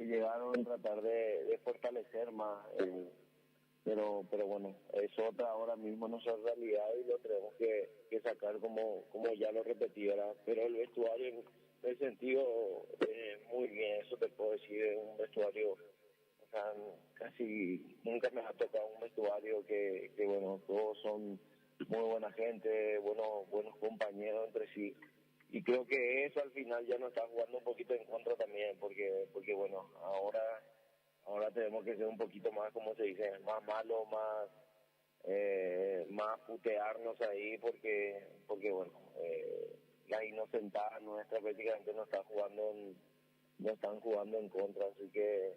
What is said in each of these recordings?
llegaron a tratar de fortalecer más, pero bueno, es otra ahora mismo nuestra realidad y lo tenemos que sacar como ya lo repetí, ¿verdad? Pero el vestuario en el sentido muy bien, eso te puedo decir, es un vestuario, o sea, casi nunca me ha tocado un vestuario que bueno, todos son muy buena gente, buenos compañeros entre sí. Y creo que eso al final ya nos está jugando un poquito en contra también, porque bueno, ahora tenemos que ser un poquito más, como se dice, más malo, más putearnos ahí, porque bueno, la inocentada nuestra prácticamente no están jugando en contra, así que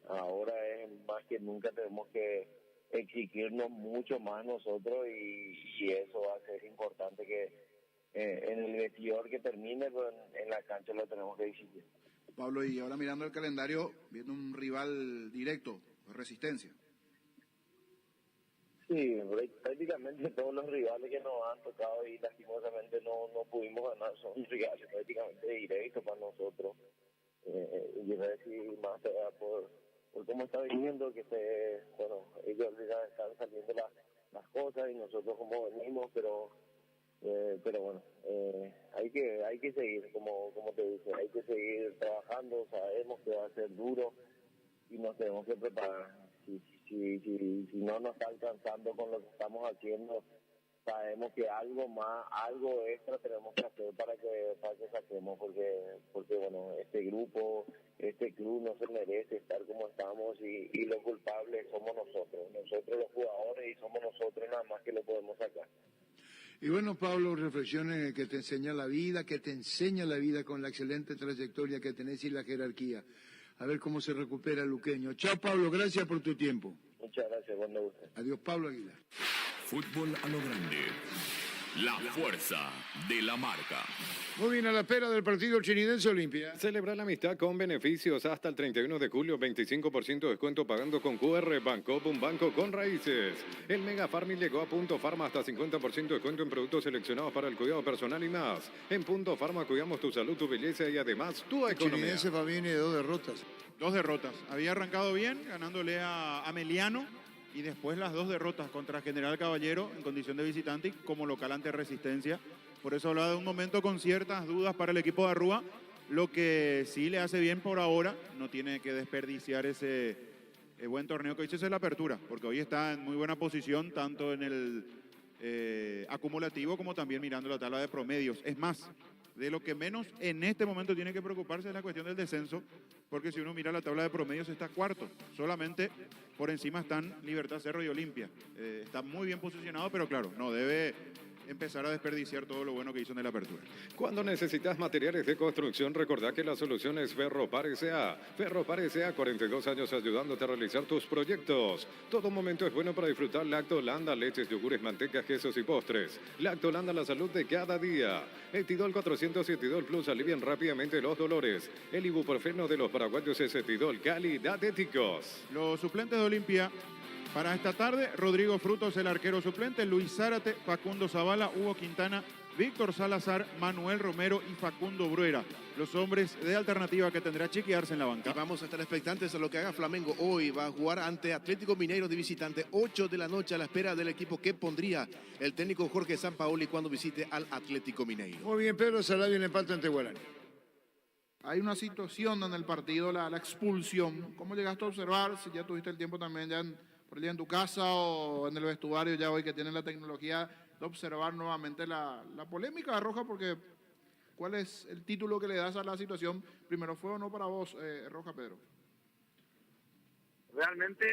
ahora es más que nunca tenemos que exigirnos mucho más nosotros y eso va a ser importante que en el vestidor que termine, pero en la cancha lo tenemos que exigir. Pablo, y ahora mirando el calendario, viendo un rival directo, Resistencia. Sí, prácticamente todos los rivales que nos han tocado y lastimosamente no pudimos ganar son rivales prácticamente directos para nosotros. Y voy a decir más por cómo está viniendo, que bueno, ellos ya están saliendo las cosas y nosotros como venimos, pero bueno, hay que seguir, como te dije, hay que seguir trabajando, sabemos que va a ser duro y nos tenemos que preparar. Si no nos está alcanzando con lo que estamos haciendo, sabemos que algo extra tenemos que hacer para que saquemos, porque bueno, este grupo, este club no se merece estar como estamos y los culpables somos nosotros los jugadores, y somos nosotros nada más que lo podemos sacar. Y bueno, Pablo, reflexiones que te enseña la vida, con la excelente trayectoria que tenés y la jerarquía. A ver cómo se recupera el luqueño. Chao, Pablo, gracias por tu tiempo. Muchas gracias, buen día. Adiós, Pablo Aguilar. Fútbol a lo grande. La fuerza de la marca. Muy bien, a la espera del partido Chinidense Olimpia. Celebra la amistad con beneficios hasta el 31 de julio, 25% de descuento pagando con QR Banco, un banco con raíces. El Mega Farmi llegó a Punto Farma hasta 50% de descuento en productos seleccionados para el cuidado personal y más. En Punto Farma cuidamos tu salud, tu belleza y además tu economía. Chinidense va viene de 2 derrotas. 2 derrotas. Había arrancado bien, ganándole a Meliano, y después las 2 derrotas contra General Caballero en condición de visitante y como local ante Resistencia. Por eso hablaba de un momento con ciertas dudas para el equipo de Arrúa. Lo que sí le hace bien por ahora, no tiene que desperdiciar ese buen torneo que hizo, es la apertura, porque hoy está en muy buena posición, tanto en el acumulativo como también mirando la tabla de promedios. Es más, de lo que menos en este momento tiene que preocuparse es la cuestión del descenso, porque si uno mira la tabla de promedios está cuarto, solamente por encima están Libertad, Cerro y Olimpia. Está muy bien posicionado, pero claro, no debe empezar a desperdiciar todo lo bueno que hizo en la apertura. Cuando necesitas materiales de construcción, recordá que la solución es Ferropar S.A. Ferropar S.A., 42 años ayudándote a realizar tus proyectos. Todo momento es bueno para disfrutar Lactolanda, leches, yogures, mantecas, quesos y postres. Lactolanda, la salud de cada día. Etidol 400 y Etidol Plus alivian rápidamente los dolores. El ibuprofeno de los paraguayos es Etidol, calidad éticos. Los suplentes de Olimpia para esta tarde: Rodrigo Frutos, el arquero suplente, Luis Zárate, Facundo Zavala, Hugo Quintana, Víctor Salazar, Manuel Romero y Facundo Bruera. Los hombres de alternativa que tendrá Chiqui Arce en la banca. Y vamos a estar expectantes a lo que haga Flamengo hoy. Va a jugar ante Atlético Mineiro de visitante, 8 de la noche, a la espera del equipo que pondría el técnico Jorge Sampaoli cuando visite al Atlético Mineiro. Muy bien, Pedro Salavio en empate ante Guarani. Hay una situación en el partido, la expulsión. ¿Cómo llegaste a observar? Si ya tuviste el tiempo también ya por el día en tu casa o en el vestuario ya hoy que tienen la tecnología de observar nuevamente la polémica de Roja, porque ¿cuál es el título que le das a la situación? Primero, ¿fue o no para vos, Roja, Pedro? Realmente,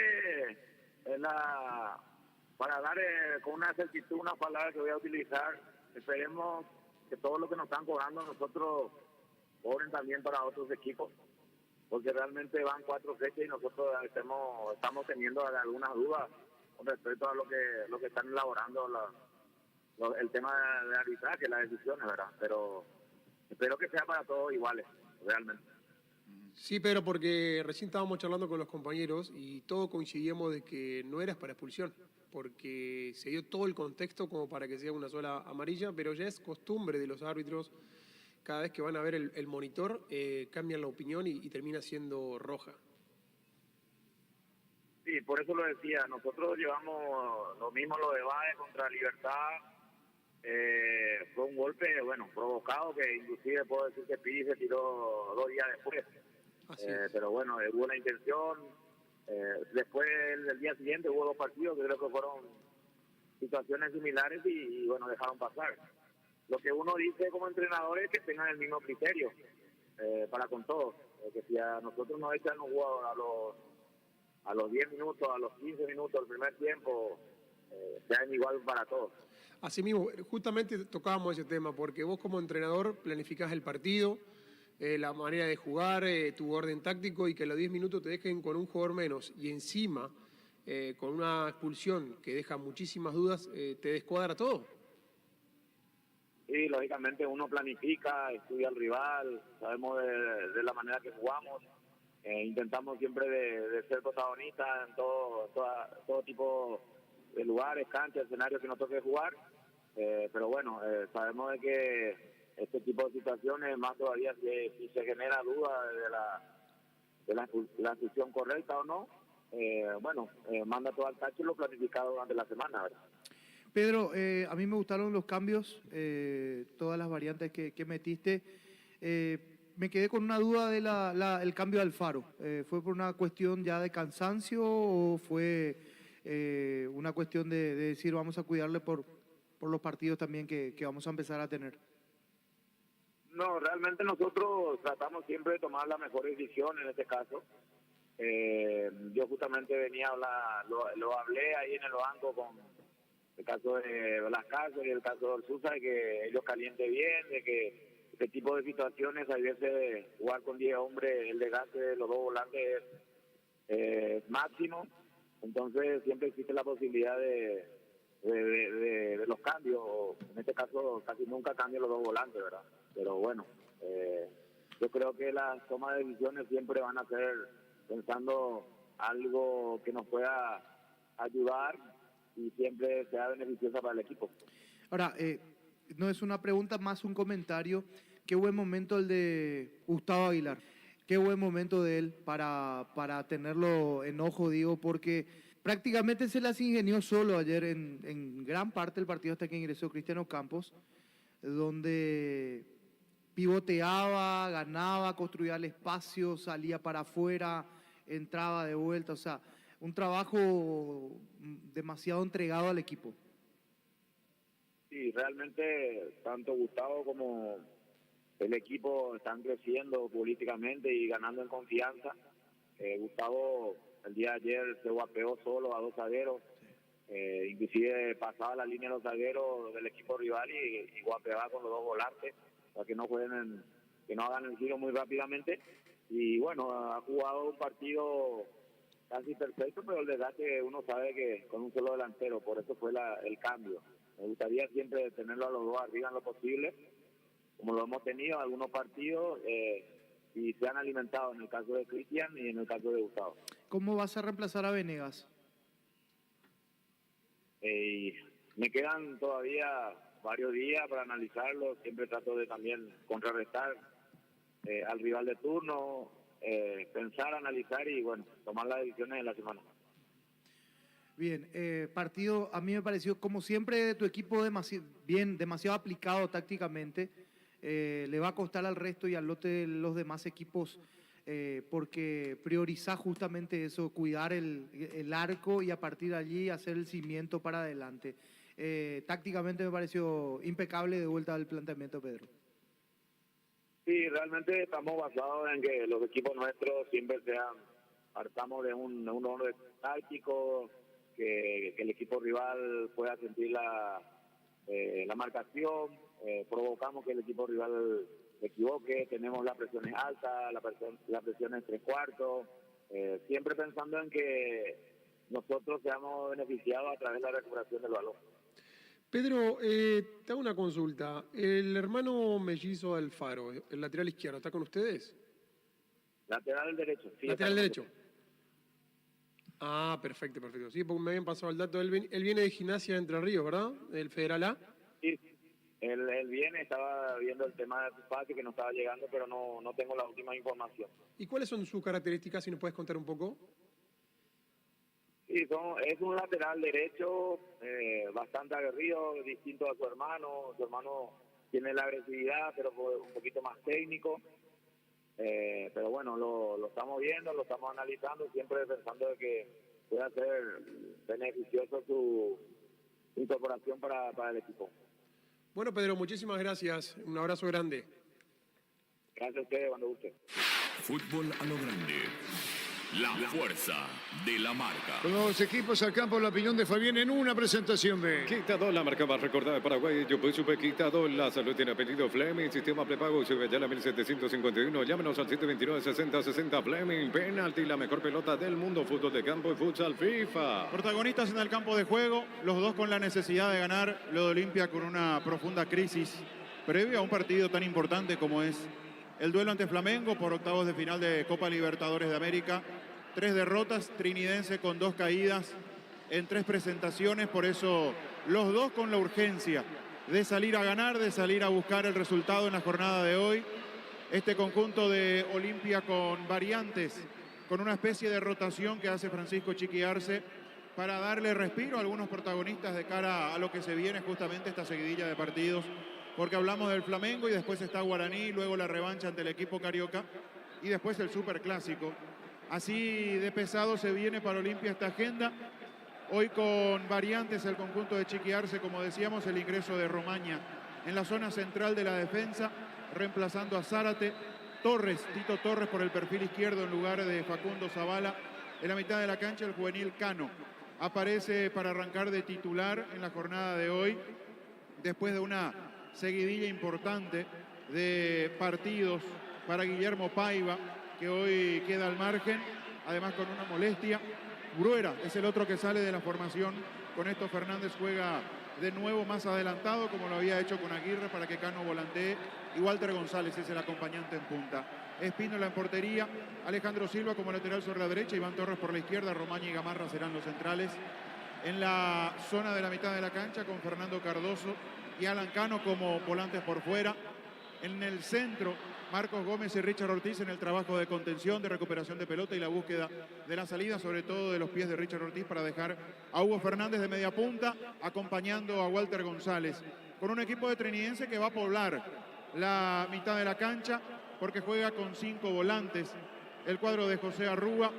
para dar con una exactitud una palabra que voy a utilizar, esperemos que todo lo que nos están cobrando nosotros cobren también para otros equipos, porque realmente van 4 fechas y nosotros estamos teniendo algunas dudas con respecto a lo que están elaborando el tema de arbitraje, las decisiones, ¿verdad? Pero espero que sea para todos iguales, realmente. Sí, Pedro, porque recién estábamos charlando con los compañeros y todos coincidíamos de que no eras para expulsión, porque se dio todo el contexto como para que sea una sola amarilla, pero ya es costumbre de los árbitros cada vez que van a ver el monitor, cambian la opinión y termina siendo roja. Sí, por eso lo decía, nosotros llevamos lo mismo lo de Baez contra Libertad, fue un golpe, bueno, provocado, que inclusive puedo decir que Piri se tiró 2 días después, pero bueno, hubo una intención, después el día siguiente hubo 2 partidos que creo que fueron situaciones similares y bueno, dejaron pasar. Lo que uno dice como entrenador es que tengan el mismo criterio para con todos, que si a nosotros nos echan un jugador a los 10 minutos, a los 15 minutos del primer tiempo, sean igual para todos. Así mismo, justamente tocábamos ese tema, porque vos como entrenador planificás el partido, la manera de jugar, tu orden táctico, y que a los 10 minutos te dejen con un jugador menos y encima con una expulsión que deja muchísimas dudas, te descuadra todo. Sí, lógicamente uno planifica, estudia al rival, sabemos de la manera que jugamos, intentamos siempre de ser protagonistas en todo tipo de lugares, canchas, escenarios que nos toque jugar, pero bueno, sabemos de que este tipo de situaciones, más todavía si se genera duda de la decisión correcta o no, manda todo al tacho y lo planificado durante la semana, ¿verdad? Pedro, a mí me gustaron los cambios, todas las variantes que metiste. Me quedé con una duda del cambio de Alfaro. ¿Fue por una cuestión ya de cansancio o fue una cuestión de decir vamos a cuidarle por los partidos también que vamos a empezar a tener? No, realmente nosotros tratamos siempre de tomar la mejor decisión en este caso. Yo justamente venía a hablar, lo hablé ahí en el banco con el caso de Velasco y el caso del Susa, de que ellos calienten bien, de que este tipo de situaciones, hay veces jugar con 10 hombres, el desgaste de los 2 volantes es máximo, entonces siempre existe la posibilidad de los cambios, en este caso casi nunca cambian los 2 volantes, ¿verdad? Pero bueno, yo creo que las tomas de decisiones siempre van a ser pensando algo que nos pueda ayudar y siempre sea beneficiosa para el equipo. Ahora, no es una pregunta, más un comentario. Qué buen momento el de Gustavo Aguilar. Qué buen momento de él para tenerlo en ojo, digo, porque prácticamente se las ingenió solo ayer en gran parte del partido hasta que ingresó Cristiano Campos, donde pivoteaba, ganaba, construía el espacio, salía para afuera, entraba de vuelta, o sea, un trabajo demasiado entregado al equipo. Sí, realmente tanto Gustavo como el equipo están creciendo políticamente y ganando en confianza. Gustavo el día de ayer se guapeó solo a 2 zagueros, inclusive pasaba la línea de los zagueros del equipo rival y guapeaba con los 2 volantes para que no jueguen, que no hagan el giro muy rápidamente. Y bueno, ha jugado un partido casi perfecto, pero el desgaste uno sabe que con un solo delantero, por eso fue el cambio. Me gustaría siempre tenerlo a los 2 arriba en lo posible, como lo hemos tenido en algunos partidos, y se han alimentado en el caso de Cristian y en el caso de Gustavo. ¿Cómo vas a reemplazar a Venegas? Me quedan todavía varios días para analizarlo, siempre trato de también contrarrestar al rival de turno, pensar, analizar y bueno, tomar las decisiones en la semana. Bien, partido a mí me pareció como siempre de tu equipo demasiado aplicado tácticamente, le va a costar al resto y al lote de los demás equipos porque priorizar justamente eso, cuidar el arco y a partir de allí hacer el cimiento para adelante. Tácticamente me pareció impecable de vuelta al planteamiento, Pedro. Sí, realmente estamos basados en que los equipos nuestros siempre partamos de un orden táctico, que el equipo rival pueda sentir la marcación, provocamos que el equipo rival se equivoque, tenemos la presión alta, la presión en 3/4, siempre pensando en que nosotros seamos beneficiados a través de la recuperación del balón. Pedro, te hago una consulta. El hermano mellizo de Alfaro, el lateral izquierdo, ¿está con ustedes? Lateral derecho. Sí, lateral derecho. Ah, perfecto. Sí, porque me habían pasado el dato. Él viene de Gimnasia de Entre Ríos, ¿verdad? Del Federal A. Sí, Él viene, estaba viendo el tema de su espacio que no estaba llegando, pero no tengo la última información. ¿Y cuáles son sus características, si nos puedes contar un poco? Sí, es un lateral derecho bastante aguerrido, distinto a su hermano. Su hermano tiene la agresividad, pero un poquito más técnico. Pero bueno, lo estamos viendo, lo estamos analizando, siempre pensando de que pueda ser beneficioso su incorporación para el equipo. Bueno, Pedro, muchísimas gracias. Un abrazo grande. Gracias a ustedes, cuando guste. Fútbol a lo grande. La fuerza de la marca. Con los equipos al campo, la opinión de Fabián en una presentación de... Quitador, la marca más recordada de Paraguay. Yo pues supe Quitador. La salud tiene apellido Fleming. Sistema prepago Subellala 1751. Llámenos al 729-6060 Fleming. Penalti, la mejor pelota del mundo. Fútbol de campo y futsal FIFA. Protagonistas en el campo de juego, los dos con la necesidad de ganar. Lo de Olimpia con una profunda crisis previo a un partido tan importante como es el duelo ante Flamengo por octavos de final de Copa Libertadores de América. 3 derrotas, Trinidense con 2 caídas en 3 presentaciones, por eso los dos con la urgencia de salir a ganar, de salir a buscar el resultado en la jornada de hoy. Este conjunto de Olimpia con variantes, con una especie de rotación que hace Francisco Chiqui Arce para darle respiro a algunos protagonistas de cara a lo que se viene justamente esta seguidilla de partidos, porque hablamos del Flamengo y después está Guaraní, luego la revancha ante el equipo carioca y después el Superclásico. Así de pesado se viene para Olimpia esta agenda. Hoy con variantes el conjunto de Chiqui Arce, como decíamos, el ingreso de Romaña en la zona central de la defensa, reemplazando a Zárate. Tito Torres por el perfil izquierdo en lugar de Facundo Zavala. En la mitad de la cancha el juvenil Cano aparece para arrancar de titular en la jornada de hoy, después de una seguidilla importante de partidos para Guillermo Paiva, que hoy queda al margen, además con una molestia. Bruera es el otro que sale de la formación. Con esto Fernández juega de nuevo más adelantado, como lo había hecho con Aguirre, para que Cano volantee. Y Walter González es el acompañante en punta. Espínola en portería, Alejandro Silva como lateral sobre la derecha, Iván Torres por la izquierda, Romaña y Gamarra serán los centrales. En la zona de la mitad de la cancha con Fernando Cardoso y Alan Cano como volantes por fuera. En el centro, Marcos Gómez y Richard Ortiz en el trabajo de contención, de recuperación de pelota y la búsqueda de la salida, sobre todo de los pies de Richard Ortiz, para dejar a Hugo Fernández de media punta, acompañando a Walter González. Con un equipo de Trinidense que va a poblar la mitad de la cancha, porque juega con 5 volantes. El cuadro de José Arrúa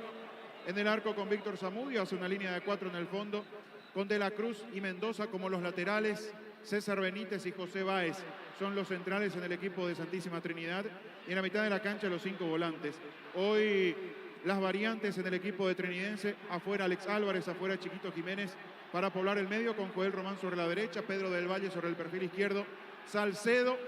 en el arco con Víctor Zamudio, hace una línea de 4 en el fondo, con De la Cruz y Mendoza como los laterales. César Benítez y José Báez son los centrales en el equipo de Santísima Trinidad. Y en la mitad de la cancha los 5 volantes. Hoy las variantes en el equipo de Trinidense: afuera Alex Álvarez, afuera Chiquito Jiménez, para poblar el medio con Joel Román sobre la derecha, Pedro del Valle sobre el perfil izquierdo, Salcedo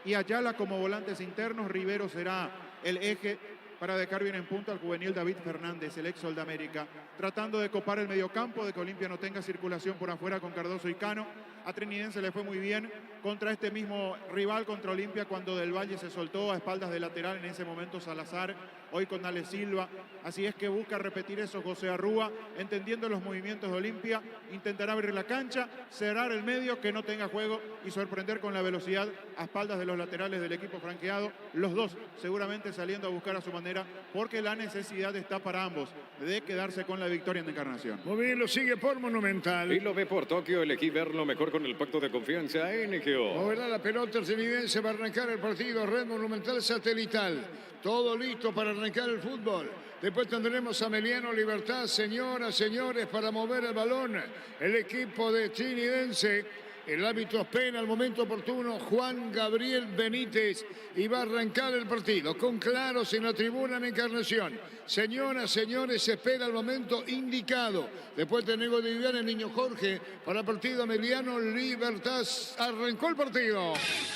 y Ayala como volantes internos. Rivero será el eje para dejar bien en punta al juvenil David Fernández, el ex Sol de América, tratando de copar el mediocampo, de que Olimpia no tenga circulación por afuera con Cardoso y Cano. A Trinidense le fue muy bien contra este mismo rival, contra Olimpia, cuando Del Valle se soltó a espaldas del lateral, en ese momento Salazar, hoy con Ale Silva. Así es que busca repetir eso José Arrúa, entendiendo los movimientos de Olimpia, intentará abrir la cancha, cerrar el medio, que no tenga juego y sorprender con la velocidad a espaldas de los laterales del equipo franqueado. Los dos seguramente saliendo a buscar a su manera, porque la necesidad está para ambos de quedarse con la victoria en Encarnación. Muy bien, lo sigue por Monumental. Y lo ve por Tokio, elegí ver lo mejor con el pacto de confianza NGO. Moverá la pelota trinidense, va a arrancar el partido. Red Monumental satelital. Todo listo para arrancar el fútbol. Después tendremos a Meliano Libertad, señoras, señores, para mover el balón. El equipo de Trinidense. El árbitro espera al momento oportuno, Juan Gabriel Benítez, y va a arrancar el partido con claros en la tribuna en Encarnación. Señoras, señores, se espera el momento indicado. Después de Nego de Vivian, el niño Jorge, para el partido Meliano Libertad. Arrancó el partido.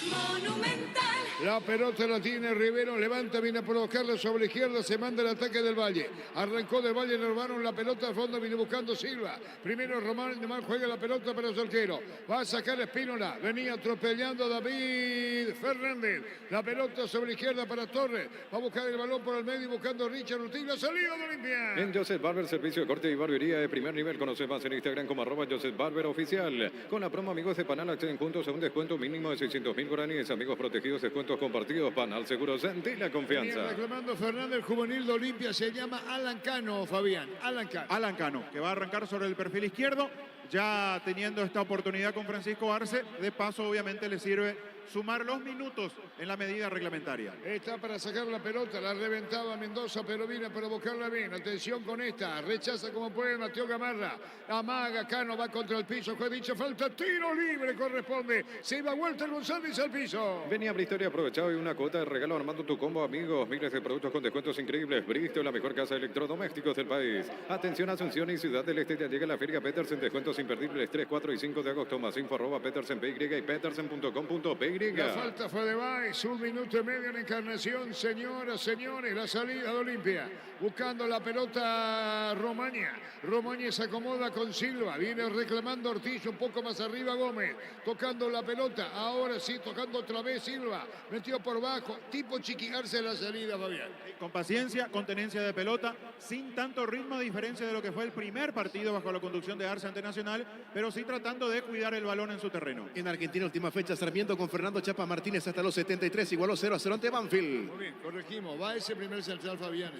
Monumental. La pelota la tiene Rivero, levanta, viene a provocarla sobre la izquierda, se manda el ataque del Valle. Arrancó del Valle, nervaron la pelota al fondo, viene buscando Silva. Primero Román, juega la pelota para su arquero. Va a sacar sacar Espínola. Venía atropellando David Fernández. La pelota sobre la izquierda para Torres. Va a buscar el balón por el medio buscando a Richard Ortiz. La salida de Olimpia. En Joseph Barber, servicio de corte y barbería de primer nivel. Conoce más en Instagram como @Joseph Barber Oficial. Con la promo Amigos de Panal acceden juntos a un descuento mínimo de 600.000 guaraníes. Amigos protegidos, descuentos compartidos. Panal Seguro, sentí la confianza. Venía reclamando Fernández, el juvenil de Olimpia. Se llama Alan Cano, Fabián. Alan Cano. Alan Cano, que va a arrancar sobre el perfil izquierdo, ya teniendo esta oportunidad con Francisco Arce. De paso, obviamente, le sirve sumar los minutos en la medida reglamentaria. Está para sacar la pelota, la reventaba Mendoza, pero viene para buscarla bien. Atención con esta, rechaza como puede Mateo Gamarra. Amaga, Cano va contra el piso, fue dicho, falta, tiro libre, corresponde. Se iba Walter González al piso. Venía Bristol y aprovechado y una cuota de regalo armando tu combo, amigos. Miles de productos con descuentos increíbles. Bristol, la mejor casa de electrodomésticos del país. Atención, Asunción y Ciudad del Este, ya llega la Feria Petersen. Descuentos imperdibles 3, 4 y 5 de agosto. Más info @petersen.py y petersen.com.py. La falta fue de Baez, 1 minuto y medio en Encarnación. Señoras, señores, la salida de Olimpia. Buscando la pelota Romaña. Romaña se acomoda con Silva. Viene reclamando Ortiz, un poco más arriba Gómez. Tocando la pelota. Ahora sí, tocando otra vez Silva. Metió por bajo. Tipo chiquigarse la salida, Fabián. Con paciencia, con tenencia de pelota, sin tanto ritmo, a diferencia de lo que fue el primer partido bajo la conducción de Arce ante Nacional, pero sí tratando de cuidar el balón en su terreno. En Argentina, última fecha, Sarmiento con Fernando Chapa Martínez hasta los 73, igualó 0-0 ante Banfield. Muy bien, corregimos. Va ese primer central, Fabián.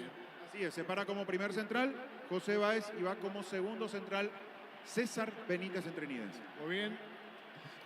Así es, se para como primer central José Báez y va como segundo central César Benítez Entrenidense. Muy bien.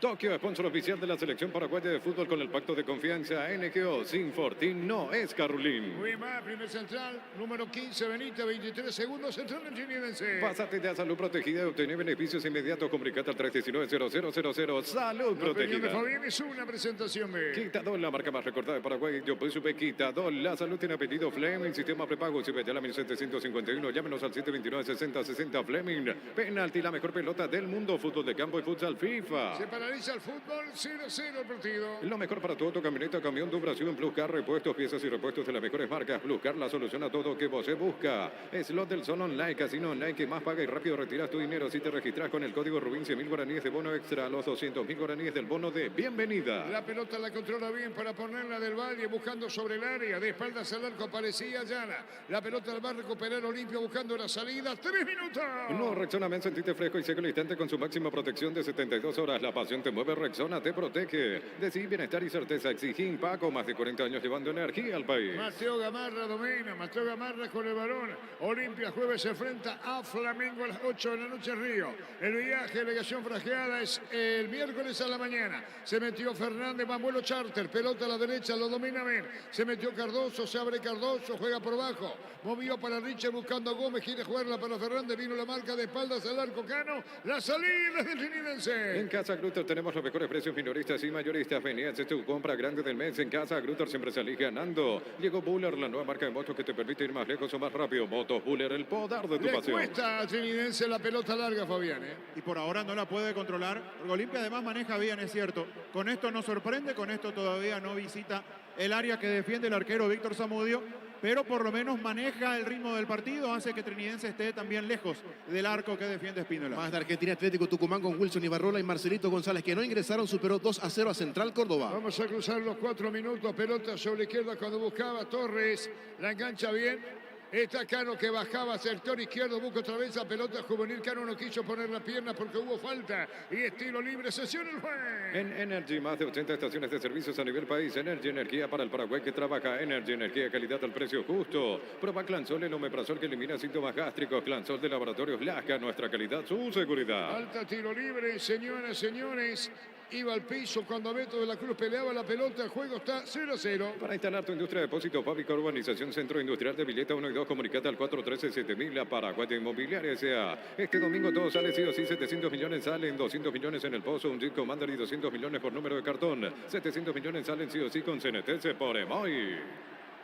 Tokio, sponsor oficial de la selección paraguaya de fútbol con el pacto de confianza NGO. Sin Fortín no es Carolín. Muy mal, primer central, número 15, Benítez, 23 segundos, central Entrenidense. Pásate ya a Salud Protegida y obtener beneficios inmediatos. Comunicate al 319-0000. Salud La opinión de Protegida. Fabián es una presentación de... Quitadol, la marca más recordada de Paraguay. Yo pues supe Quitadol. La salud tiene apellido Fleming. Sistema prepago. Si ya la 1751. Llámenos al 729-6060 Fleming. Penalti, la mejor pelota del mundo. Fútbol de campo y futsal FIFA. Se paraliza el fútbol, 0-0 el partido. Lo mejor para tu auto, camioneta, camión, duración, Plus Car, repuestos, piezas y repuestos de las mejores marcas. Plus Car, la solución a todo que vos se busca. Slot del Sol Online, casino online que más paga y rápido retiras tu dinero si te registras con el código Rubín. 100.000 guaraníes de bono extra a los 200.000 guaraníes del bono de bienvenida. La pelota la controla bien para ponerla del Valle, buscando sobre el área. De espaldas al arco aparecía Ayala. La pelota la va a recuperar Olimpia buscando la salida. 3 minutos. No, Rexona Men, sentite fresco y seco el instante con su máxima protección de 72 horas. La pasión te mueve, Rexona te protege. Decí bienestar y certeza. Exigí Paco, más de 40 años llevando energía al país. Mateo Gamarra domina, Mateo Gamarra con el balón. Olimpia jueves se enfrenta a Flamengo a las 8 de la noche en Río. El viaje, delegación frajeada, es el miércoles a la mañana. Se metió Fernández, va en vuelo charter, pelota a la derecha, lo domina Ben. Se metió Cardoso, se abre Cardoso, juega por abajo. Movió para Richard buscando a Gómez, quiere jugarla para Fernández, vino la marca de espaldas al arco Cano. La salida del Trinidense. En Casa Grutter tenemos los mejores precios minoristas y mayoristas. Vení a hacer tu compra grande del mes. En Casa Grutter siempre salís ganando. Llegó Buller, la nueva marca de motos que te permite ir más lejos o más rápido. Motos Buller, el poder de tu Le pasión. cuesta a Trinidense la pelota larga, Fabián. Y por ahora no la puede controlar. Olimpia además maneja bien, es cierto. Con esto no sorprende, con esto todavía no visita el área que defiende el arquero Víctor Zamudio, pero por lo menos maneja el ritmo del partido, hace que Trinidense esté también lejos del arco que defiende Espínola. Más de Argentina, Atlético Tucumán con Wilson Ibarrola y Marcelito González, que no ingresaron, superó 2-0 a Central Córdoba. Vamos a cruzar los 4 minutos. Pelota sobre la izquierda cuando buscaba Torres. La engancha bien. Está Cano que bajaba sector izquierdo. Busca otra vez la pelota juvenil. Cano no quiso poner la pierna porque hubo falta. Y estilo libre. Sesión el juez. En Energy, más de 80 estaciones de servicios a nivel país. Energy, energía para el Paraguay que trabaja. Energy, energía, calidad al precio justo. Proba Clansol, el omeprazol que elimina síntomas gástricos. Clansol de Laboratorios Lasca, nuestra calidad, su seguridad. Alta tiro libre, señoras, señores. Iba al piso cuando Beto de la Cruz peleaba la pelota. El juego está 0-0. Para instalar tu industria de depósito, fábrica, urbanización, centro industrial de Villeta 1 y 2, comunicate al 413-7000, la Paraguaya Inmobiliaria S.A. Este domingo todo sale sí o sí, 700 millones salen, 200 millones en el pozo, un Jeep Commander y 200 millones por número de cartón. 700 millones salen sí o sí con CNTS por Emoy.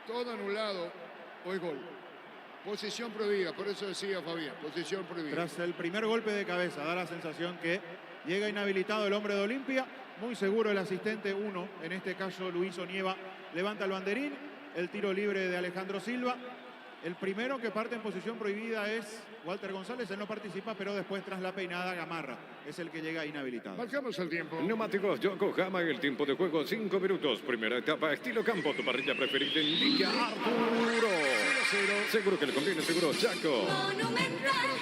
Todo anulado. Hoy gol. Posición prohibida, por eso decía Fabián. Posición prohibida. Tras el primer golpe de cabeza, da la sensación que llega inhabilitado el hombre de Olimpia. Muy seguro el asistente 1, en este caso Luis Onieva, levanta el banderín. El tiro libre de Alejandro Silva. El primero que parte en posición prohibida es Walter González, él no participa, pero después tras la peinada Gamarra es el que llega inhabilitado. Marcamos el tiempo. Neumáticos Yokohama, el tiempo de juego 5 minutos. Primera etapa, estilo campo, tu parrilla preferida indica Arturo. 0-0. Seguro que le conviene, seguro Chaco.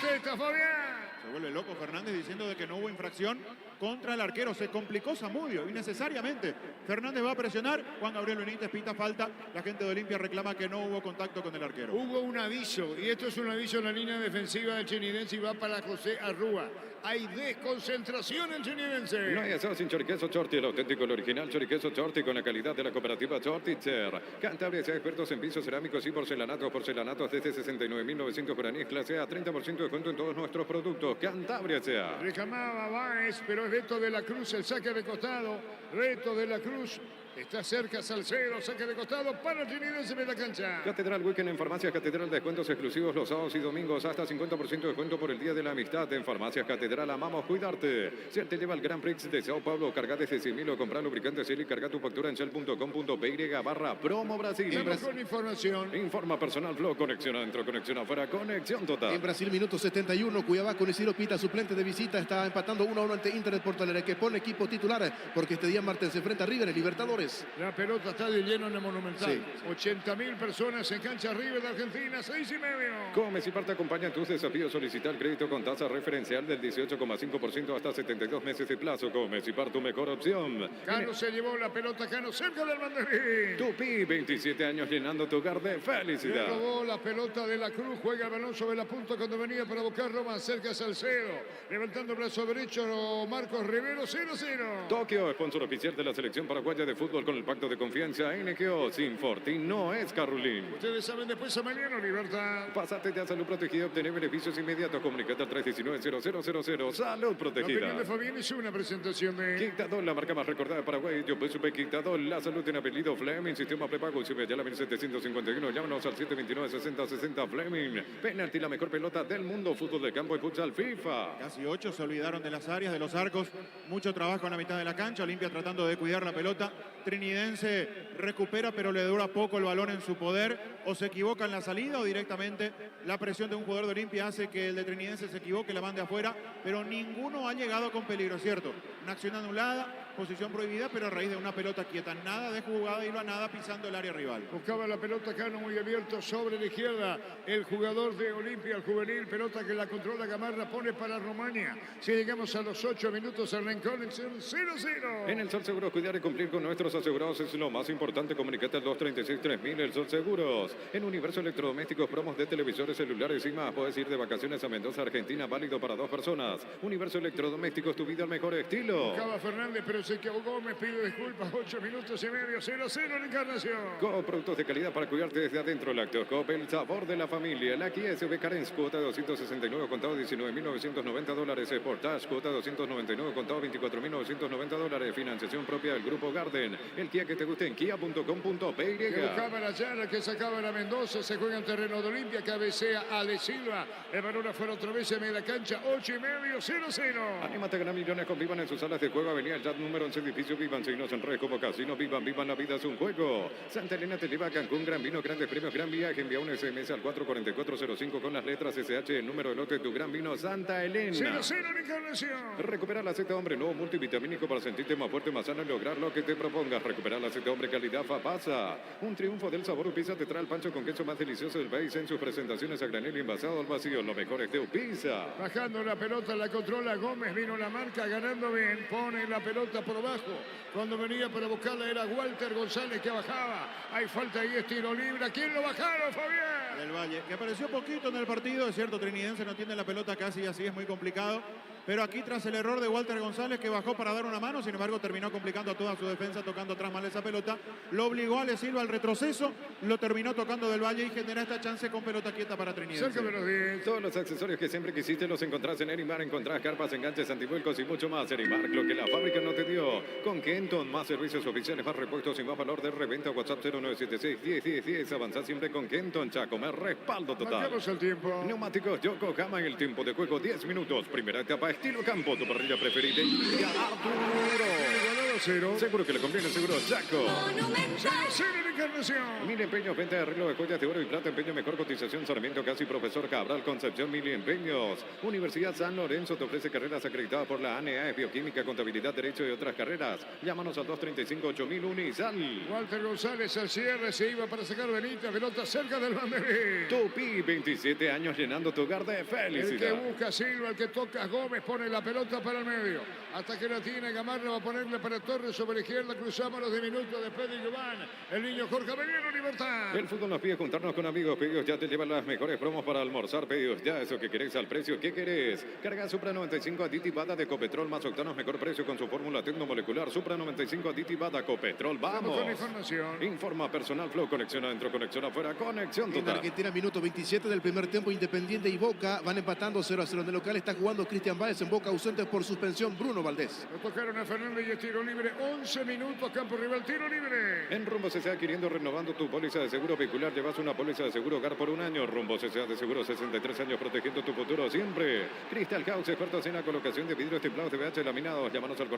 Protesta, Fabián. Se vuelve loco Fernández diciendo de que no hubo infracción contra el arquero. Se complicó Zamudio innecesariamente. Fernández va a presionar. Juan Gabriel Benítez pita falta. La gente de Olimpia reclama que no hubo contacto con el arquero. Hubo un aviso, y esto es un aviso en la línea defensiva del Chinidense y va para José Arrúa. Hay desconcentración en Chinidense. No hay asado sin choriqueso Chorti, el auténtico, el original choriqueso Chorti con la calidad de la cooperativa Chortitzer. Cantabria sea expertos en pisos cerámicos y porcelanatos desde 69.900 guaraníes, clase A, 30% de descuento en todos nuestros productos. Cantabria sea. Reclamaba Báez, pero es Reto de la Cruz, el saque de costado. Reto de la Cruz. Está cerca Salcedo, saque de costado para el Chinidense de la cancha. Catedral Weekend en Farmacias Catedral, descuentos exclusivos los sábados y domingos, hasta 50% de descuento por el Día de la Amistad. En Farmacias Catedral amamos cuidarte. Si te lleva al Grand Prix de Sao Paulo, carga desde 100.000 o comprar lubricantes Shell y carga tu factura en shell.com.py/promo Brasil. Con información. Informa Personal Flow, conexión adentro, conexión afuera, conexión total. En Brasil, minuto 71, Cuiabá con Isidro Pita, suplente de visita, está empatando 1-1 ante Inter de Porto Alegre, que pone equipo titular, porque este día martes se enfrenta a River en Libertadores. La pelota está de lleno en el Monumental. Sí. 80.000 personas en cancha River de Argentina, 6:30. Comes y parte acompaña tus desafíos. Solicita el crédito con tasa referencial del 18,5% hasta 72 meses de plazo. Comes y parte tu mejor opción. Cano se llevó la pelota, Cano cerca del banderín. Tupi, 27 años llenando tu hogar de Le felicidad. robó la pelota de la Cruz, juega el balón sobre la punta cuando venía para buscarlo más cerca Salcedo. Levantando el brazo derecho, Marcos Rivero, 0-0. Tokio, sponsor oficial de la selección paraguaya de fútbol con el pacto de confianza. NGO, sin Fortín no es Carulín. Ustedes saben después a Mariano Libertad. Pásate ya a Salud Protegida, obtener beneficios inmediatos. Comunicate al 319-0000. Salud La opinión Protegida. de Fabián es una presentación de... Quintador, la marca más recordada de Paraguay. Yo pues supe Quintador, la salud en apellido Fleming, sistema prepago. Sube ya la 1751. Llámanos al 729-6060 Fleming. Penalti, la mejor pelota del mundo. Fútbol de campo y futsal FIFA. Casi 8 se olvidaron de las áreas, de los arcos. Mucho trabajo en la mitad de la cancha. Olimpia tratando de cuidar la pelota. Trinidense recupera, pero le dura poco el balón en su poder. O se equivoca en la salida o directamente la presión de un jugador de Olimpia hace que el de Trinidense se equivoque, la mande afuera. Pero ninguno ha llegado con peligro, ¿cierto? Una acción anulada, posición prohibida, pero a raíz de una pelota quieta. Nada de jugada nada pisando el área rival. Buscaba la pelota Cano muy abierto sobre la izquierda. El jugador de Olimpia, el juvenil, pelota que la controla Gamarra, pone para Rumania. Si llegamos a los 8 minutos, al Rincón, 0-0. En el Sol Seguros, cuidar y cumplir con nuestros asegurados es lo más importante. Comunicate al 236-3000, el Sol Seguros. En Universo Electrodomésticos, promos de televisores, celulares y más. Puedes ir de vacaciones a Mendoza, Argentina, válido para 2 personas. Universo Electrodomésticos, tu vida al mejor estilo. Buscaba Fernández, pero se equivocó. Me pide disculpas. 8 minutos y medio, 0-0 en Encarnación. Coop, productos de calidad para cuidarte desde adentro. Lácteos Coop, el sabor de la familia. La Kia SUV Carens, cuota de 269, contado $19.990. Sportage, cuota de 299, contado $24.990. Financiación propia del Grupo Garden. El Kia que te guste en kia.com.py. Que buscaba la llana, que sacaba la Mendoza. Se juega en terreno de Olimpia. Cabecea Ale Silva. El balón afuera otra vez en media cancha. 8:30, 0-0. Anímate a ganar millones con Vivan en sus salas de juego. Avenida El Jazz número 11, edificio Vivan. Seguinos en redes como Casino Vivan. Vivan, la vida es un juego. Santa Elena te lleva a Cancún. Gran vino, grandes premios, gran viaje. Envía un SMS al 44405 con las letras SH. El número de lote de tu gran vino Santa Elena. 0-0 en Encarnación. Recuperar la Z Hombre, nuevo multivitamínico para sentirte más fuerte, más sano y lograr lo que te propongas. Recuperar la Z Hombre, calidad Fapasa. Un triunfo del sabor Upisa te trae el pancho con queso más delicioso del país en sus presentaciones a granel y envasado al vacío. Lo mejor es de Upisa. Bajando la pelota, la controla Gómez, vino la marca, ganando bien, pone la pelota por abajo. Cuando venía para buscarla era Walter González que bajaba. Hay falta y es tiro libre. ¿A quién lo bajaron, Fabián? Del Valle, que apareció poquito en el partido, es cierto, Trinidense no tiene la pelota casi y así es muy complicado. Pero aquí tras el error de Walter González que bajó para dar una mano, sin embargo terminó complicando a toda su defensa, tocando atrás mal esa pelota. Lo obligó a Ale Silva al retroceso, lo terminó tocando Del Valle y genera esta chance con pelota quieta para Trinidense. Cerca de los 10. Todos los accesorios que siempre quisiste los encontrás en Erimar. Encontrás carpas, enganches, antivuelcos y mucho más. Erimar, lo que la fábrica no te dio. Con Kenton, más servicios oficiales, más repuestos y más valor de reventa. WhatsApp 0976-101010. Avanzá siempre con Kenton, Chacomer, respaldo total. Marcamos el tiempo. Neumáticos Yokohama en el tiempo de juego 10 minutos. Primera etapa, estilo campo, tu parrilla preferida. Y Arturo. Igualado 0. Seguro que le conviene, seguro Chaco. Monumental. 0-0 en Encarnación. Mil Empeños, venta de arreglo de joyas de oro y plata, empeño mejor cotización, Sarmiento Casi, Profesor Cabral, Concepción, Mil Empeños. Universidad San Lorenzo te ofrece carreras acreditadas por la ANEA, bioquímica, contabilidad, derecho y otras carreras. Llámanos al 235-8000 Unisal. Walter González al cierre, se iba para sacar Benítez, pelota cerca del banderín. Tupi, 27 años llenando tu hogar de El que felicidad. busca Silva, el que toca Gómez, pone la pelota para el medio. Hasta que la tiene Gamarra, va a ponerle para Torres sobre la izquierda. Cruzamos los 10 minutos después de Giovanni. El niño Jorge Avellano, Libertad. El fútbol nos pide juntarnos con amigos. Pedidos ya te llevan las mejores promos para almorzar. Pedidos ya, eso que querés al precio que querés. Carga Supra 95 aditivada de Copetrol más octanos, mejor precio con su fórmula tecnomolecular. Supra 95 aditivada Copetrol. Vamos. Con información. Informa Personal Flow. Conexión adentro, conexión afuera, conexión En total. Argentina, minuto 27 del primer tiempo, Independiente y Boca van empatando 0-0. En el local está jugando Cristian Báez, en Boca ausente por suspensión Bruno Valdés. Lo tocaron a Fernández y es tiro libre, 11 minutos, campo rival, tiro libre. En Rumbo CCA adquiriendo, renovando tu póliza de seguro vehicular, llevas una póliza de seguro hogar por un año. Rumbo CCA de seguro 63 años protegiendo tu futuro siempre. Crystal House, expertos en la colocación de vidrios templados de BH laminados. Llámanos al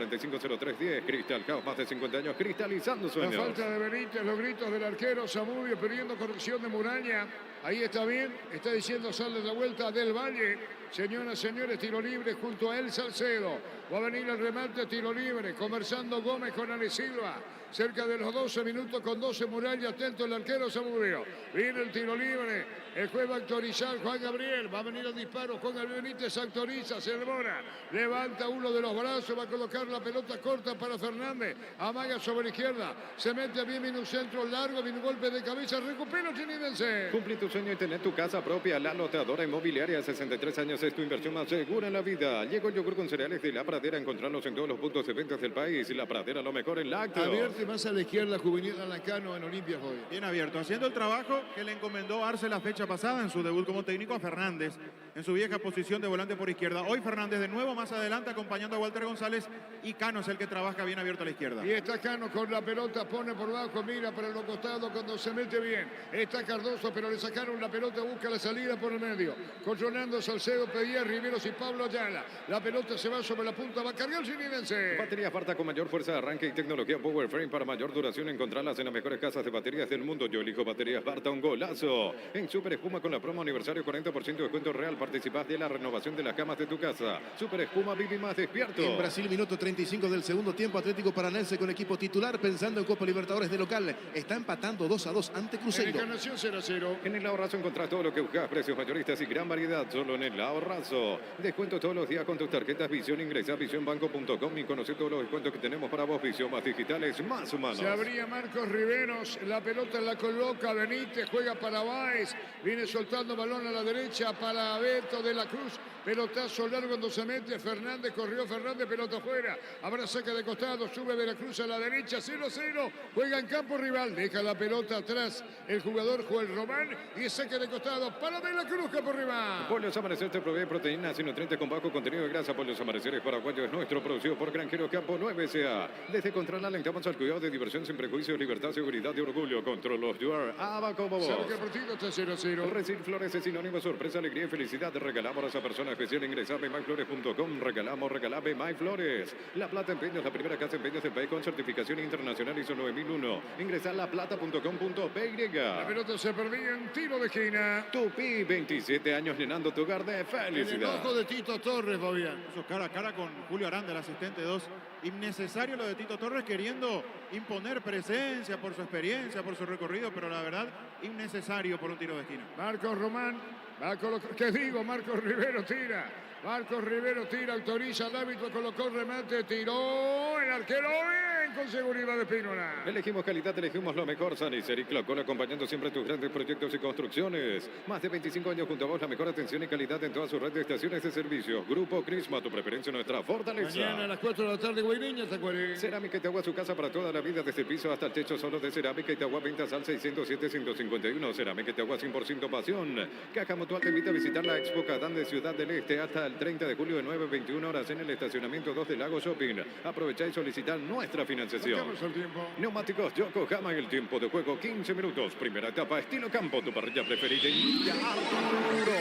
450310. Crystal House, más de 50 años cristalizando La sueños. falta de Benítez, los gritos del arquero Zamudio pidiendo corrección de Muraña. Ahí está bien, está diciendo sale de la vuelta del Valle. Señoras, señores, tiro libre junto a él Salcedo. Va a venir el remate, tiro libre, conversando Gómez con Ale Silva. Cerca de los 12 minutos con 12 Muralla, atento el arquero Zamudio. Viene el tiro libre, el juez va a autorizar Juan Gabriel. Va a venir el disparo, Juan Gabriel Benítez autoriza, se demora. Levanta uno de los brazos, va a colocar la pelota corta para Fernández. Amaga sobre la izquierda, se mete bien, viene un centro largo, viene un golpe de cabeza, recupera Chinidense. Cumple tu sueño y tener tu casa propia. La Loteadora Inmobiliaria, 63 años es tu inversión más segura en la vida. Llegó el yogur con cereales de La Pradera, encontrarlos en todos los puntos de ventas del país. La Pradera, lo mejor en lácteos. Abierto más a la izquierda, Juvenil Alacano en Olimpia hoy. Bien abierto, haciendo el trabajo que le encomendó Arce la fecha pasada en su debut como técnico a Fernández, en su vieja posición de volante por izquierda. Hoy Fernández de nuevo más adelante acompañando a Walter González y Cano es el que trabaja bien abierto a la izquierda. Y está Cano con la pelota, pone por abajo, mira para los costados cuando se mete bien. Está Cardoso, pero le sacaron la pelota, busca la salida por el medio. Controlando Salcedo, pedía Riveros y Pablo Ayala. La pelota se va sobre la punta, va a cargar el Chinidense. Batería Farta con mayor fuerza de arranque y tecnología Power Frame para mayor duración. Encontrarlas en las mejores casas de baterías del mundo. Yo elijo baterías Farta, un golazo. En Super Espuma con la promo aniversario 40% de descuento real. Participás de la renovación de las camas de tu casa. Super Espuma, vive más despierto. En Brasil, minuto 35 del segundo tiempo, Atlético Paranense con equipo titular pensando en Copa Libertadores de local. Está empatando 2-2 ante Cruzeiro. Encarnación 0-0. En el Ahorrazo encontrás todo lo que buscas, precios mayoristas y gran variedad solo en el Ahorrazo. Descuento todos los días con tus tarjetas Visión. Ingresa a visionbanco.com y conoce todos los descuentos que tenemos para vos. Visión, más digitales, más humanos. Se abría Marcos Riveros, la pelota la coloca Benítez, juega para Báez, viene soltando balón a la derecha para Beto de la Cruz. Pelotazo largo cuando se mete Fernández, corrió Fernández, pelota afuera. Habrá saca de costado, sube de la Cruz a la derecha, 0-0. Juega en campo rival, deja la pelota atrás el jugador Joel Román y saca de costado para de la Cruz, campo rival. Pollos Amanecer te provee proteínas y nutrientes con bajo contenido de grasa. Pollos Amaneceres Paraguayos es nuestro, producido por Granjero Campo 9 S.A. Desde Control alentamos al cuidado de diversión sin prejuicio, libertad, seguridad y orgullo. Control of Your Abaco Bobo. Sabe que el partido está 0-0. Recibir flores es sinónimo de sorpresa, alegría y felicidad. Regalamos a esa persona especial. Ingresa a myflores.com. Regalamos MyFlores. La Plata Empeños, la primera casa de empeños del país con certificación internacional ISO 9001. Ingresa a laplata.com.py. La pelota se perdía en tiro de esquina. Tupi, 27 años llenando tu hogar de En el felicidad. ojo de Tito Torres, Fabián. Eso cara a cara con Julio Aranda, el asistente 2. Innecesario lo de Tito Torres queriendo imponer presencia por su experiencia, por su recorrido, pero la verdad, innecesario por un tiro de esquina. Marcos Román va a colocar, ¿qué digo? Marcos Rivero tira. Marcos Rivero tira, autoriza al árbitro, colocó el remate, tiró el arquero bien con seguridad de Pínola. Elegimos calidad, elegimos lo mejor. Sanicer y Clocol acompañando siempre tus grandes proyectos y construcciones. Más de 25 años junto a vos, la mejor atención y calidad en toda su red de estaciones de servicio. Grupo Crisma, tu preferencia, nuestra fortaleza. Mañana a las 4 de la tarde, Guairiña, Tacuaré. Cerámica Itagua, su casa para toda la vida, desde el piso hasta el techo, solo de Cerámica Itagua, ventas al 607-151. Cerámica Itagua, 100% pasión. Caja Mutual te invita a visitar la Expo Cadán de Ciudad del Este hasta el 30 de julio de 9 a 21 horas en el estacionamiento 2 del Lago Shopping. Aprovecha y solicita nuestra financiación. Marcamos el tiempo. Neumáticos Yokohama en el tiempo de juego 15 minutos. Primera etapa, estilo campo, tu parrilla preferida. Y ya, Arturo.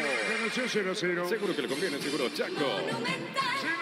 Encarnación 0-0. Seguro que le conviene, seguro Chaco.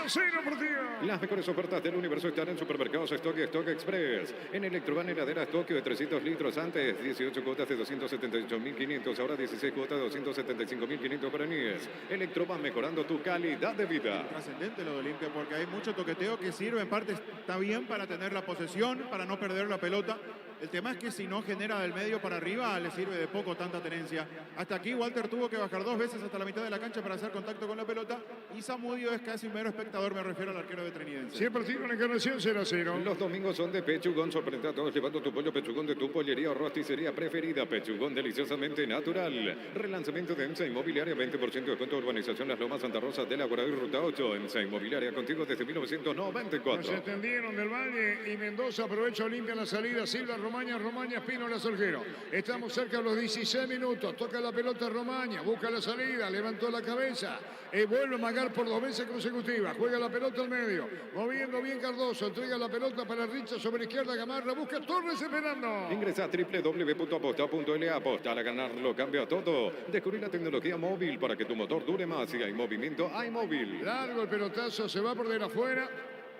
0-0 por día. Las mejores ofertas del universo están en Supermercados Stock y Stock Express. En Electroban heladeras Tokio de 300 litros antes, 18 cuotas de 278.500, ahora 16 cuotas de 275.500 guaraníes. Electroban mejorando tu calidad de vida. Trascendente lo de Olimpia porque hay mucho toqueteo que sirve, en parte está bien para tener la posesión, para no perder la pelota. El tema es que si no genera del medio para arriba, le sirve de poco tanta tenencia. Hasta aquí Walter tuvo que bajar 2 veces hasta la mitad de la cancha para hacer contacto con la pelota. Y Zamudio es casi un mero espectador, me refiero al arquero de Trinidense. 100 partidos en Encarnación 0-0. Los domingos son de Pechugón. Sorprende a todos llevando tu pollo Pechugón de tu pollería o rosticería preferida. Pechugón, deliciosamente natural. Relanzamiento de EMSA Inmobiliaria, 20% de descuento. Urbanización Las Lomas, Santa Rosa de la Guardia y Ruta 8. EMSA Inmobiliaria, contigo desde 1994. Nos extendieron del Valle y Mendoza. Aprovecha Olimpia en la salida. Silva, Romaña, Espínola, Solguero. Estamos cerca de los 16 minutos. Toca la pelota Romaña. Busca la salida. Levantó la cabeza. Vuelve a magar por 2 veces consecutivas. Juega la pelota al medio. Moviendo bien Cardoso. Entrega la pelota para Richa sobre la izquierda. Gamarra. Busca Torres esperando. Ingresa a www.aposta.la. Apostar a ganarlo cambia todo. Descubrí la tecnología móvil para que tu motor dure más. Si hay movimiento, hay móvil. Largo el pelotazo. Se va por de afuera.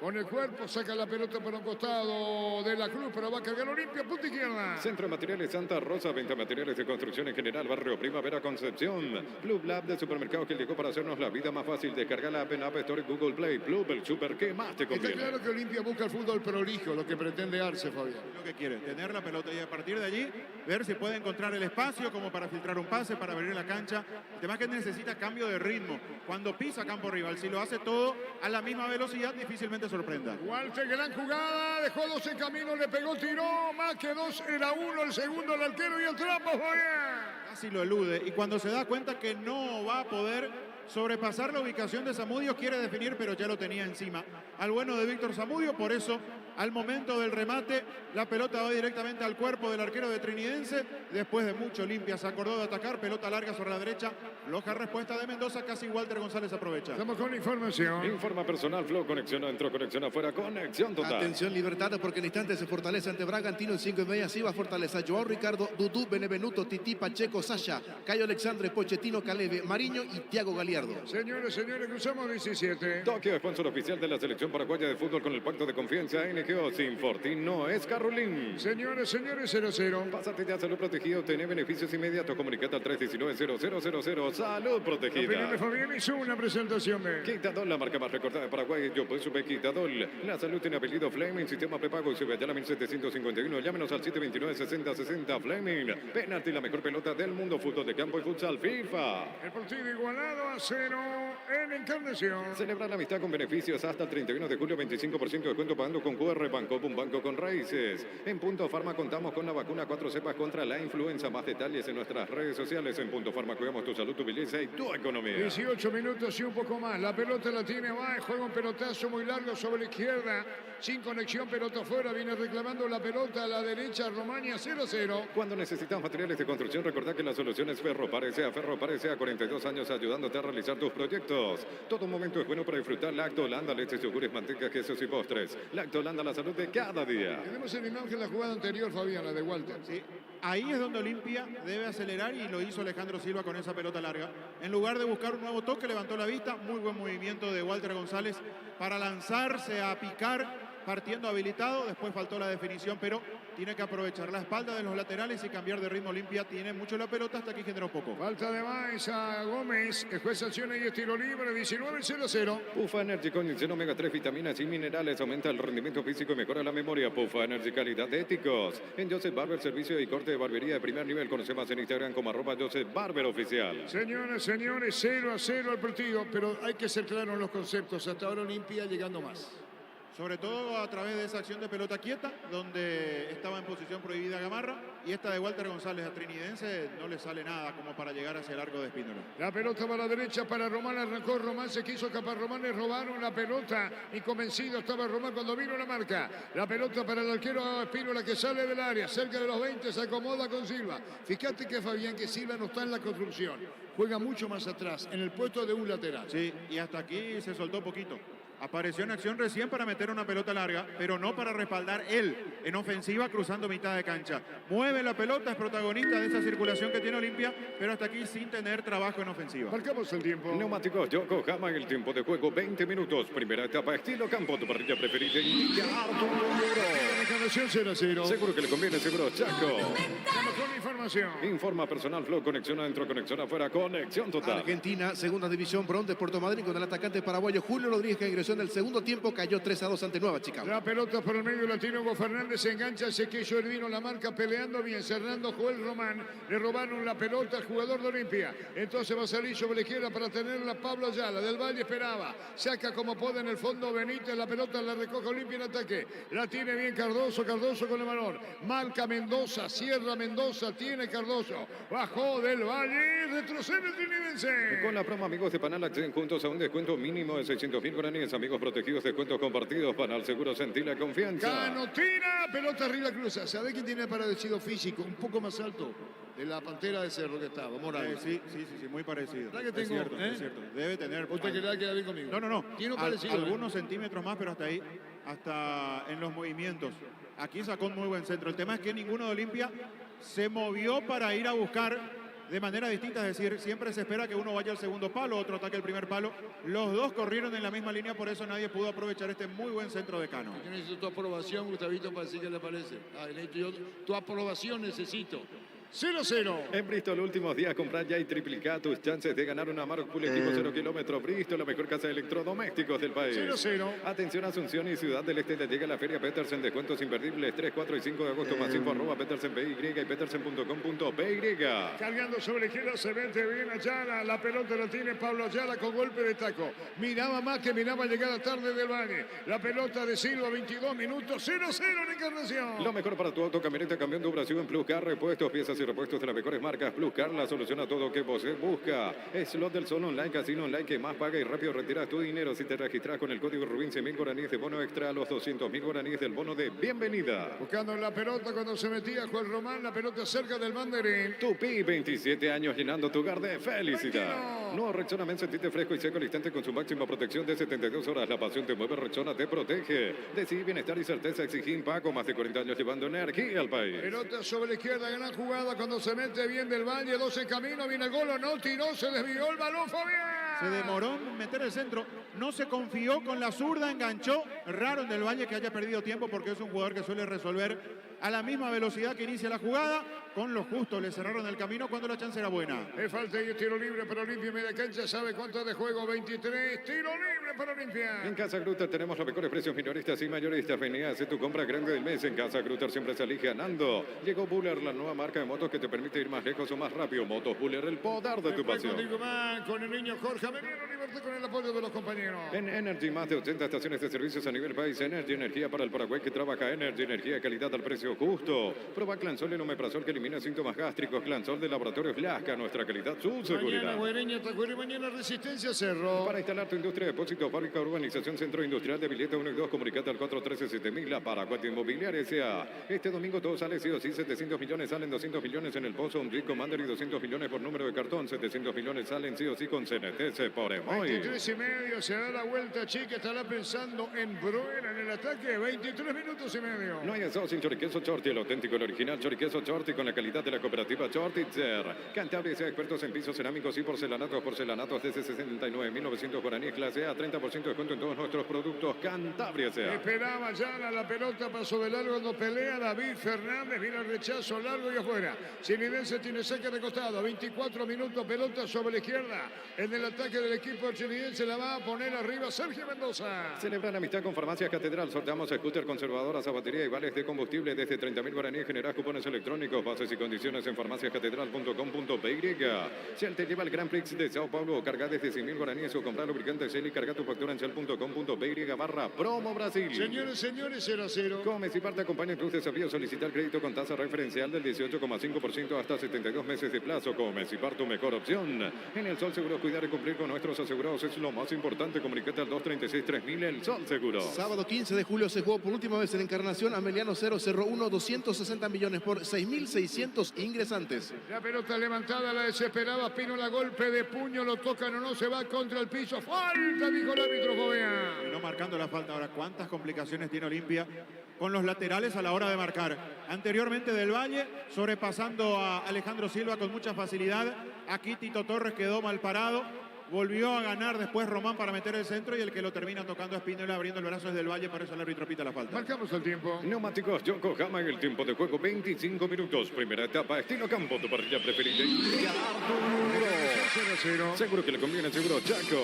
Con el cuerpo saca la pelota para un costado de la Cruz, pero va a cargar Olimpia, punta izquierda. Centro de Materiales Santa Rosa, venta materiales de construcción en general, Barrio Primavera, Concepción. Club Lab de supermercado que llegó para hacernos la vida más fácil. Descarga la app en App Store, Google Play. Club, el super que más te conviene. Está claro que Olimpia busca el fútbol prolijo, lo que pretende Arce, Fabián. Lo que quiere, tener la pelota y a partir de allí ver si puede encontrar el espacio como para filtrar un pase, para abrir la cancha. El tema es que necesita cambio de ritmo. Cuando pisa campo rival, si lo hace todo a la misma velocidad, difícilmente sorprenda. Walter, gran jugada, dejó 2 en camino, le pegó, tiró, más que 2, era 1, el segundo el arquero y el trampo, Fabián. Casi lo elude y cuando se da cuenta que no va a poder sobrepasar la ubicación de Zamudio, quiere definir, pero ya lo tenía encima al bueno de Víctor Zamudio. Por eso, al momento del remate, la pelota va directamente al cuerpo del arquero de Trinidense. Después de mucho Olimpia se acordó de atacar, pelota larga sobre la derecha, floja respuesta de Mendoza, casi Walter González aprovecha. Estamos con información. Informa personal, Flow, conexión adentro, conexión afuera, conexión total. Atención Libertad, porque en instante se fortalece ante Bragantino en 5:30. Sí va a fortaleza Joao Ricardo, Dudú, Benevenuto, Tití, Pacheco, Sasha, Cayo Alexandre, Pochettino, Caleve, Mariño y Thiago Galiardo. Señores, cruzamos 17. Tokio, sponsor oficial de la selección paraguaya de fútbol con el pacto de confianza NGO. Sin Fortín no es Carolín. Señores, 0-0. Pásate ya a Salud Protegido, obtener beneficios inmediatos. Comunicate al 319-0000. Salud Protegida. Fabián hizo una presentación de Quitadol, la marca más recordada de Paraguay. Yo pues supe Quitadol. La salud tiene apellido Fleming, sistema prepago y sube allá a la 1751. Llámenos al 729-6060 Fleming. Penalti, la mejor pelota del mundo. Fútbol de campo y futsal FIFA. El partido igualado a 0 en Encarnación. Celebrar la amistad con beneficios hasta el 31 de julio. 25% de descuento pagando con QR Banco, un banco con raíces. En Punto Farma contamos con la vacuna 4 cepas contra la influenza. Más detalles en nuestras redes sociales. En Punto Farma cuidamos tu salud, tu belleza y tu economía. 18 minutos y un poco más. La pelota la tiene Baez. Juega un pelotazo muy largo sobre la izquierda. Sin conexión, pelota afuera. Viene reclamando la pelota a la derecha. Romaña 0-0. Cuando necesitas materiales de construcción, recordá que la solución es Ferropar S.A. Ferropar S.A. 42 años ayudándote a realizar tus proyectos. Todo momento es bueno para disfrutar Lacto Holanda, leches, yogures, manteca, quesos y postres. Lacto Holanda, la salud de cada día. Tenemos el imagen de la jugada anterior, Fabián, la de Walter. Sí. Ahí es donde Olimpia debe acelerar y lo hizo Alejandro Silva con esa pelota larga. En lugar de buscar un nuevo toque, levantó la vista. Muy buen movimiento de Walter González para lanzarse a picar, partiendo habilitado. Después faltó la definición, pero tiene que aprovechar la espalda de los laterales y cambiar de ritmo. Olimpia tiene mucho la pelota, hasta aquí generó poco. Falta de Baez a Gómez. Juez sanciona y es tiro libre. 19-0-0. Pufa Energy con omega 3, vitaminas y minerales. Aumenta el rendimiento físico y mejora la memoria. Pufa Energy, calidad de éticos. En Joseph Barber, servicio y corte de barbería de primer nivel. Conoce más en Instagram como @Joseph Barber Oficial. Señoras, señores, 0-0 el partido. Pero hay que ser claro en los conceptos. Hasta ahora Olimpia llegando más. Sobre todo a través de esa acción de pelota quieta, donde estaba en posición prohibida Gamarra, y esta de Walter González a Trinidense no le sale nada como para llegar hacia el arco de Espínola. La pelota va a la derecha para Román, arrancó Román, se quiso escapar Román, le robaron la pelota, inconvencido estaba Román cuando vino la marca. La pelota para el arquero Espínola que sale del área, cerca de los 20, se acomoda con Silva. Fíjate que Fabián, que Silva no está en la construcción, juega mucho más atrás, en el puesto de un lateral. Sí, y hasta aquí se soltó poquito. Apareció en acción recién para meter una pelota larga, pero no para respaldar él en ofensiva cruzando mitad de cancha. Mueve la pelota, es protagonista de esa circulación que tiene Olimpia, pero hasta aquí sin tener trabajo en ofensiva. Marcamos el tiempo. Neumáticos Yokohama, el tiempo de juego 20 minutos. Primera etapa, estilo campo, tu parrilla preferida. Indica Reclamación 0-0. Seguro que le conviene, seguro Chaco. La mejor información. Informa personal Flow, conexión adentro, conexión afuera, conexión total. Argentina, segunda división, Bronte, Puerto Madryn, con el atacante paraguayo Julio Rodríguez, que ingresó en el segundo tiempo, cayó 3-2 ante Nueva Chicago. La pelota por el medio latino, Hugo Fernández se engancha, se quiso Ervino, la marca peleando bien, cerrando Joel Román, le robaron la pelota al jugador de Olimpia, entonces va a salir sobre la izquierda para tenerla Pablo Ayala, del Valle esperaba, saca como puede en el fondo Benítez, la pelota la recoge Olimpia en ataque, la tiene bien Cardoso, Cardoso con el balón, marca Mendoza, cierra Mendoza, tiene Cardoso, bajó del Valle, retrocede el Trinidense. Con la promo amigos de Panal acceden juntos a un descuento mínimo de 600.000 guaraníes, amigos protegidos, descuentos compartidos. Panal Seguro, sentí la confianza. Cano tira, pelota arriba cruza. ¿Sabe quién tiene parecido físico? Un poco más alto de la Pantera de Cerro que estaba, Morales. Sí, muy parecido. ¿Verdad que Es tengo, cierto, es cierto. Debe tener. ¿Usted queda bien conmigo? No. Tiene un parecido. Algunos centímetros más, pero hasta ahí, hasta en los movimientos. Aquí sacó un muy buen centro. El tema es que ninguno de Olimpia se movió para ir a buscar de manera distinta, es decir, siempre se espera que uno vaya al segundo palo, otro ataque el primer palo. Los dos corrieron en la misma línea, por eso nadie pudo aprovechar este muy buen centro de Cano. Yo necesito tu aprobación, Gustavito, para decir qué le parece. Tu aprobación necesito. 0-0. En Bristol, últimos días, comprar ya y triplicar tus chances de ganar una Amarok Pool equipo 0 kilómetros. Bristol, la mejor casa de electrodomésticos del país. 0-0. Atención, Asunción y Ciudad del Este, te llega la Feria Petersen, descuentos imperdibles 3, 4 y 5 de agosto, más info @petersen.py y petersen.com.py. Cargando sobre la izquierda, se mete bien Ayala, la pelota la tiene Pablo Ayala con golpe de taco. Miraba más que miraba llegada tarde del Valle. La pelota de Silva, 22 minutos, 0-0 en Encarnación. Lo mejor para tu auto, camioneta, camión de duración en Plus Car, repuestos, piezas y repuestos de las mejores marcas. Plus Car, la solución a todo que vos busca. Slot del Sol Online, casino online que más paga y rápido retiras tu dinero si te registras con el código Rubín. 100.000 guaraníes de bono extra a los 200.000 guaraníes del bono de bienvenida. Buscando la pelota cuando se metía Juan Román, la pelota cerca del banderín. Tupi, 27 años llenando tu hogar de felicidad. No, Rexona Men, sentite fresco y seco al instante con su máxima protección de 72 horas. La pasión te mueve, Rexona te protege. Decidí bienestar y certeza, exigí Paco, más de 40 años llevando energía al país. Pelota sobre la izquierda, gran jugada cuando se mete bien del Valle, 2 en camino, viene el gol, no tiró, se desvió el balón, Fabián. Se demoró en meter el centro, no se confió con la zurda, enganchó. Raro en Del Valle que haya perdido tiempo porque es un jugador que suele resolver a la misma velocidad que inicia la jugada. Con lo justo le cerraron el camino cuando la chance era buena. Es falta y tiro libre para Olimpia, media cancha, ¿sabe cuánto de juego? 23, tiro libre para Olimpia. En Casa Grutter tenemos los mejores precios minoristas y mayoristas. Vení a hacer tu compra grande del mes. En Casa Grutter siempre se elige ganando. Llegó Buller, la nueva marca de motos que te permite ir más lejos o más rápido. Motos Buller, el poder de tu pasión. Contigo más, con el niño Jorge Avenido Libertad, con el apoyo de los compañeros. En Energy, más de 80 estaciones de servicios a nivel país. Energy, energía para el Paraguay que trabaja. Energy, energía de calidad al precio justo. Proba Clansol, el omeprazol que elimina síntomas gástricos. Clansol de Laboratorios Lasca, nuestra calidad, su seguridad. Mañana Guaireña, Tacurí, mañana Resistencia Cerro. Para instalar tu industria, depósito, fábrica, urbanización, centro industrial de Villeta 1 y 2, comunicate al 413-7000, la Paraguay Inmobiliaria S.A. Este domingo todo sale sí o sí, 700 millones salen, 200 millones en el pozo, un Jeep Commander y 200 millones por número de cartón, 700 millones salen sí o sí con CNTC por Emoy. 23:30, se da la vuelta, Chica, estará pensando en Bruera en el ataque, 23 minutos y medio. No hay eso sin choriqueso Chorti, el auténtico, el original choriqueso Chorti con la calidad de la cooperativa Chortitzer. Cantabria sea expertos en pisos cerámicos y porcelanatos desde 69.900 guaraníes clase A, 30% de descuento en todos nuestros productos. Cantabria sea. Esperaba ya la pelota, pasó de largo cuando pelea David Fernández, viene el rechazo largo y afuera. Chinidense tiene saque de costado, 24 minutos, pelota sobre la izquierda. En el ataque del equipo chinidense la va a poner arriba Sergio Mendoza. Celebra la amistad con Farmacias Catedral. Sorteamos scooter conservadoras a batería y vales de combustible desde 30.000 guaraníes. Generás cupones electrónicos, bases y condiciones en farmaciascatedral.com.py. Shell te lleva el Grand Prix de Sao Paulo. Carga desde 100.000 guaraníes o comprar lubricante Shell y carga tu factura en shell.com.py/promo Brasil. Señores, 0-0. Comes y parte acompaña en tus desafíos. Solicitar crédito con tasa referencial del 18,5% hasta 72 meses de plazo. Comes y parte tu mejor opción. En El Sol Seguro, cuidar y cumplir con nuestros asegurados es lo más importante. Comunicate al 236-3000, El Sol Seguro. Sábado 15 de julio se jugó por última vez en Encarnación. Ameliano 0, Cerro 1. 1, 260 millones por 6.600 ingresantes. La pelota levantada, la desesperaba Pinola, golpe de puño, lo tocan o no, se va contra el piso. Falta, dijo el árbitro Gobea. Y no marcando la falta. Ahora, ¿cuántas complicaciones tiene Olimpia con los laterales a la hora de marcar? Anteriormente Del Valle, sobrepasando a Alejandro Silva con mucha facilidad. Aquí Tito Torres quedó mal parado. Volvió a ganar después Román para meter el centro y el que lo termina tocando es Pinola, abriendo el brazo es Del Valle, por eso el árbitro pita la falta. Marcamos el tiempo. Neumáticos Yokohama en el tiempo de juego, 25 minutos. Primera etapa, estilo campo, tu parrilla preferida. Y Arturo. Seguro que le conviene, seguro Chaco.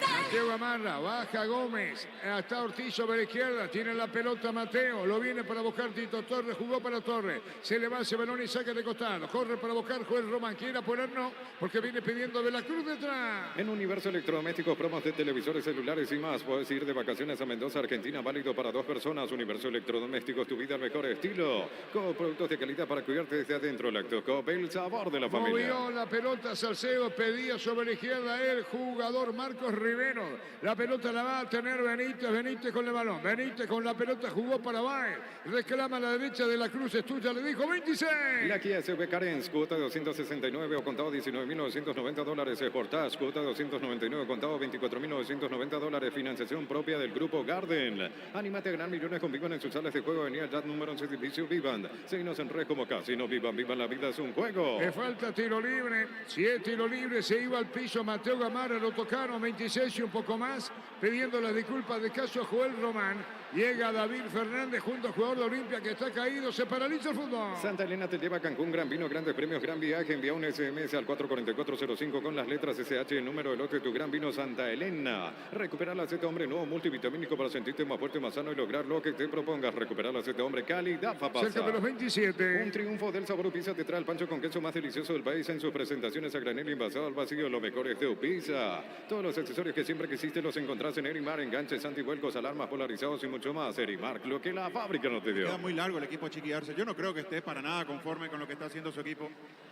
Mateo amarra, baja Gómez, hasta Ortiz sobre la izquierda, tiene la pelota Mateo, lo viene para buscar Tito Torres, jugó para Torres, se le va ese balón y saca de costado, corre para buscar Joel Román, quiere apurar no, porque viene pidiendo de la Cruz detrás. En Universo Electrodomésticos, promos de televisores, celulares y más, puedes ir de vacaciones a Mendoza, Argentina, válido para 2 personas. Universo Electrodomésticos, tu vida al mejor estilo, con productos de calidad para cuidarte desde adentro. Lactocop, el sabor de la familia. Movió la pelota Salcedo, pedía sobre la izquierda el jugador Marcos Rivero. La pelota la va a tener Benítez con el balón. Benítez con la pelota jugó para Baez. Reclama a la derecha de la Cruz, es tuya, le dijo 26. La Kia SUV Carens, cuota de 269 o contado $19.990. Sportage, cuota de 299 contado $24.990. Financiación propia del grupo Garden. Anímate a ganar millones con Vivan en sus salas de juego. Avenida Jazz número 11, edificio Vivan. Seguinos en red como Casino Vivan. Vivan, la vida es un juego. Le falta tiro libre. Si es tiro libre, se iba al piso Mateo Gamarra, lo tocaron 26 y un poco más, pidiendo las disculpas de caso a Joel Román. Llega David Fernández junto al jugador de Olimpia que está caído, se paraliza el fútbol. Santa Elena te lleva a Cancún, gran vino, grandes premios, gran viaje. Envía un SMS al 44405 con las letras SH, el número del lote de tu gran vino Santa Elena. Recuperar la Z Hombre nuevo multivitamínico para sentirte más fuerte, más sano y lograr lo que te propongas. Recuperar la Z Hombre, calidad papasa. Cerca de los 27. Un triunfo del Sabor Pizza te trae el pancho con queso más delicioso del país en sus presentaciones a granel y envasado al vacío. Lo mejor es de Pizza. Todos los accesorios que siempre quisiste los encontrás en Erimar, enganches, antivuelcos, alarmas polarizados y mucho más. Erimar, lo que la fábrica no te dio. Queda muy largo el equipo Chiqui Arce. Yo no creo que esté para nada conforme con lo que está haciendo su equipo.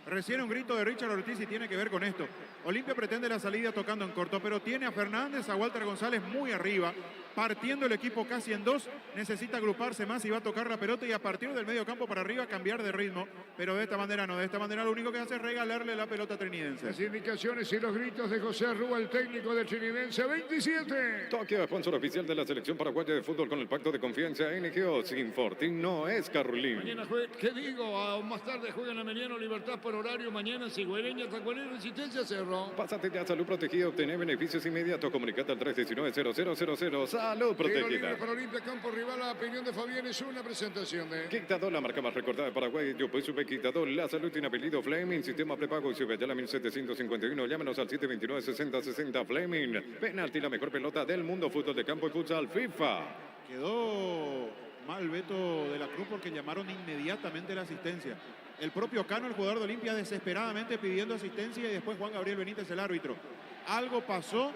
Recién un grito de Richard Ortiz y tiene que ver con esto. Olimpia pretende la salida tocando en corto, pero tiene a Fernández, a Walter González muy arriba, partiendo el equipo casi en dos. Necesita agruparse más y va a tocar la pelota y a partir del medio campo para arriba cambiar de ritmo. Pero de esta manera no, de esta manera lo único que hace es regalarle la pelota trinidense. Las indicaciones y los gritos de José Arrúa, el técnico del Trinidense, 27. Tokio, sponsor oficial de la selección paraguaya de fútbol con el pacto de confianza NGO. Sin Fortín no es Carolín. Mañana ¿qué digo? Más tarde juegan Emiliano, Libertad por horario. Mañana Sigüereña, Tacuarí, Resistencia, Cerro. Pásate ya a Salud Protegida, obtener beneficios inmediatos. Comunicate al 319-0000. Salud Protegida. Para Olimpia, campo rival, la opinión de Fabián es una presentación de Quitador, la marca más recordada de Paraguay. Yo pues sube Quitador, la salud tiene apellido Fleming. Sistema prepago y sube ya la 1751. Llámenos al 729-6060 Fleming. Penalti, la mejor pelota del mundo. Fútbol de campo y futsal FIFA. Quedó mal Beto de la Cruz porque llamaron inmediatamente la asistencia. El propio Cano, el jugador de Olimpia, desesperadamente pidiendo asistencia y después Juan Gabriel Benítez, el árbitro. Algo pasó,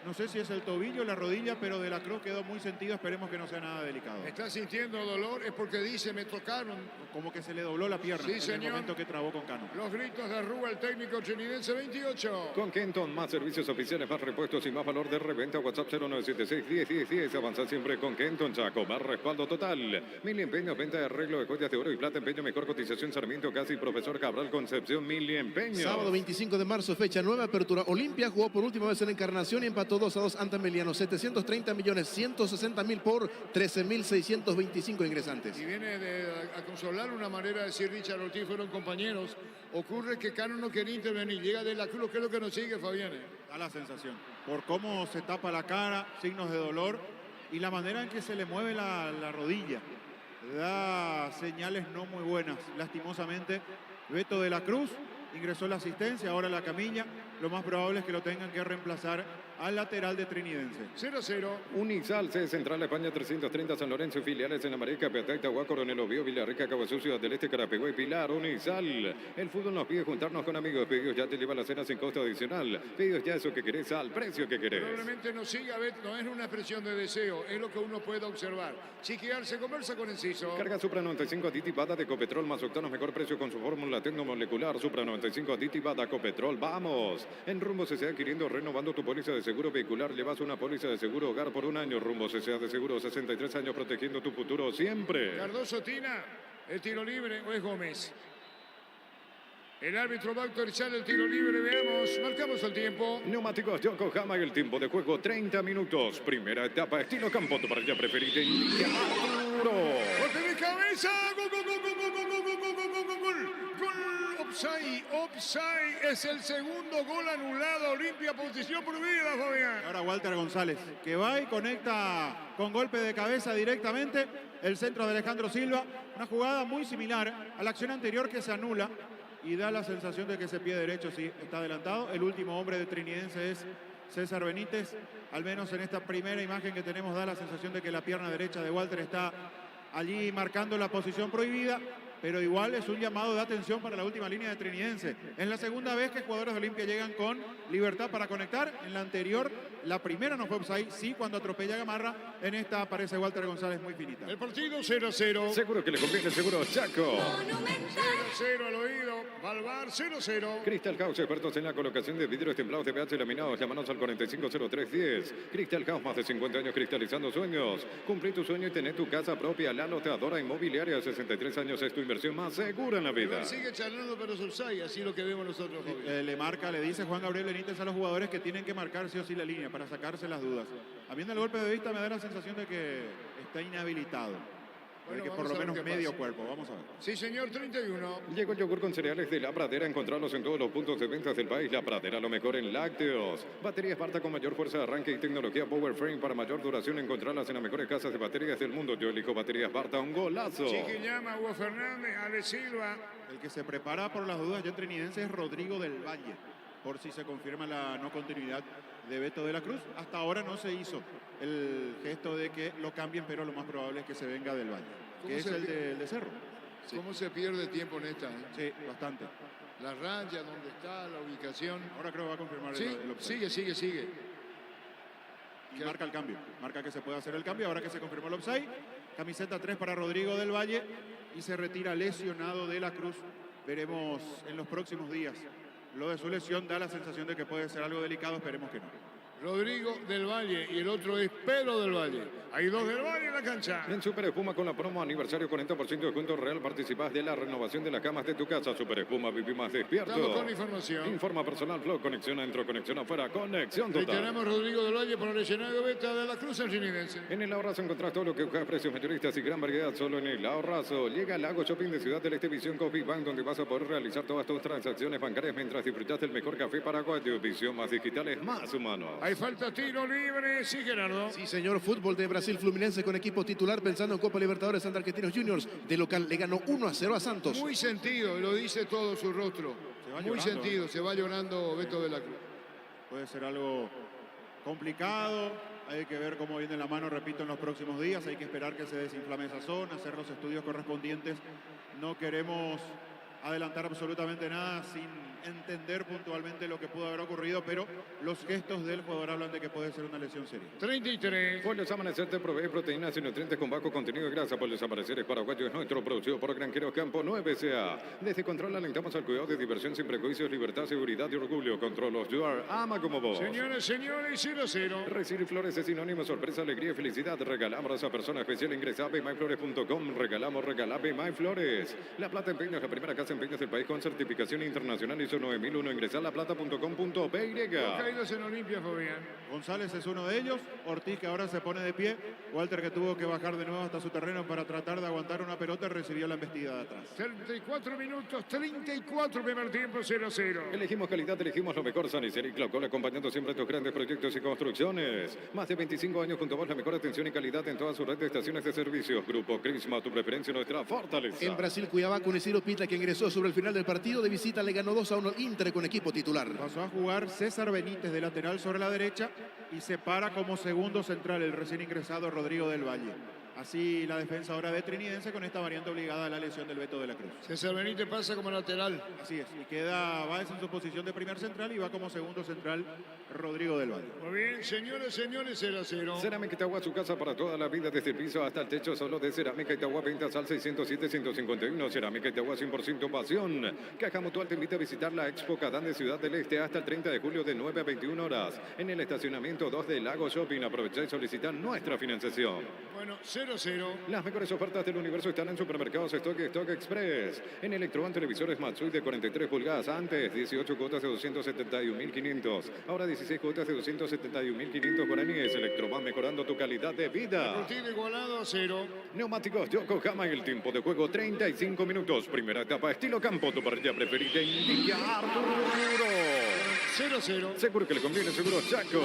no sé si es el tobillo o la rodilla, pero de la Cruz quedó muy sentido. Esperemos que no sea nada delicado. ¿Está sintiendo dolor? Es porque dice, me tocaron. Como que se le dobló la pierna en el momento que trabó con Cano. Los gritos de Arrúa, el técnico trinidense, 28. Con Kenton, más servicios oficiales, más repuestos y más valor de reventa. WhatsApp 0976-101010. Avanza siempre con Kenton, Chaco. Más respaldo total. 1000 empeños, venta de arreglo de joyas de oro y plata, empeño, mejor cotización, Sarmiento, Casi, Profesor Cabral, Concepción, 1000 empeños. Sábado 25 de marzo, fecha nueva apertura. Olimpia jugó por última vez en Encarnación y empató 2-2 ante Emiliano. 730 millones, 160 mil por 13.625 ingresantes. Y viene a consolar una manera de decir Richard Ortiz, fueron compañeros. Ocurre que Cano no quería intervenir. Llega de la Cruz, ¿qué es lo que nos sigue, Fabián? Da la sensación. Por cómo se tapa la cara, signos de dolor y la manera en que se le mueve la rodilla. Da señales no muy buenas, lastimosamente. Beto de la Cruz ingresó la asistencia, ahora la camilla. Lo más probable es que lo tengan que reemplazar al lateral de Trinidense. 0-0. Unisal, sede central, España 330, San Lorenzo y filiales en América, Peatá, Itagua, Coronel Oviedo, Villarrica, Cabo Sucio, Ciudad del Este, Carapeguá, Pilar. Unisal. El fútbol nos pide juntarnos con amigos. Pedidos ya te lleva la cena sin costo adicional. Pedidos ya eso que querés al precio que querés. Probablemente nos siga, no es una expresión de deseo, es lo que uno puede observar. Chiquiar se conversa con Enciso. Carga Supra 95 aditivada de Copetrol más octanos, mejor precio con su fórmula tecnomolecular. Supra 95 aditivada Copetrol. Vamos. En Rumbo CCA adquiriendo, renovando tu póliza de seguro vehicular, llevas una póliza de seguro hogar por un año. Rumbo CCA de seguro, 63 años protegiendo tu futuro siempre. Cardoso Tina, el tiro libre o es Gómez. El árbitro va a autorizar el tiro libre, veamos, marcamos el tiempo. Neumáticos Yokohama y el tiempo de juego 30 minutos. Primera etapa, estilo campo, tu parrilla preferida. Indica Arturo. ¡Golpe de cabeza! ¡Gol, gol, gol, gol, gol, gol, gol, gol, gol, gol, gol, gol! ¡Gol! Offside, offside. Es el segundo gol anulado. Limpia posición prohibida, Fabián. Ahora Walter González, que va y conecta con golpe de cabeza directamente el centro de Alejandro Silva. Una jugada muy similar a la acción anterior que se anula. Y da la sensación de que ese pie derecho sí está adelantado. El último hombre de Trinidense es César Benítez. Al menos en esta primera imagen que tenemos da la sensación de que la pierna derecha de Walter está allí marcando la posición prohibida. Pero igual es un llamado de atención para la última línea de Trinidense. Es la segunda vez que jugadores de Olimpia llegan con libertad para conectar. En la anterior, la primera no fue offside, sí cuando atropella a Gamarra. En esta aparece Walter González muy finita. El partido 0-0. Seguro que le conviene, seguro Chaco. 0-0 al oído. Balvar 0-0. Crystal House, expertos en la colocación de vidrios templados de pH laminados. Llámanos al 450310. Crystal House, más de 50 años cristalizando sueños. Cumplí tu sueño y tener tu casa propia. La Loteadora Inmobiliaria, 63 años es tu inversión más segura en la vida. Sigue charlando, pero Sursay, así lo que vemos nosotros. Le marca, le dice Juan Gabriel Benítez a los jugadores que tienen que marcar sí o sí la línea para sacarse las dudas. Habiendo el golpe de vista me da la sensación de que está inhabilitado. Bueno, que por vamos lo a ver menos qué medio pasa. cuerpo, vamos a ver. Sí, señor, 31. Llegó el yogur con cereales de La Pradera. Encontrarlos en todos los puntos de ventas del país. La Pradera, lo mejor en lácteos. Baterías Barta con mayor fuerza de arranque y tecnología Power Frame para mayor duración. Encontrarlas en las mejores casas de baterías del mundo. Yo elijo baterías Barta, un golazo. Chiquillama, Hugo Fernández, Ale Silva. El que se prepara por las dudas ya en Trinidense es Rodrigo del Valle, por si se confirma la no continuidad de Beto de la Cruz. Hasta ahora no se hizo el gesto de que lo cambien, pero lo más probable es que se venga del Valle, que es el de Cerro. Sí. ¿Cómo se pierde tiempo en esta? Sí, bastante. La raya, dónde está, la ubicación. Ahora creo que va a confirmar Sí, el offside. sigue. Y marca el cambio, marca que se puede hacer el cambio, ahora que se confirmó el offside. Camiseta 3 para Rodrigo del Valle y se retira lesionado de la Cruz. Veremos en los próximos días. Lo de su lesión da la sensación de que puede ser algo delicado, esperemos que no. Rodrigo del Valle y el otro es Pedro del Valle. Hay dos del Valle en la cancha. En Super Espuma con la promo aniversario 40% de descuento real participás de la renovación de las camas de tu casa. Super Espuma, viví más despierto. Estamos con información. Informa personal, flow, conexión adentro, conexión afuera, conexión Y total. tenemos Rodrigo del Valle por el escenario Beta de la Cruz en Trinidense. En el Ahorrazo encontrás todo lo que buscas, precios mayoristas y gran variedad solo en el Ahorrazo. Llega al Lago Shopping de Ciudad del Este Visión Coffee Bank, donde vas a poder realizar todas tus transacciones bancarias mientras disfrutas del mejor café paraguayo. Visión más digitales, más humanos. Hay falta tiro libre, sí, Gerardo. Sí, señor. Fútbol de Brasil, Fluminense con equipo titular pensando en Copa Libertadores ante Argentinos Juniors. De local le ganó 1-0 a Santos. Muy sentido, lo dice todo su rostro. Muy llorando. sentido, se va llorando Beto de la Cruz. Puede ser algo complicado, hay que ver cómo viene la mano, repito, en los próximos días. Hay que esperar que se desinflame esa zona, hacer los estudios correspondientes. No queremos adelantar absolutamente nada sin entender puntualmente lo que pudo haber ocurrido, pero los gestos del jugador hablan de que puede ser una lesión seria. 33. Pollos Amanecer te provee proteínas y nutrientes con bajo contenido de grasa. Pollos Amanecer es paraguayo, es nuestro, producido por Granjeros Campo 9SA. Desde Control alentamos al cuidado de diversión sin prejuicios, libertad, seguridad y orgullo. Controlos, you are, ama como vos. Señores, 0-0. Recibir flores es sinónimo, sorpresa, alegría y felicidad. Regalamos a esa persona especial. Ingresa a bmyflores.com. Regalamos BMyFlores. La Plata Empeños, la primera casa de empeños del país con certificación internacional ISO 9001. Ingresa a laplata.com.py. Caídos en Olimpia, Fabián. González es uno de ellos, Ortiz que ahora se pone de pie, Walter que tuvo que bajar de nuevo hasta su terreno para tratar de aguantar una pelota, recibió la embestida de atrás. 34 minutos, 34 primer tiempo, 0-0. Elegimos calidad, elegimos lo mejor. Sanicel y Claucol acompañando siempre tus grandes proyectos y construcciones. Más de 25 años junto a vos, la mejor atención y calidad en toda su red de estaciones de servicios. Grupo Crisma, tu preferencia, nuestra fortaleza. En Brasil, Cuiabá con Isidro Pitla, que ingresó sobre el final del partido. De visita le ganó 2-1 Inter con equipo titular. Pasó a jugar César Benítez de lateral sobre la derecha y se para como segundo central el recién ingresado Rodrigo del Valle. Así la defensa ahora de Trinidense con esta variante obligada a la lesión del Beto de la Cruz. César Benítez pasa como lateral. Así es, y queda Báez en su posición de primer central y va como segundo central Rodrigo del Valle. Muy bien, señores, 0-0. Cerámica Itagua, su casa para toda la vida, desde el piso hasta el techo, solo de Cerámica Itagua, ventas al 607-151. Cerámica Itagua, 100% pasión. Caja Mutual te invita a visitar la Expo Cadán de Ciudad del Este hasta el 30 de julio de 9 a 21 horas. En el estacionamiento 2 de Lago Shopping, aprovecha y solicita nuestra financiación. Bueno, 0-0. Las mejores ofertas del universo están en Supermercados Stock y Stock Express. En Electroban televisores Matsui de 43 pulgadas, antes 18 cuotas de 271.500. Ahora 16 cuotas de 271.500 guaraníes. Electroban, mejorando tu calidad de vida. Partido igualado a 0. Neumáticos Yokohama, el tiempo de juego 35 minutos. Primera etapa, estilo campo, tu parrilla preferida. Indica Arturo. 0-0. Seguro que le conviene, seguro Chaco.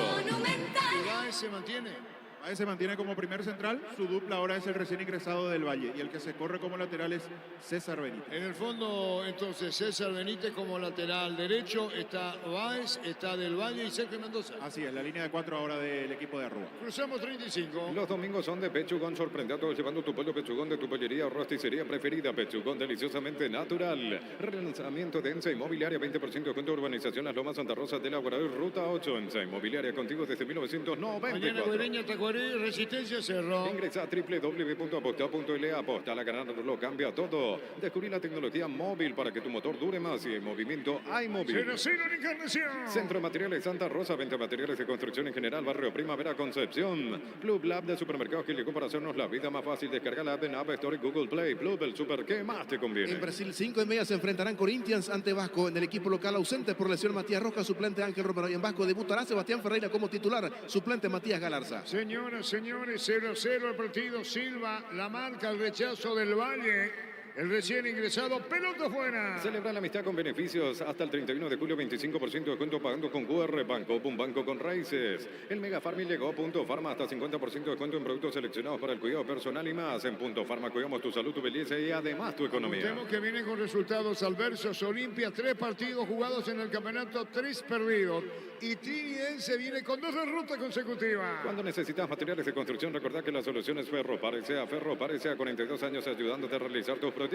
Báez se mantiene. Báez se mantiene como primer central, su dupla ahora es el recién ingresado del Valle y el que se corre como lateral es César Benítez. En el fondo, entonces, César Benítez como lateral derecho, está Báez, está Del Valle y Sergio Mendoza. Así es, la línea de 4 ahora del equipo de Arrua. Cruzamos 35. Los domingos son de Pechugón, sorprende a todos llevando tu pollo Pechugón de tu pollería o rosticería preferida. Pechugón, deliciosamente natural. Relanzamiento de Ensa Inmobiliaria, 20% de cuento, urbanización Las Lomas, Santa Rosa de la Guaraí, Ruta 8. Ensa Inmobiliaria, contigo desde 1994. Mañana Guareña, Tacuarí, Resistencia, Cerro. Ingresa a www.aposta.le. Aposta, la ganar lo cambia todo. Descubrí la tecnología móvil para que tu motor dure más y en movimiento hay móvil. 0-0 en Encarnación. Centro de Materiales Santa Rosa, venta de materiales de construcción en general, barrio Primavera, Concepción. Club Lab de Supermercados que llegó para hacernos la vida más fácil. Descarga la app en App Store y Google Play. Club, el super que más te conviene. En Brasil, 5:30 se enfrentarán Corinthians ante Vasco. En el equipo local ausente por lesión Matías Rojas, suplente Ángel Romero. Y en Vasco debutará Sebastián Ferreira como titular, suplente Matías Galarza. Señoras, señores, 0-0 el partido. Silva la marca, el rechazo del Valle. El recién ingresado, pelota fuera. Celebra la amistad con beneficios hasta el 31 de julio, 25% de descuento pagando con QR Banco, un banco con raíces. El Mega Farm llegó a Punto Farma hasta 50% de descuento en productos seleccionados para el cuidado personal y más. En Punto Farma cuidamos tu salud, tu belleza y además tu economía. Notemos que vienen con resultados adversos. Olimpia, 3 partidos jugados en el campeonato, 3 perdidos. Y Trinidense viene con 2 derrotas consecutivas. Cuando necesitas materiales de construcción, recordá que la solución es Ferro. Parece a 42 años ayudándote a realizar tus proyectos.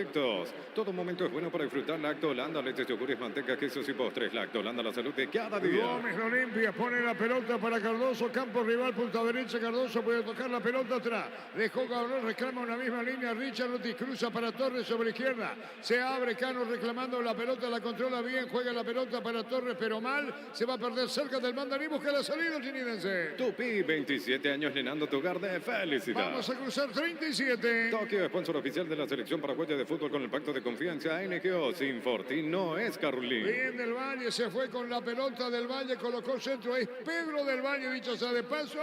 Todo momento es bueno para disfrutar Lacto Holanda, leches, yogures, manteca, quesos y postres. Lacto Holanda, la salud de cada día. Gómez de Olimpia pone la pelota para Cardoso, campo rival, punta derecha. Cardoso puede tocar la pelota atrás. Dejó Cabrón, reclama una misma línea. Richard Ortiz cruza para Torres sobre izquierda. Se abre Cano reclamando la pelota, la controla bien. Juega la pelota para Torres, pero mal. Se va a perder cerca del mandarín. Busca la salida el Trinidense. Tupi, 27 años llenando tu hogar de felicidad. Vamos a cruzar 37. Tokio, sponsor oficial de la selección paraguaya de fútbol con el pacto de confianza. NGO, sin Fortín no es Carolín. Bien del Valle, se fue con la pelota del Valle, colocó centro. Es Pedro del Valle, dicho sea de paso.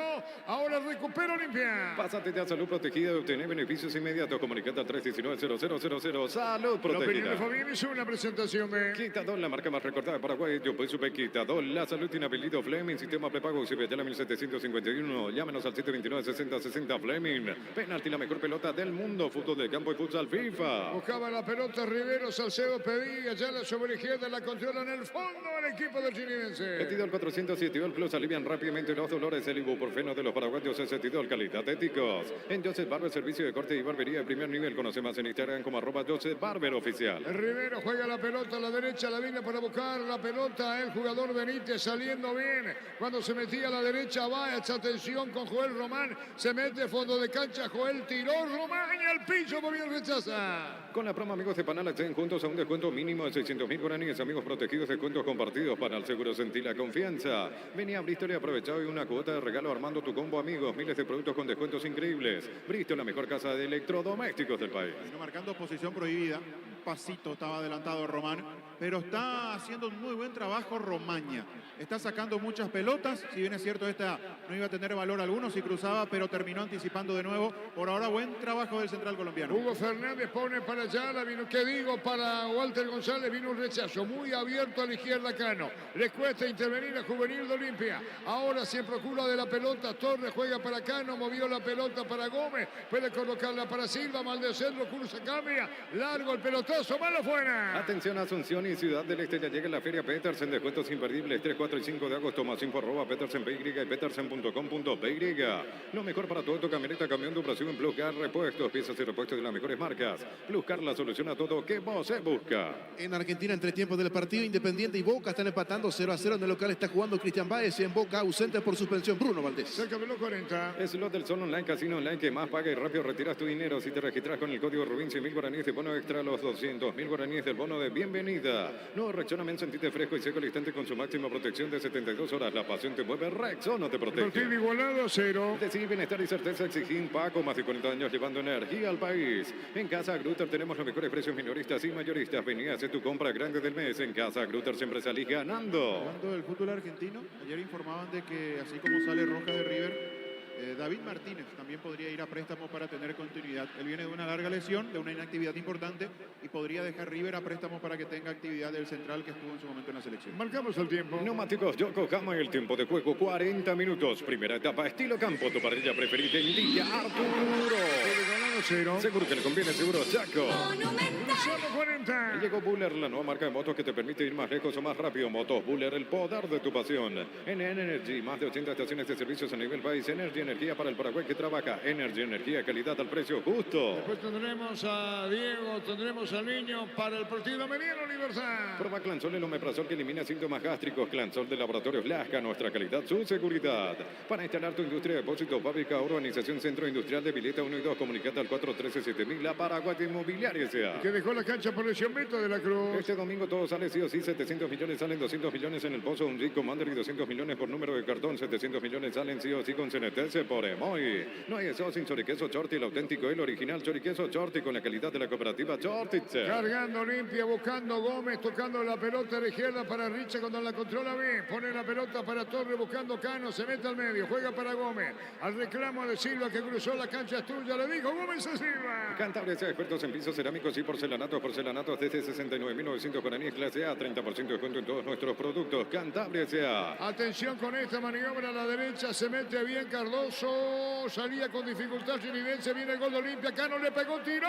Ahora recupera Olimpia. Pásate ya a Salud Protegida y obtener beneficios inmediatos. Comunicate al 319-0000. Salud La opinión Protegida. de Fabián hizo una presentación de... Quitadol, la marca más recordada de Paraguay. Yo pues supe Quitadol. La salud tiene apellido Fleming. Sistema prepago la 1751. Llámenos al 729-6060 Fleming. Penalti, la mejor pelota del mundo. Fútbol de campo y futsal FIFA. Buscaba la pelota Rivero, Salcedo pedía, ya la sobre izquierda, la controla en el fondo el equipo del Trinidense. Etidol 407 Plus alivian rápidamente los dolores. El ibuprofeno de los paraguayos es Etidol, calidad éticos. En Joseph Barber, servicio de corte y barbería de primer nivel. Conoce más en Instagram como @Joseph Barber oficial. Rivero juega la pelota a la derecha, la viene para buscar la pelota. El jugador Benítez saliendo bien. Cuando se metía a la derecha, va, echa atención con Joel Román. Se mete fondo de cancha, Joel tiró, Román y al piso, muy bien rechaza. Con la promo amigos de Panal, estén juntos a un descuento mínimo de 600.000 guaraníes. Amigos protegidos, descuentos compartidos. Panal Seguro, sentí la confianza. Venía a Bristol y aprovechado y una cuota de regalo armando tu combo, amigos. Miles de productos con descuentos increíbles. Bristol, la mejor casa de electrodomésticos del país. Vino marcando posición prohibida. Un pasito estaba adelantado Román, pero está haciendo un muy buen trabajo Romaña. Está sacando muchas pelotas. Si bien es cierto, esta no iba a tener valor alguno si cruzaba, pero terminó anticipando de nuevo. Por ahora, buen trabajo del central colombiano. Hugo Fernández pone para allá, la vino, ¿qué digo? Para Walter González vino un rechazo muy abierto a la izquierda Cano. Le cuesta intervenir a Juvenil de Olimpia. Ahora se procura de la pelota. Torres juega para Cano, movió la pelota para Gómez. Puede colocarla para Silva, mal de centro, cruza, cambia. Largo el pelotazo, malo fuera. Atención Asunción mi Ciudad del Este ya llega la Feria Petersen, descuentos imperdibles 3, 4 y 5 de agosto, más info @petersen.py y petersen.com.py. Lo mejor para todo tu camioneta, camión de operación en Plus Car, repuestos, piezas y repuestos de las mejores marcas. Plus Car, la solución a todo que vos se busca. En Argentina, entre tiempos del partido, Independiente y Boca están empatando 0-0. En el local está jugando Cristian Báez y en Boca ausente por suspensión Bruno Valdés. Cerca de los 40. Slot del Sol Online, casino online que más paga y rápido retiras tu dinero. Si te registras con el código Rubín, 100.000 guaraníes de bono extra, los 200.000 guaraníes del bono de bienvenida. Nuevo Rexona, sentite fresco y seco al instante con su máxima protección de 72 horas. La pasión te mueve, Rexona te protege. Partido igualado a 0. Decidí bienestar y certeza, exigí Paco, más de 40 años llevando energía al país. En Casa Grutter tenemos los mejores precios minoristas y mayoristas. Vení a hacer tu compra grande del mes. En Casa Grutter siempre salís ganando. Hablando del fútbol argentino, ayer informaban de que así como sale Roja de River, David Martínez también podría ir a préstamo para tener continuidad. Él viene de una larga lesión, de una inactividad importante y podría dejar River a préstamo para que tenga actividad del central que estuvo en su momento en la selección. Marcamos el tiempo. Neumáticos Yokohama, el tiempo de juego 40 minutos. Primera etapa, estilo campo, tu parrilla preferida en línea, Arturo. Seguro que le conviene, seguro Chaco. Solo 40. Llegó Buller, la nueva marca de motos que te permite ir más lejos o más rápido. Motos Buller, el poder de tu pasión. En Energy, más de 80 estaciones de servicios a nivel país. Energía para el Paraguay que trabaja. Energía, calidad al precio justo. Después tendremos a Diego, tendremos al niño para el partido Mediano Libertad. Prueba Clansol, el omeprazol que elimina síntomas gástricos. Clansol de Laboratorios Lasca, nuestra calidad, su seguridad. Para instalar tu industria de depósito, fábrica, urbanización, centro industrial de Pileta 1 y 2, comunicate al 413-7000, la Paraguay Inmobiliaria S.A. Que dejó la cancha por lesión Beto de la Cruz. Este domingo todo sale sí o sí, 700 millones salen, 200 millones en el pozo, un Jeep Commander y 200 millones por número de cartón, 700 millones salen sí o sí con CNTS por Emoy. No hay eso sin choriqueso Chorti, el auténtico, el original choriqueso Chorti con la calidad de la cooperativa Chorti. Cargando limpia, buscando Gómez, tocando la pelota a la izquierda para Richa cuando la controla bien. Pone la pelota para Torre buscando Cano, se mete al medio, juega para Gómez. Al reclamo de Silva que cruzó la cancha es tuya, le dijo Gómez a Silva. Cantabria sea expertos en pisos cerámicos y porcelanatos desde 69.900 guaraníes clase A, 30% de descuento en todos nuestros productos. Cantabria sea. Atención con esta maniobra a la derecha, se mete bien Cardoso, salía con dificultad Chinidense, viene el gol de Olimpia, Cano le pegó, tiró.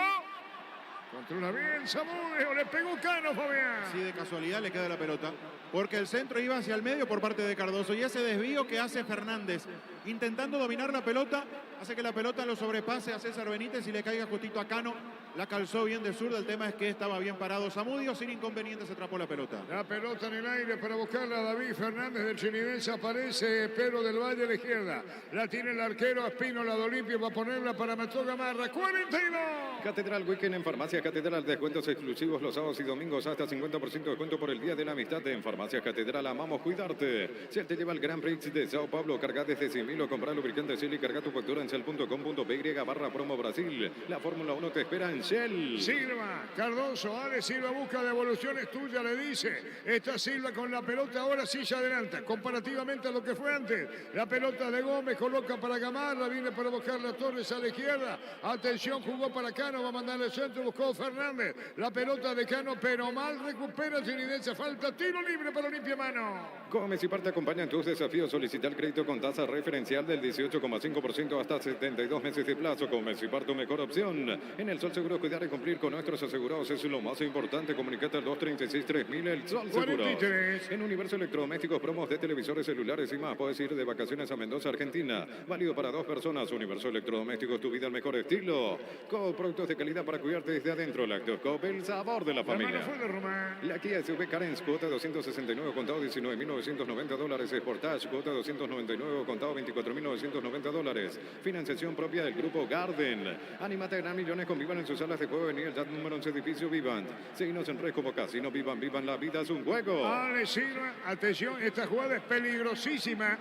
Controla bien Zamudio, le pegó Cano, Fabián. Así de casualidad le queda la pelota, porque el centro iba hacia el medio por parte de Cardoso y ese desvío que hace Fernández, intentando dominar la pelota, hace que la pelota lo sobrepase a César Benítez y le caiga justito a Cano. La calzó bien de zurda, el tema es que estaba bien parado Zamudio, sin inconvenientes se atrapó la pelota. La pelota en el aire para buscarla a David Fernández del Chinidense, aparece Pedro del Valle a la izquierda. La tiene el arquero Espínola de Olimpia, va a ponerla para Mató Gamarra, 42. Catedral Weekend en Farmacia Catedral, descuentos exclusivos los sábados y domingos, hasta 50% de descuento por el Día de la Amistad. En Farmacia Catedral amamos cuidarte. Si él te lleva al Grand Prix de Sao Paulo, carga desde 100.000 o comprar lubricante Shell y carga tu factura en shell.com.py/promo Brasil. La Fórmula 1 te espera en Shell. Silva, Cardoso, Ale Silva busca devoluciones tuya, le dice. Está Silva con la pelota, ahora sí se adelanta, comparativamente a lo que fue antes. La pelota de Gómez, coloca para Gamarra, viene para buscar la Torres a la izquierda. Atención, jugó para Cano, va a mandar el centro, buscó Fernández. La pelota de Cano, pero mal recupera Chinidense. Falta tiro libre para Olimpia Mano. Gómez y Parte acompañan tus desafíos. Solicita el crédito con tasa referencial del 18,5% hasta 72 meses de plazo. Gómez y Parte, tu mejor opción. En el Sol Seguro, cuidar y cumplir con nuestros asegurados es lo más importante. Comunicate al 236-3000, el Sol Seguro. 43. En Universo Electrodomésticos, promos de televisores, celulares y más. Puedes ir de vacaciones a Mendoza, Argentina. Válido para 2 personas. Universo Electrodomésticos, tu vida al mejor estilo. Con productos de calidad para cuidarte desde adentro. Lactoscope, el sabor de la familia. La mano fue de Román. La Kia SUV Carens, cuota 269, contado $19.990. Sportage, cuota 299, contado $24.990. Financiación propia del Grupo Garden. Anímate a ganar millones con Vivan en sus salas de juego. Venir el número 11, edificio Vivan. Seguinos en redes como Casino Vivan. Vivan, la vida es un juego. Ale Silva, atención, esta jugada es peligrosísima.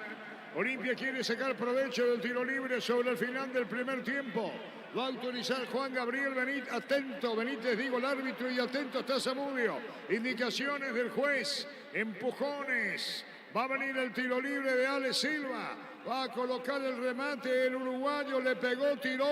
Olimpia quiere sacar provecho del tiro libre sobre el final del primer tiempo. Va a autorizar Juan Gabriel Benítez. Atento, Benítez, digo el árbitro, y atento está Zamudio. Indicaciones del juez, empujones. Va a venir el tiro libre de Ale Silva. Va a colocar el remate el uruguayo, le pegó, tiró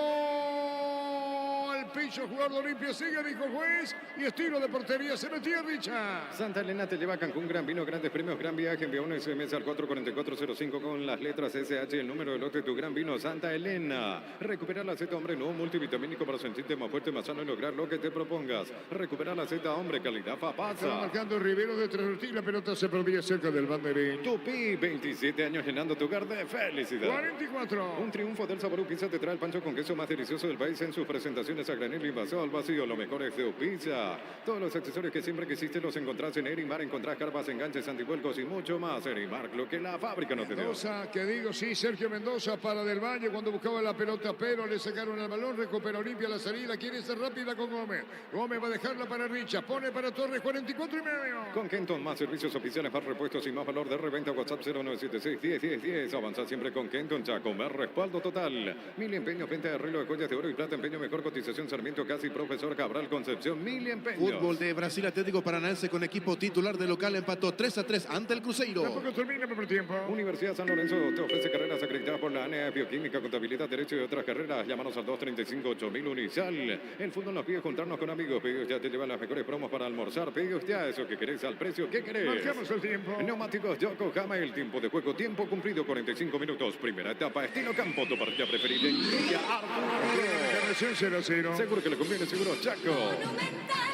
al al piso, jugador de Olimpia, sigue, dijo el juez, y estilo de portería, se metía Richard. Santa Elena te lleva a Cancún, Gran Vino, grandes premios, gran viaje. Envía un SMS al 44405 con las letras SH, el número de lote, tu Gran Vino, Santa Elena. Recuperar la Z, hombre, nuevo multivitamínico para sentirte más fuerte, más sano y lograr lo que te propongas. Recuperar la Z, hombre, calidad Está Fapasa. marcando Rivero de Trasvertí, la pelota se perdía cerca del banderín. Tupi, 27 años llenando tu hogar de felicidad. 44. Un triunfo del Sabor Pizza te trae el pancho con queso más delicioso del país en sus presentaciones a granel y vaso al vacío. Lo mejor es de Pizza. Todos los accesorios que siempre quisiste los encontrás en Erimar. Encontrás carpas, enganches, antivuelcos y mucho más. Erimar, lo que la fábrica no te dio. Mendoza, que digo, sí, Sergio Mendoza para Del Valle cuando buscaba la pelota, pero le sacaron el balón, recupera Olimpia la salida, quiere ser rápida con Gómez. Gómez va a dejarla para Richa, pone para Torres, 44 y medio. Con Kenton, más servicios oficiales, más repuestos y más valor de reventa. WhatsApp 0976-10-10-10. Avanza siempre con Kenton Chaco, más respaldo total. Mil empeños, venta de reloj de joyas de oro y plata, empeño mejor cotización, Sarmiento Casi, Profesor Cabral Concepción, Mil empeños. Fútbol de Brasil, Atlético Paranaense con equipo titular de local empató 3-3 ante el Cruzeiro. Tampoco termina el primer tiempo. Universidad San Lorenzo te ofrece carreras acreditadas por la ANEA, Bioquímica, Contabilidad, Derecho y otras carreras. Llámanos al 235-8000 Unisal. El fútbol nos pide juntarnos con amigos. Pedidos ya te llevan las mejores promos para almorzar. Pedidos ya eso que querés al precio que querés. Marcamos el tiempo. Neumáticos Yokohama, el tiempo de juego, tiempo cumplido, 45 minutos. Primera etapa, estilo campo, tu partida preferida. Inicia Arturo. 0-0. Seguro que le conviene, seguro Chaco.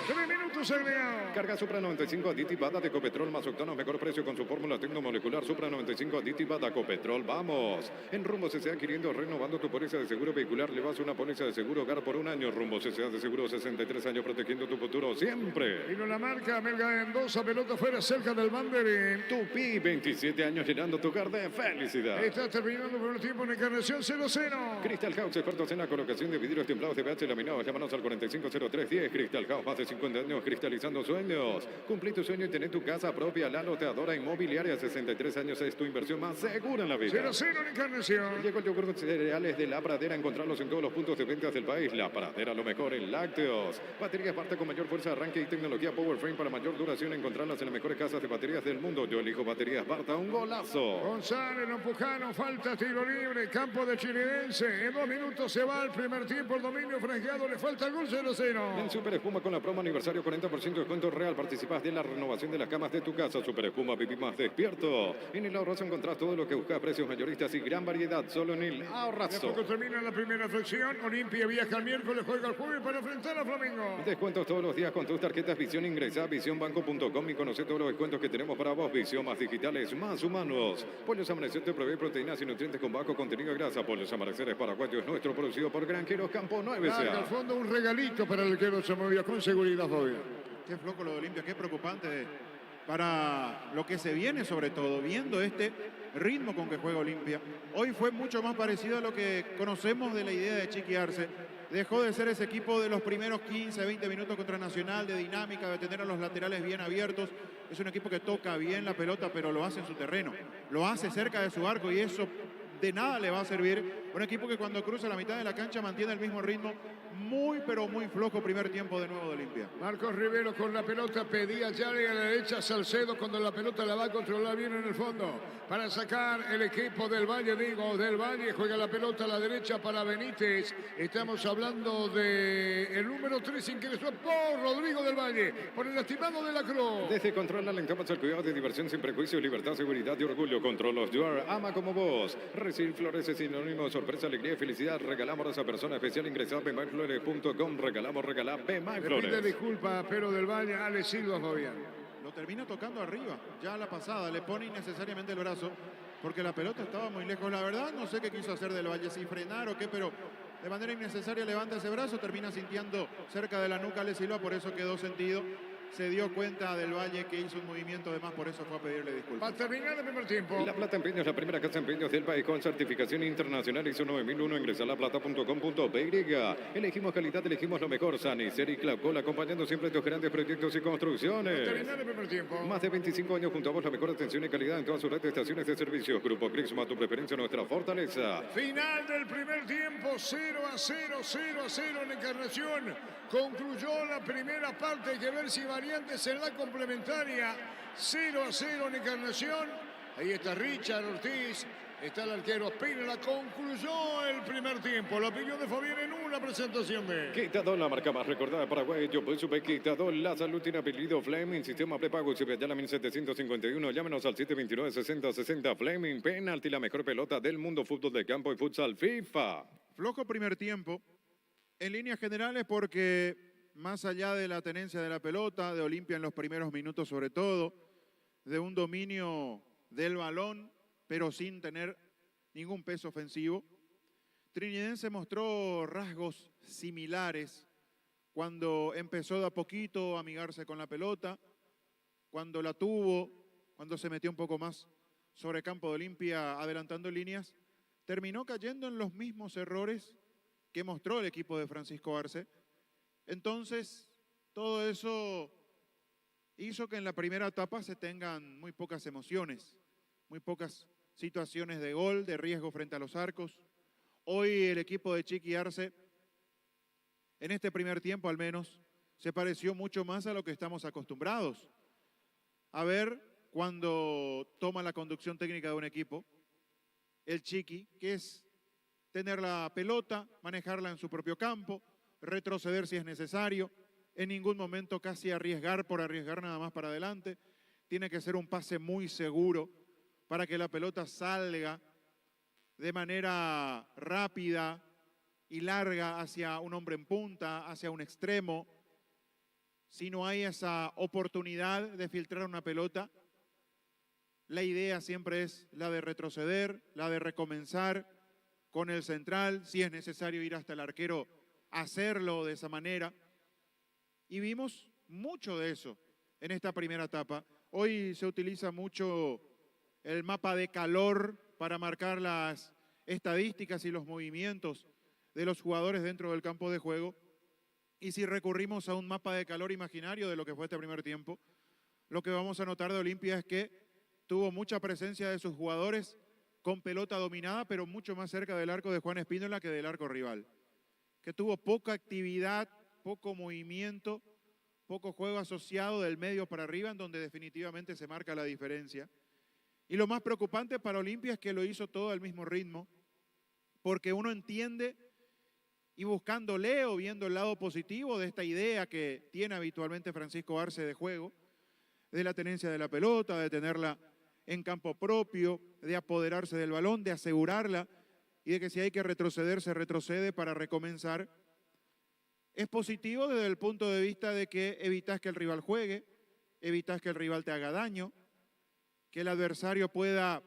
3 minutos agregados. Carga Supra 95 aditivada de Copetrol más octanos, mejor precio con su fórmula tecnomolecular. Supra 95 aditivada Copetrol. Vamos. En Rumbo CCA adquiriendo, renovando tu póliza de seguro vehicular. Le vas una póliza de seguro hogar por un año. Rumbo CCA de seguro 63 años protegiendo tu futuro siempre. Vino la marca, Melga Mendoza, pelota fuera cerca del banderín. Tupi, 27 años llenando tu hogar de felicidad. Está terminando por el tiempo en Encarnación 0-0. Crystal House, expertos en la colocación de vidrios templados de pH laminados. Llámanos al 450310. Crystal House, más de 50 años cristalizando sueños. Cumplí tu sueño y tener tu casa propia. La loteadora inmobiliaria, 63 años es tu inversión más segura en la vida. 0-0 en Encarnación. Llegó el yogur de cereales de La Pradera. Encontrarlos en todos los puntos de ventas del país. La Pradera, lo mejor en lácteos. Baterías Barta con mayor fuerza, arranque y tecnología Power Frame para mayor duración. Encontrarlas en las mejores casas de baterías del mundo. Yo elijo Baterías Barta, un golazo. González, Lompujano, falta, tiro libre, campo de Chilense. En 2 minutos se va el primer tiempo, el dominio franqueado, le falta el gol 0-0. En Super Espuma con la promo aniversario 40% de descuento real. Participas de la renovación de las camas de tu casa. Super Espuma, viví más despierto. En el Ahorrazo encontrás todo lo que buscas, precios mayoristas y gran variedad. Solo en el Ahorrazo. Tampoco termina la primera fracción. Olimpia viaja el miércoles, juega el jueves para enfrentar a Flamengo. Descuentos todos los días con tus tarjetas Visión. Ingresa a visionbanco.com y conoce todos los descuentos que tenemos para vos. Visión, más digitales, más humanos. Pollos Amanecer te provee proteínas y nutrientes con bajo contenido de grasa. Pollos Amaneceres paraguayos, nuestro producido por Granjeros Campo 9. Larga al fondo un regalito para el que no se movía con seguridad, Fabio. Qué flojo lo de Olimpia, qué preocupante para lo que se viene, sobre todo, viendo este ritmo con que juega Olimpia. Hoy fue mucho más parecido a lo que conocemos de la idea de Chiqui Arce. Dejó de ser ese equipo de los primeros 15, 20 minutos contra Nacional, de dinámica, de tener a los laterales bien abiertos. Es un equipo que toca bien la pelota, pero lo hace en su terreno. Lo hace cerca de su arco y eso de nada le va a servir. Un equipo que cuando cruza la mitad de la cancha mantiene el mismo ritmo. Muy, pero muy flojo primer tiempo de nuevo de Olimpia. Marcos Rivero con la pelota, pedía ya a la derecha Salcedo cuando la pelota la va a controlar bien en el fondo. Para sacar el equipo del Valle, del Valle juega la pelota a la derecha para Benítez. Estamos hablando de el número 3, ingresó por Rodrigo del Valle, por el lastimado de la Cruz. Desde Control alentamos el cuidado de diversión sin prejuicio, libertad, seguridad y orgullo. Control of Your, ama como vos. Recibir flores es sinónimo de sorpresa, alegría y felicidad. Regalamos a esa persona especial. Ingresar a bemagflores.com. Regalamos, Bemag Le Flores. pide disculpa a Pero del Valle, Ale Silva, Fabián. Lo termina tocando arriba, ya a la pasada, le pone innecesariamente el brazo, porque la pelota estaba muy lejos. La verdad, no sé qué quiso hacer del Valle, si frenar o qué, pero de manera innecesaria levanta ese brazo, termina sintiendo cerca de la nuca Ale Silva, por eso quedó sentido. Se dio cuenta del Valle que hizo un movimiento de más, por eso fue a pedirle disculpas. Va a terminar el primer tiempo. La Plata Empeños, la primera casa de empeños del país con certificación internacional ISO 9001. Ingresa a laplata.com.py. Elegimos calidad, elegimos lo mejor. Sanicer y Claucol, acompañando siempre tus grandes proyectos y construcciones. Terminar el primer tiempo. Más de 25 años junto a vos, la mejor atención y calidad en todas sus red de estaciones de servicios. Grupo Crisma, tu preferencia, nuestra fortaleza. Final del primer tiempo, 0-0, 0-0 en Encarnación. Concluyó la primera parte, hay que ver si variantes en la complementaria. 0-0 en Encarnación. Ahí está Richard Ortiz. Está el arquero Spínola. Concluyó el primer tiempo. La opinión de Fabián en una presentación de... Quitador, la marca más recordada de Paraguay. Yo pues supe Quitador, la salud tiene apellido Fleming. Sistema prepago Ciudadela 1751. Llámenos al 729-6060. Fleming, penalti, la mejor pelota del mundo. Fútbol de campo y futsal FIFA. Flojo primer tiempo, en líneas generales, porque más allá de la tenencia de la pelota, de Olimpia en los primeros minutos sobre todo, de un dominio del balón, pero sin tener ningún peso ofensivo, Trinidense mostró rasgos similares cuando empezó de a poquito a amigarse con la pelota, cuando la tuvo, cuando se metió un poco más sobre campo de Olimpia adelantando líneas, terminó cayendo en los mismos errores que mostró el equipo de Francisco Arce. Entonces, todo eso hizo que en la primera etapa se tengan muy pocas emociones, muy pocas situaciones de gol, de riesgo frente a los arcos. Hoy el equipo de Chiqui Arce, en este primer tiempo al menos, se pareció mucho más a lo que estamos acostumbrados a ver cuando toma la conducción técnica de un equipo. El Chiqui, que es tener la pelota, manejarla en su propio campo, retroceder si es necesario, en ningún momento casi arriesgar por arriesgar nada más para adelante. Tiene que ser un pase muy seguro para que la pelota salga de manera rápida y larga hacia un hombre en punta, hacia un extremo. Si no hay esa oportunidad de filtrar una pelota, la idea siempre es la de retroceder, la de recomenzar con el central, si es necesario ir hasta el arquero, hacerlo de esa manera. Y vimos mucho de eso en esta primera etapa. Hoy se utiliza mucho el mapa de calor para marcar las estadísticas y los movimientos de los jugadores dentro del campo de juego. Y si recurrimos a un mapa de calor imaginario de lo que fue este primer tiempo, lo que vamos a notar de Olimpia es que tuvo mucha presencia de sus jugadores con pelota dominada, pero mucho más cerca del arco de Juan Spínola que del arco rival. Que tuvo poca actividad, poco movimiento, poco juego asociado del medio para arriba, en donde definitivamente se marca la diferencia. Y lo más preocupante para Olimpia es que lo hizo todo al mismo ritmo, porque uno entiende, y buscándole o viendo el lado positivo de esta idea que tiene habitualmente Francisco Arce de juego, de la tenencia de la pelota, de tenerla en campo propio, de apoderarse del balón, de asegurarla y de que si hay que retroceder, se retrocede para recomenzar. Es positivo desde el punto de vista de que evitas que el rival juegue, evitas que el rival te haga daño, que el adversario pueda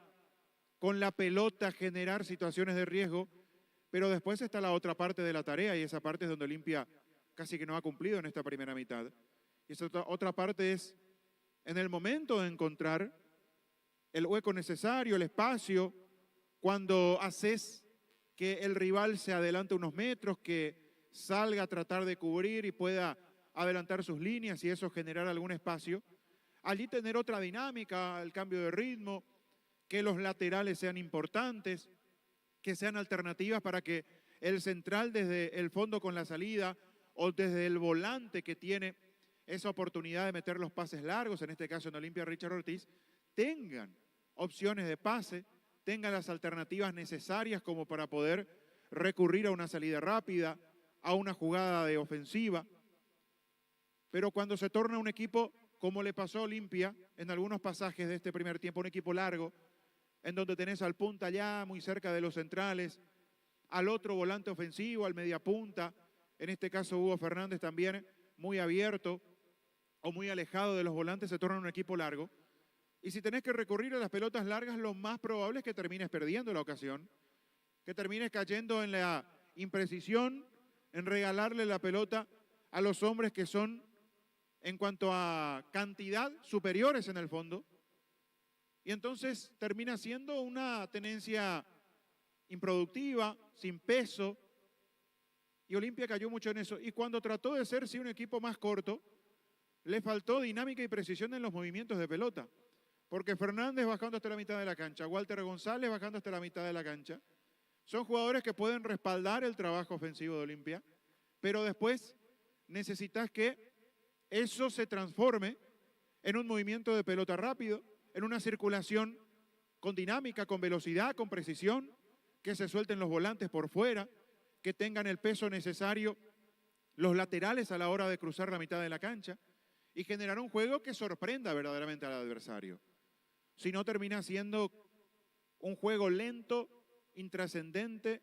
con la pelota generar situaciones de riesgo, pero después está la otra parte de la tarea y esa parte es donde Olimpia casi que no ha cumplido en esta primera mitad. Y esa otra parte es en el momento de encontrar el hueco necesario, el espacio, cuando haces que el rival se adelante unos metros, que salga a tratar de cubrir y pueda adelantar sus líneas y eso generar algún espacio. Allí tener otra dinámica, el cambio de ritmo, que los laterales sean importantes, que sean alternativas para que el central desde el fondo con la salida o desde el volante que tiene esa oportunidad de meter los pases largos, en este caso en Olimpia Richard Ortiz, tengan opciones de pase, tengan las alternativas necesarias como para poder recurrir a una salida rápida, a una jugada de ofensiva. Pero cuando se torna un equipo, como le pasó a Olimpia en algunos pasajes de este primer tiempo, un equipo largo, en donde tenés al punta ya muy cerca de los centrales, al otro volante ofensivo, al mediapunta, en este caso Hugo Fernández también muy abierto o muy alejado de los volantes, se torna un equipo largo. Y si tenés que recurrir a las pelotas largas, lo más probable es que termines perdiendo la ocasión, que termines cayendo en la imprecisión, en regalarle la pelota a los hombres que son, en cuanto a cantidad, superiores en el fondo. Y entonces termina siendo una tenencia improductiva, sin peso. Y Olimpia cayó mucho en eso. Y cuando trató de ser, sí, un equipo más corto, le faltó dinámica y precisión en los movimientos de pelota. Porque Fernández bajando hasta la mitad de la cancha, Walter González bajando hasta la mitad de la cancha, son jugadores que pueden respaldar el trabajo ofensivo de Olimpia, pero después necesitas que eso se transforme en un movimiento de pelota rápido, en una circulación con dinámica, con velocidad, con precisión, que se suelten los volantes por fuera, que tengan el peso necesario los laterales a la hora de cruzar la mitad de la cancha y generar un juego que sorprenda verdaderamente al adversario. Si no, termina siendo un juego lento, intrascendente,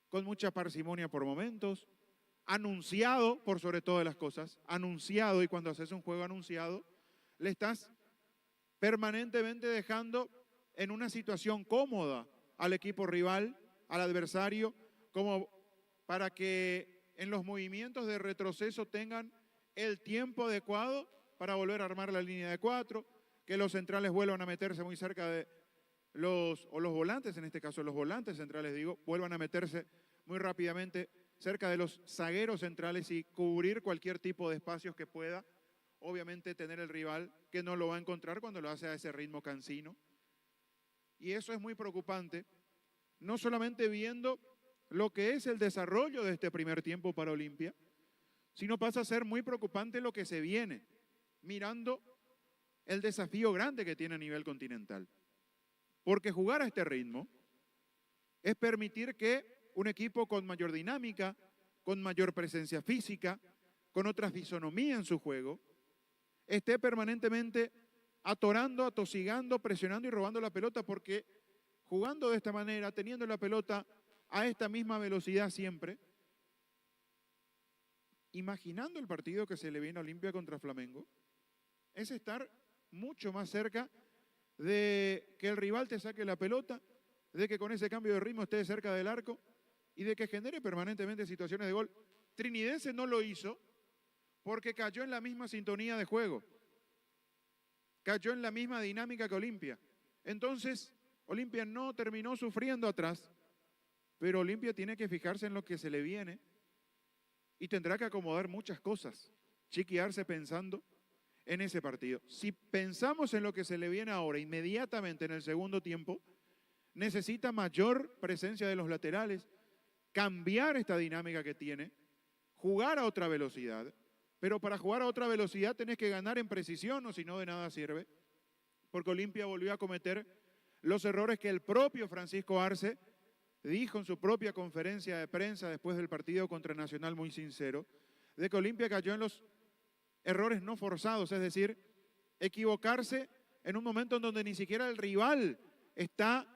con mucha parsimonia por momentos, anunciado por sobre todas las cosas, anunciado, y cuando haces un juego anunciado, le estás permanentemente dejando en una situación cómoda al equipo rival, al adversario, como para que en los movimientos de retroceso tengan el tiempo adecuado para volver a armar la línea de 4, que los centrales vuelvan a meterse muy cerca de los volantes, en este caso los volantes centrales, digo, vuelvan a meterse muy rápidamente cerca de los zagueros centrales y cubrir cualquier tipo de espacios que pueda, obviamente, tener el rival, que no lo va a encontrar cuando lo hace a ese ritmo cansino. Y eso es muy preocupante, no solamente viendo lo que es el desarrollo de este primer tiempo para Olimpia, sino pasa a ser muy preocupante lo que se viene, mirando el desafío grande que tiene a nivel continental. Porque jugar a este ritmo es permitir que un equipo con mayor dinámica, con mayor presencia física, con otra fisonomía en su juego, esté permanentemente atorando, atosigando, presionando y robando la pelota, porque jugando de esta manera, teniendo la pelota a esta misma velocidad siempre, imaginando el partido que se le viene a Olimpia contra Flamengo, es estar mucho más cerca de que el rival te saque la pelota, de que con ese cambio de ritmo esté cerca del arco y de que genere permanentemente situaciones de gol. Trinidense no lo hizo porque cayó en la misma sintonía de juego, cayó en la misma dinámica que Olimpia. Entonces, Olimpia no terminó sufriendo atrás, pero Olimpia tiene que fijarse en lo que se le viene y tendrá que acomodar muchas cosas, chiquearse pensando en ese partido. Si pensamos en lo que se le viene ahora, inmediatamente en el segundo tiempo, necesita mayor presencia de los laterales, cambiar esta dinámica que tiene, jugar a otra velocidad, pero para jugar a otra velocidad tenés que ganar en precisión, o si no de nada sirve, porque Olimpia volvió a cometer los errores que el propio Francisco Arce dijo en su propia conferencia de prensa después del partido contra Nacional, muy sincero, de que Olimpia cayó en los errores no forzados, es decir, equivocarse en un momento en donde ni siquiera el rival está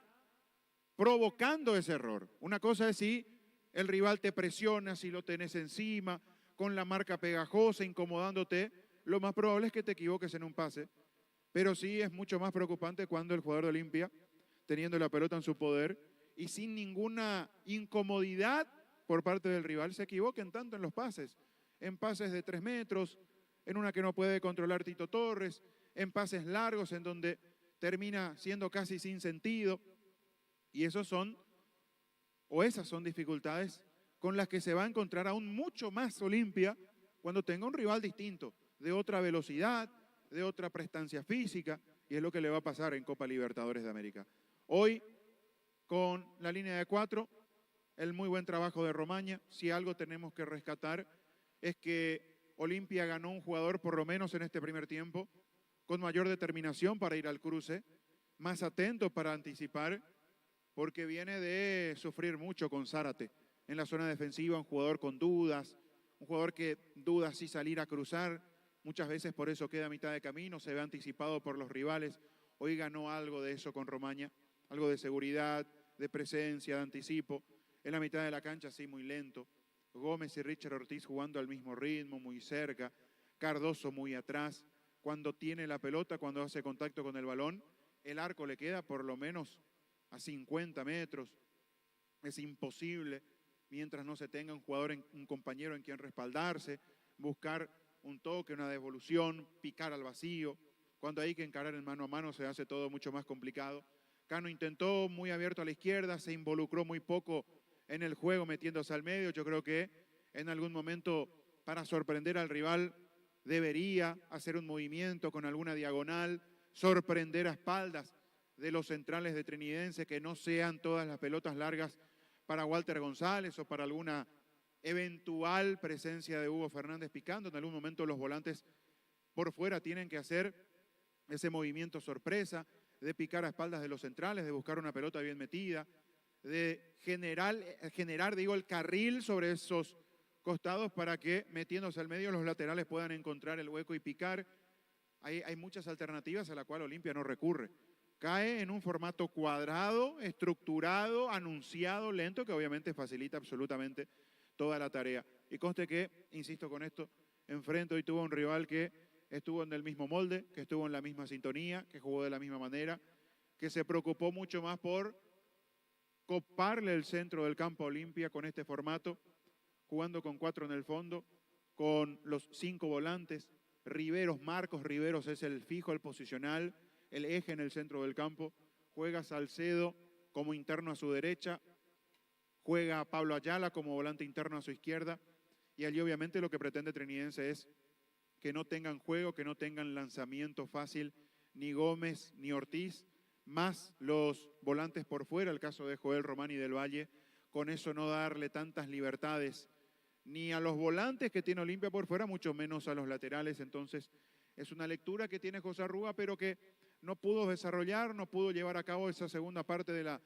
provocando ese error. Una cosa es si el rival te presiona, si lo tenés encima, con la marca pegajosa, incomodándote, lo más probable es que te equivoques en un pase, pero sí es mucho más preocupante cuando el jugador de Olimpia, teniendo la pelota en su poder y sin ninguna incomodidad por parte del rival, se equivoquen tanto en los pases, en pases de 3 metros, en una que no puede controlar Tito Torres, en pases largos en donde termina siendo casi sin sentido. Y esas son dificultades con las que se va a encontrar aún mucho más Olimpia cuando tenga un rival distinto, de otra velocidad, de otra prestancia física, y es lo que le va a pasar en Copa Libertadores de América. Hoy, con la línea de 4, el muy buen trabajo de Romaña. Si algo tenemos que rescatar es que Olimpia ganó un jugador, por lo menos en este primer tiempo, con mayor determinación para ir al cruce, más atento para anticipar, porque viene de sufrir mucho con Zárate en la zona defensiva, un jugador con dudas, un jugador que duda si salir a cruzar, muchas veces por eso queda a mitad de camino, se ve anticipado por los rivales. Hoy ganó algo de eso con Romaña, algo de seguridad, de presencia, de anticipo. En la mitad de la cancha, sí, muy lento. Gómez y Richard Ortiz jugando al mismo ritmo, muy cerca. Cardoso muy atrás. Cuando tiene la pelota, cuando hace contacto con el balón, el arco le queda por lo menos a 50 metros. Es imposible, mientras no se tenga un jugador, un compañero en quien respaldarse, buscar un toque, una devolución, picar al vacío. Cuando hay que encarar en mano a mano se hace todo mucho más complicado. Cano intentó muy abierto a la izquierda, se involucró muy poco en el juego metiéndose al medio. Yo creo que en algún momento, para sorprender al rival, debería hacer un movimiento con alguna diagonal, sorprender a espaldas de los centrales de Trinidense, que no sean todas las pelotas largas para Walter González o para alguna eventual presencia de Hugo Fernández picando. En algún momento los volantes por fuera tienen que hacer ese movimiento sorpresa de picar a espaldas de los centrales, de buscar una pelota bien metida, de generar el carril sobre esos costados para que metiéndose al medio los laterales puedan encontrar el hueco y picar. Hay muchas alternativas a las cuales Olimpia no recurre. Cae en un formato cuadrado, estructurado, anunciado, lento, que obviamente facilita absolutamente toda la tarea. Y conste que, insisto con esto, enfrente hoy tuvo un rival que estuvo en el mismo molde, que estuvo en la misma sintonía, que jugó de la misma manera, que se preocupó mucho más por coparle el centro del campo a Olimpia con este formato, jugando con 4 en el fondo, con los 5 volantes, Marcos Riveros es el fijo, el posicional, el eje en el centro del campo, juega Salcedo como interno a su derecha, juega Pablo Ayala como volante interno a su izquierda, y allí obviamente lo que pretende Trinidense es que no tengan juego, que no tengan lanzamiento fácil, ni Gómez ni Ortiz, más los volantes por fuera, el caso de Joel Román y del Valle, con eso no darle tantas libertades ni a los volantes que tiene Olimpia por fuera, mucho menos a los laterales. Entonces es una lectura que tiene José Arrúa, pero que no pudo desarrollar, no pudo llevar a cabo esa segunda parte de la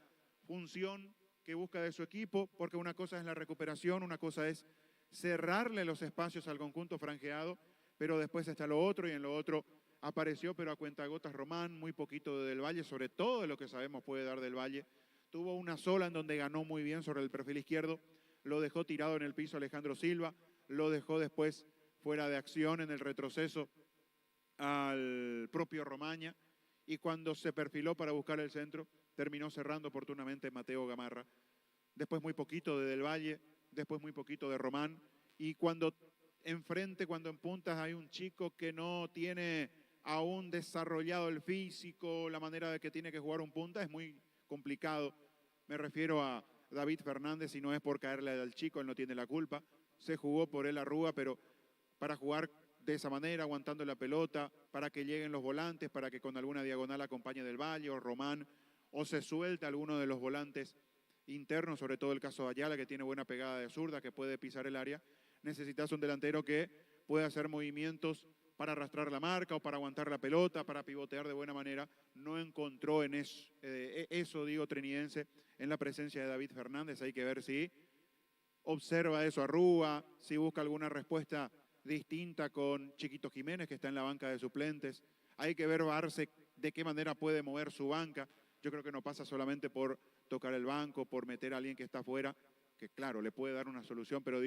función que busca de su equipo, porque una cosa es la recuperación, una cosa es cerrarle los espacios al conjunto franjeado, pero después está lo otro, y en lo otro apareció, pero a cuentagotas Román, muy poquito de Del Valle, sobre todo de lo que sabemos puede dar Del Valle. Tuvo una sola en donde ganó muy bien sobre el perfil izquierdo, lo dejó tirado en el piso Alejandro Silva, lo dejó después fuera de acción en el retroceso al propio Romaña, y cuando se perfiló para buscar el centro, terminó cerrando oportunamente Mateo Gamarra. Después muy poquito de Del Valle, después muy poquito de Román, y cuando enfrente, cuando en puntas hay un chico que no tiene aún desarrollado el físico, la manera de que tiene que jugar un punta, es muy complicado. Me refiero a David Fernández, y no es por caerle al chico, él no tiene la culpa. Se jugó por él Arrúa, pero para jugar de esa manera, aguantando la pelota, para que lleguen los volantes, para que con alguna diagonal acompañe Del Valle o Román, o se suelta alguno de los volantes internos, sobre todo el caso de Ayala, que tiene buena pegada de zurda, que puede pisar el área. Necesitas un delantero que pueda hacer movimientos para arrastrar la marca o para aguantar la pelota, para pivotear de buena manera. No encontró en eso, Trinidense, en la presencia de David Fernández. Hay que ver si observa eso Arrúa, si busca alguna respuesta distinta con Chiquito Jiménez, que está en la banca de suplentes. Hay que ver Barce de qué manera puede mover su banca. Yo creo que no pasa solamente por tocar el banco, por meter a alguien que está afuera, que claro, le puede dar una solución, pero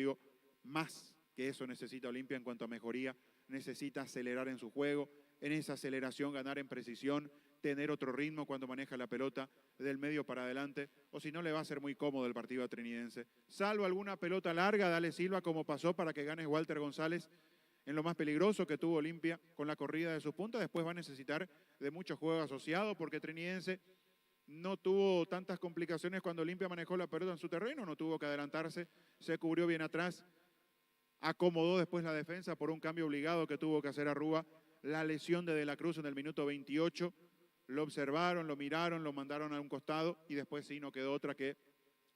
más que eso necesita Olimpia en cuanto a mejoría. Necesita acelerar en su juego, en esa aceleración ganar en precisión, tener otro ritmo cuando maneja la pelota del medio para adelante, o si no le va a ser muy cómodo el partido a Trinidense. Salvo alguna pelota larga, dale Silva como pasó para que gane Walter González en lo más peligroso que tuvo Olimpia con la corrida de sus puntas. Después va a necesitar de mucho juego asociado, porque Trinidense no tuvo tantas complicaciones cuando Olimpia manejó la pelota en su terreno, no tuvo que adelantarse, se cubrió bien atrás, acomodó después la defensa por un cambio obligado que tuvo que hacer Arrúa. La lesión de la Cruz en el minuto 28, lo observaron, lo miraron, lo mandaron a un costado, y después sí, no quedó otra que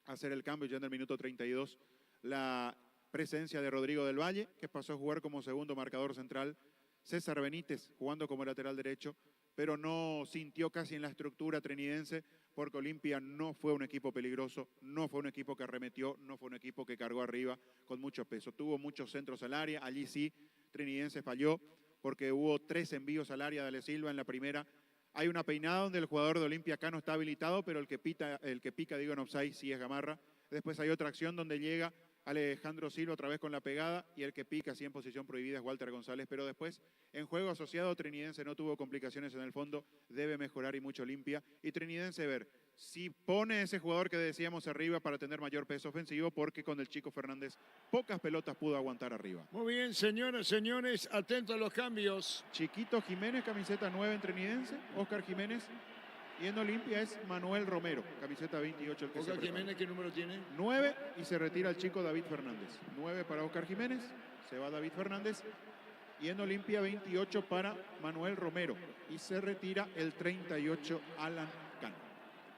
hacer el cambio ya en el minuto 32. La presencia de Rodrigo Del Valle, que pasó a jugar como segundo marcador central, César Benítez jugando como lateral derecho, pero no sintió casi en la estructura trinidense, porque Olimpia no fue un equipo peligroso, no fue un equipo que arremetió, no fue un equipo que cargó arriba con mucho peso. Tuvo muchos centros al área, allí sí, Trinidense falló, porque hubo 3 envíos al área de Ale Silva en la primera. Hay una peinada donde el jugador de Olimpia acá no está habilitado, pero el que pica en offside sí es Gamarra. Después hay otra acción donde llega Alejandro Silva otra vez con la pegada, y el que pica así en posición prohibida es Walter González. Pero después, en juego asociado, Trinidense no tuvo complicaciones en el fondo, debe mejorar y mucho Olimpia. Y Trinidense ver si pone ese jugador que decíamos arriba para tener mayor peso ofensivo, porque con el Chico Fernández pocas pelotas pudo aguantar arriba. Muy bien, señoras, señores, atentos a los cambios. Chiquito Jiménez, camiseta 9 en Trinidense, Oscar Jiménez. Y en Olimpia es Manuel Romero, camiseta 28. ¿Oscar Jiménez qué número tiene? 9, y se retira el chico David Fernández. 9 para Oscar Jiménez, se va David Fernández. Y en Olimpia 28 para Manuel Romero. Y se retira el 38 Alan Cano.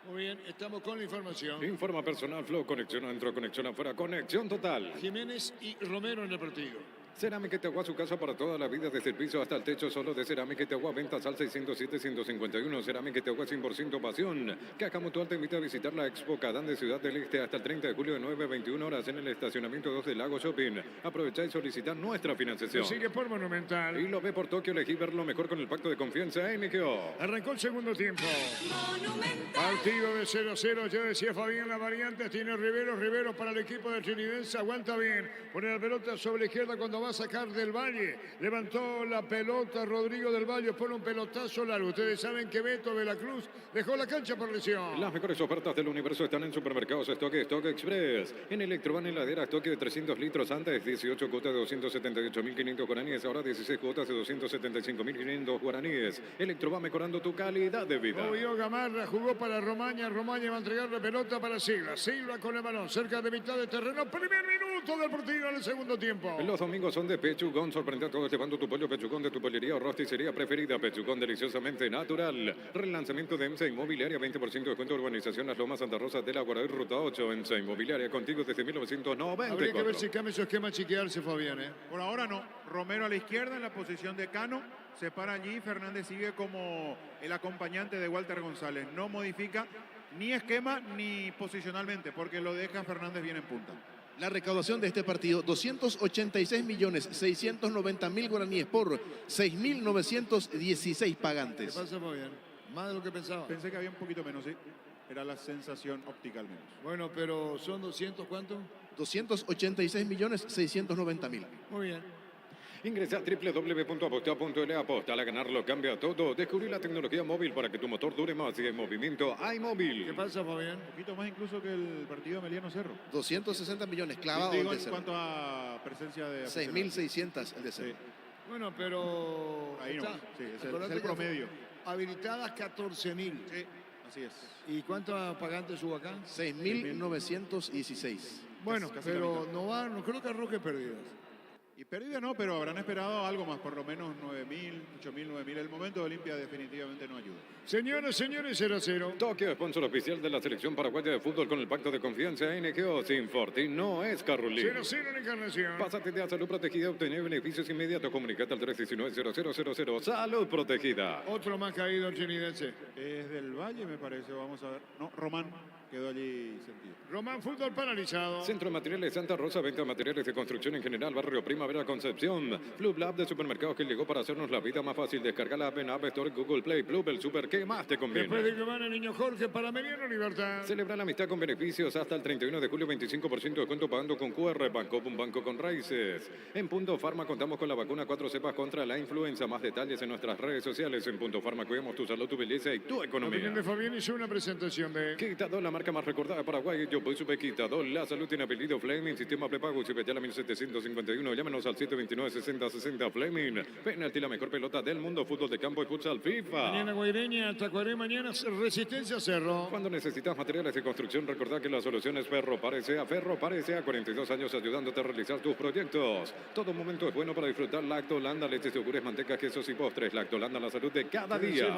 Muy bien, estamos con la información. Informa personal, Flow, conexión adentro, conexión afuera, conexión total. Jiménez y Romero en el partido. Cerámica Itagua, su casa para toda la vida, desde el piso hasta el techo, solo de Cerámica Itagua, ventas al 607-151. Cerámica Itagua, 100% pasión. Caja Mutual te invita a visitar la Expo Cadán de Ciudad del Este hasta el 30 de julio de 9 a 21 horas en el estacionamiento 2 del Lago Shopping. Aprovecha y solicita nuestra financiación. Lo sigue por Monumental. Y lo ve por Tokio, elegí ver lo mejor con el pacto de confianza NGO. Arrancó el segundo tiempo. Monumental. Partido de 0-0, ya decía Fabián, la variante tiene Rivero para el equipo de Trinidense, aguanta bien, pone la pelota sobre la izquierda cuando va a sacar del Valle, levantó la pelota Rodrigo del Valle, pone un pelotazo largo, ustedes saben que Beto de la Cruz dejó la cancha por lesión. Las mejores ofertas del universo están en Supermercados Stock Express, en Electroban heladera Stock de 300 litros, antes 18 cuotas de 278.500 guaraníes, ahora 16 cuotas de 275.500 guaraníes. Electroban mejorando tu calidad de vida. Movió Gamarra, jugó para Romaña va a entregar la pelota para Silva con el balón, cerca de mitad de terreno, primer minuto del partido en el segundo tiempo. Los domingos son de Pechugón, sorprende a todos llevando tu pollo Pechugón de tu pollería o rosticería preferida. Pechugón deliciosamente natural. Relanzamiento de EMSA Inmobiliaria, 20% de descuento, urbanización Las Lomas, Santa Rosa de la Guaraí, Ruta 8. EMSA Inmobiliaria, contigo desde 1994. Habría que ver si cambia su esquema chiquearse, Fabián. Por ahora no. Romero a la izquierda en la posición de Cano. Se para allí. Fernández sigue como el acompañante de Walter González. No modifica ni esquema ni posicionalmente, porque lo deja Fernández bien en punta. La recaudación de este partido, 286.690.000 guaraníes por 6.916 pagantes. ¿Qué pasa, Fabián? Más de lo que pensaba. Pensé que había un poquito menos, sí. Era la sensación óptica al menos. Bueno, pero son 200, ¿cuánto? 286.690.000. Muy bien. Ingresa a www.aposta.l. Aposta, al ganar lo cambia todo. Descubrí la tecnología móvil para que tu motor dure más y en movimiento hay móvil. ¿Qué pasa, Fabián? Un poquito más incluso que el partido de Emiliano Cerro. 260 millones clavados Digo, de en Cerro. cuanto a presencia de... 6.600 el de Cerro. Sí. Bueno, pero... Ahí no, sí, es el Acordate que promedio. Habilitadas 14.000. Sí, así es. ¿Y cuántos pagantes hubo acá? 6.916. Bueno, casi pero no creo que arroje pérdidas. Y pérdida no, pero habrán esperado algo más, por lo menos 9.000, 8.000, 9.000. El momento de Olimpia definitivamente no ayuda. Señoras, señores, 0-0. Tokio, sponsor oficial de la selección paraguaya de fútbol con el pacto de confianza NGO. Sin Fortín no es Carrulín. 0-0 en Encarnación. Pásate de a Salud Protegida, obtener beneficios inmediatos. Comunicate al 319-0000. Salud Protegida. Otro más caído, el Trinidense. Es del Valle, me parece, vamos a ver. No, Román quedó allí sentido. Román, fútbol paralizado. Centro de Materiales Santa Rosa, venta de materiales de construcción en general, Barrio Primavera Concepción. Flub Lab de supermercados que llegó para hacernos la vida más fácil. Descarga la app en App Store, Google Play, Plub, el super que más te conviene. Después de que van el niño Jorge para Meriano Libertad. Celebra la amistad con beneficios hasta el 31 de julio, 25% de descuento pagando con QR, Banco, un banco con raíces. En Punto Farma contamos con la vacuna 4 cepas contra la influenza. Más detalles en nuestras redes sociales. En Punto Farma cuidamos tu salud, tu belleza y tu economía. También de Fabián hizo una presentación de... Quitador, la marca más recordada de Paraguay. Yo soy Supe Quitador. La salud tiene apellido Fleming. Sistema prepago Cipetela 1751. Llámenos al 729-6060 Fleming. Penalti, la mejor pelota del mundo. Fútbol de campo y futsal FIFA. Mañana Guaireña, Tacuaré, mañana Resistencia Cerro. Cuando necesitas materiales de construcción, recordá que la solución es Ferro Parecea. Ferro Parecea, 42 años ayudándote a realizar tus proyectos. Todo momento es bueno para disfrutar Lactolanda, leches, yogures, mantecas, quesos y postres. Lactolanda, la salud de cada día.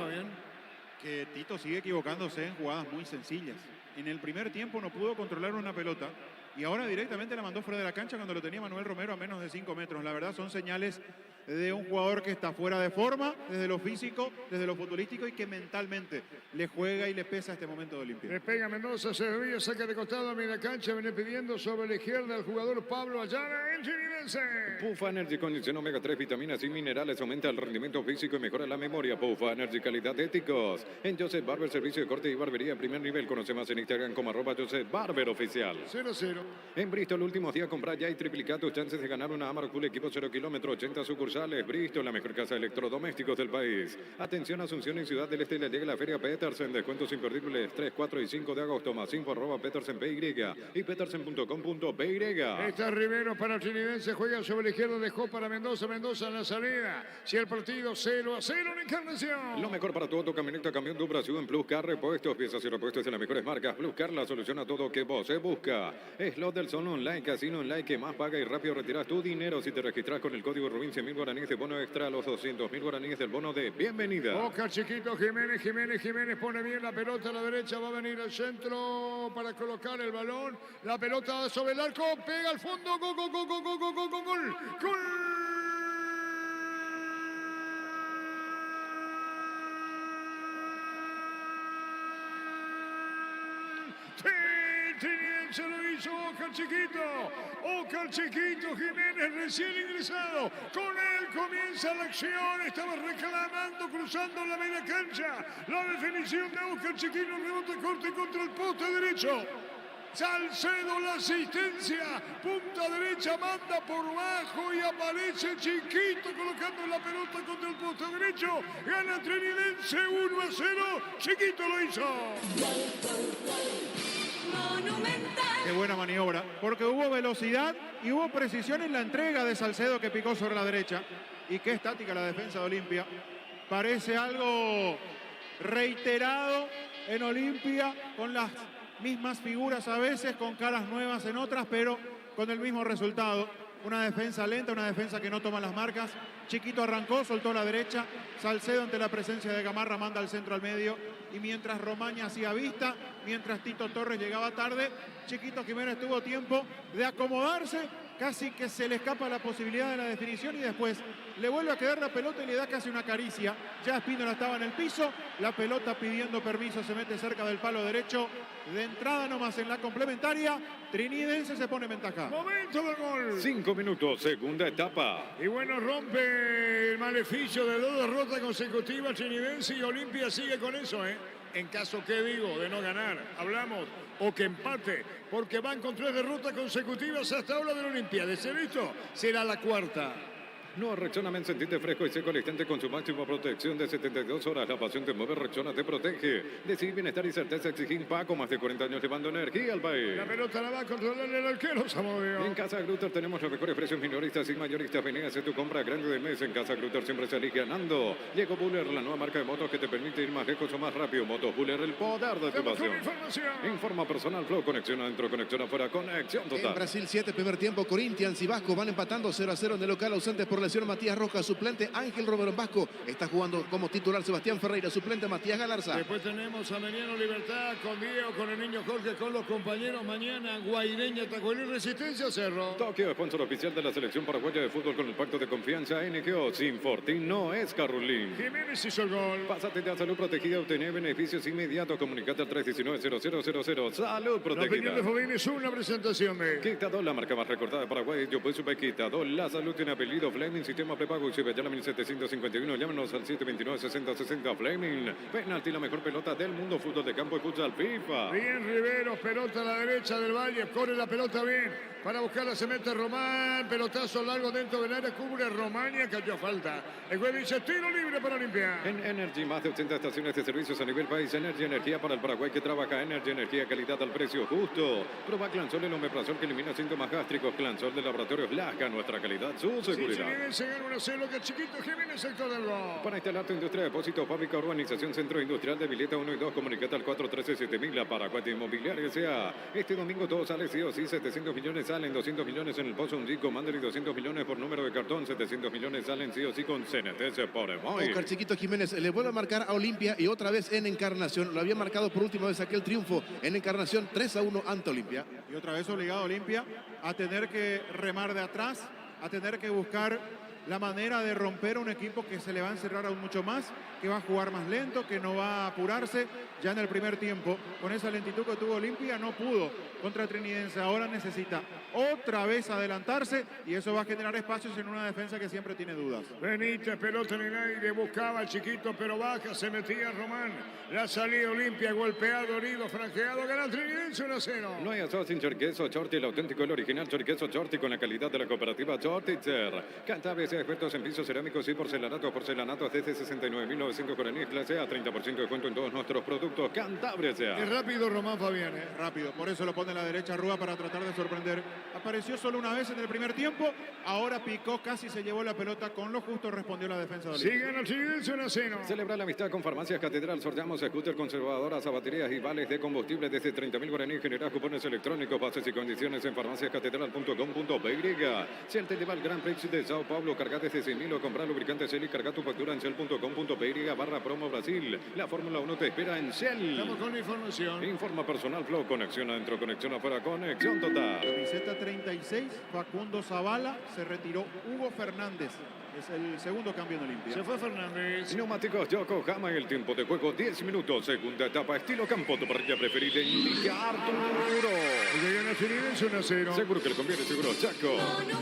Que Tito sigue equivocándose en jugadas muy sencillas. En el primer tiempo no pudo controlar una pelota y ahora directamente la mandó fuera de la cancha cuando lo tenía Manuel Romero a menos de 5 metros. La verdad son señales de un jugador que está fuera de forma, desde lo físico, desde lo futbolístico y que mentalmente le juega y le pesa este momento de Olimpia. Le pega Mendoza, Cerrillo, saca de costado a media cancha, viene pidiendo sobre la izquierda el jugador Pablo Ayala, el Trinidense. Pufa Energy, condición omega 3, vitaminas y minerales, aumenta el rendimiento físico y mejora la memoria. Pufa Energy, calidad de éticos. En Joseph Barber, servicio de corte y barbería primer nivel. Conoce más en Instagram como @Joseph Barber Oficial. 0-0. En Bristol, últimos días, comprar ya y triplicar tus chances de ganar una Amarok Cool equipo 0 kilómetro, 80 sucursales. Bristol, la mejor casa de electrodomésticos del país. Atención, Asunción y Ciudad del Este, le llega la Feria Petersen. Descuentos imperdibles 3, 4 y 5 de agosto. Más info @petersen.py y petersen.com.py. Está Rivero para el Trinidense, juega sobre la izquierda, dejó para Mendoza, Mendoza en la salida. Si el partido 0-0 en Encarnación. Lo mejor para tu auto, camioneta, camión, Dubra, en Plus Car, repuestos, piezas y repuestos en las mejores marcas. Plus Car, la solución a todo que vos se busca. Slot del Sol Online, casino online que más paga y rápido retiras tu dinero si te registras con el código Rubín, 100.000 guaraníes de bono extra a los 200.000 guaraníes del bono de bienvenida. Boca chiquito, Jiménez pone bien la pelota a la derecha, va a venir al centro para colocar el balón. La pelota sobre el arco, pega al fondo, gol. Se lo hizo Oscar Chiquito. Oscar Chiquito Jiménez, recién ingresado. Con él comienza la acción. Estaba reclamando, cruzando la media cancha. La definición de Oscar Chiquito. Rebote corte contra el poste derecho. Salcedo la asistencia. Punta derecha manda por bajo y aparece Chiquito colocando la pelota contra el poste derecho. Gana Trinidense 1-0. Chiquito lo hizo. Qué buena maniobra, porque hubo velocidad y hubo precisión en la entrega de Salcedo que picó sobre la derecha. Y qué estática la defensa de Olimpia. Parece algo reiterado en Olimpia, con las mismas figuras a veces, con caras nuevas en otras, pero con el mismo resultado. Una defensa lenta, una defensa que no toma las marcas. Chiquito arrancó, soltó la derecha. Salcedo, ante la presencia de Gamarra, manda al centro al medio. Y mientras Romaña hacía vista, mientras Tito Torres llegaba tarde, Chiquito Jiménez tuvo tiempo de acomodarse. Casi que se le escapa la posibilidad de la definición y después le vuelve a quedar la pelota y le da casi una caricia. Ya Espínola estaba en el piso, la pelota pidiendo permiso, se mete cerca del palo derecho. De entrada nomás en la complementaria, Trinidense se pone en ventaja. Momento del gol. 5 minutos, segunda etapa. Y bueno, rompe el maleficio de 2 derrotas consecutivas Trinidense y Olimpia sigue con eso, ¿eh? En caso, ¿qué digo? De no ganar, hablamos, o que empate, porque van con 3 derrotas consecutivas hasta ahora del Olimpia. De ser esto, será la cuarta. No, Rexona Men, sentirte fresco y seco al instante con su máxima protección de 72 horas. La pasión te mueve, Rexona te protege. Decir bienestar y certeza exigir Paco, más de 40 años llevando energía al país. La pelota la va a controlar el arquero, Samudio. En Casa Grutter tenemos los mejores precios minoristas y mayoristas. Vení a hacer tu compra grande de mes. En Casa Grutter siempre se elige ganando. Llegó Buller, la nueva marca de motos que te permite ir más lejos o más rápido. Motos Buller, el poder de tu pasión. Informa personal Flow, conexión adentro, conexión afuera, conexión total. En Brasil 7, primer tiempo, Corinthians y Vasco van empatando 0-0 en el local, ausentes por lesión Matías Rojas, suplente Ángel Romero Vasco, está jugando como titular Sebastián Ferreira, suplente Matías Galarza. Después tenemos a Mediano Libertad con Diego, con el niño Jorge, con los compañeros. Mañana Guaireña, Tacuelí, Resistencia, Cerro. Tokio, sponsor oficial de la selección paraguaya de fútbol con el pacto de confianza NGO. Sin Fortín no es Carrulín. Jiménez hizo el gol. Pásate a Salud Protegida, obtener beneficios inmediatos. Comunicate al 319-0000. Salud La opinión Protegida. de Fabín es una presentación de Quitador, la marca más recordada de Paraguay. Yo pues supe Quitador. La salud tiene apellido Fleming, sistema prepago y se ve ya la 1751. Llámenos al 729-6060. Fleming. Penalti, la mejor pelota del mundo. Fútbol de campo y futsal FIFA. bien Rivero, pelota a la derecha del Valle, corre la pelota bien, para buscarla se mete Román, pelotazo largo dentro del área, cubre Romaña, cayó a falta. El juez dice tiro libre para Olimpia. En Energy, más de 80 estaciones de servicios a nivel país. Energy, energía para el Paraguay que trabaja. Energy, energía, calidad al precio justo. Proba Clansol, el omeprazol que elimina síntomas gástricos. Clansol de Laboratorios Lasca, nuestra calidad, su seguridad. Si gana 1-0, que Chiquito Jiménez, sector del gol. Para instalar tu industria de depósito, fábrica, urbanización, centro industrial de Vileta 1 y 2, comunicate al 413-7000, Paraguay Inmobiliaria S.A. Este domingo todo sale sí o sí, 700 millones salen, 200 millones en el pozo, un G Commander y 200 millones por número de cartón, 700 millones salen sí o sí con CNT por Emoy. Oscar Chiquito Jiménez le vuelve a marcar a Olimpia y otra vez en Encarnación. Lo había marcado por última vez aquel triunfo en Encarnación 3-1 ante Olimpia. Y otra vez obligado a Olimpia a tener que remar de atrás, a tener que buscar la manera de romper un equipo que se le va a encerrar aún mucho más, que va a jugar más lento, que no va a apurarse. Ya en el primer tiempo, con esa lentitud que tuvo Olimpia, no pudo contra Trinidense. Ahora necesita otra vez adelantarse y eso va a generar espacios en una defensa que siempre tiene dudas. Benítez, pelota en el aire, buscaba al Chiquito, pero baja, se metía Román. La salida Olimpia, golpeado, herido, franjeado, gana Trinidense 1-0. No hay asado sin chorqueso Chorti, el auténtico, el original chorqueso Chorti con la calidad de la cooperativa Chortitzer. Cantabria sea expertos en pisos cerámicos y porcelanatos desde 69.940 clase A, 30% de descuento en todos nuestros productos. Cantabria sea. Es rápido Román Fabián, Rápido, por eso lo pone a la derecha Rúa para tratar de sorprender. Apareció solo una vez en el primer tiempo, ahora picó, casi se llevó la pelota, con lo justo respondió la defensa de Olimpia. Sigan al Trinidense 1-0. Celebra la amistad con Farmacias Catedral. Sorteamos scooter, conservadoras a baterías y vales de combustible desde 30.000 guaraníes. Generás cupones electrónicos, bases y condiciones en farmaciascatedral.com.py. Si el te lleva al Gran Prix de Sao Paulo, carga desde 6.000 o comprar lubricantes Shell y carga tu factura en shell.com.py/promo Brasil. La Fórmula 1 te espera en Shell. Estamos con la información. Informa personal Flow, conexión adentro, conexión afuera, conexión total. Camiseta 36, Facundo Zavala, se retiró Hugo Fernández. Es el segundo cambio en Olimpia. Se fue Fernández. Neumáticos Yokohama en el tiempo de juego 10 minutos. Segunda etapa estilo campo. Tu parrilla preferida indica Arturo. Que gana Finidense 1-0. Seguro que le conviene, seguro Chaco.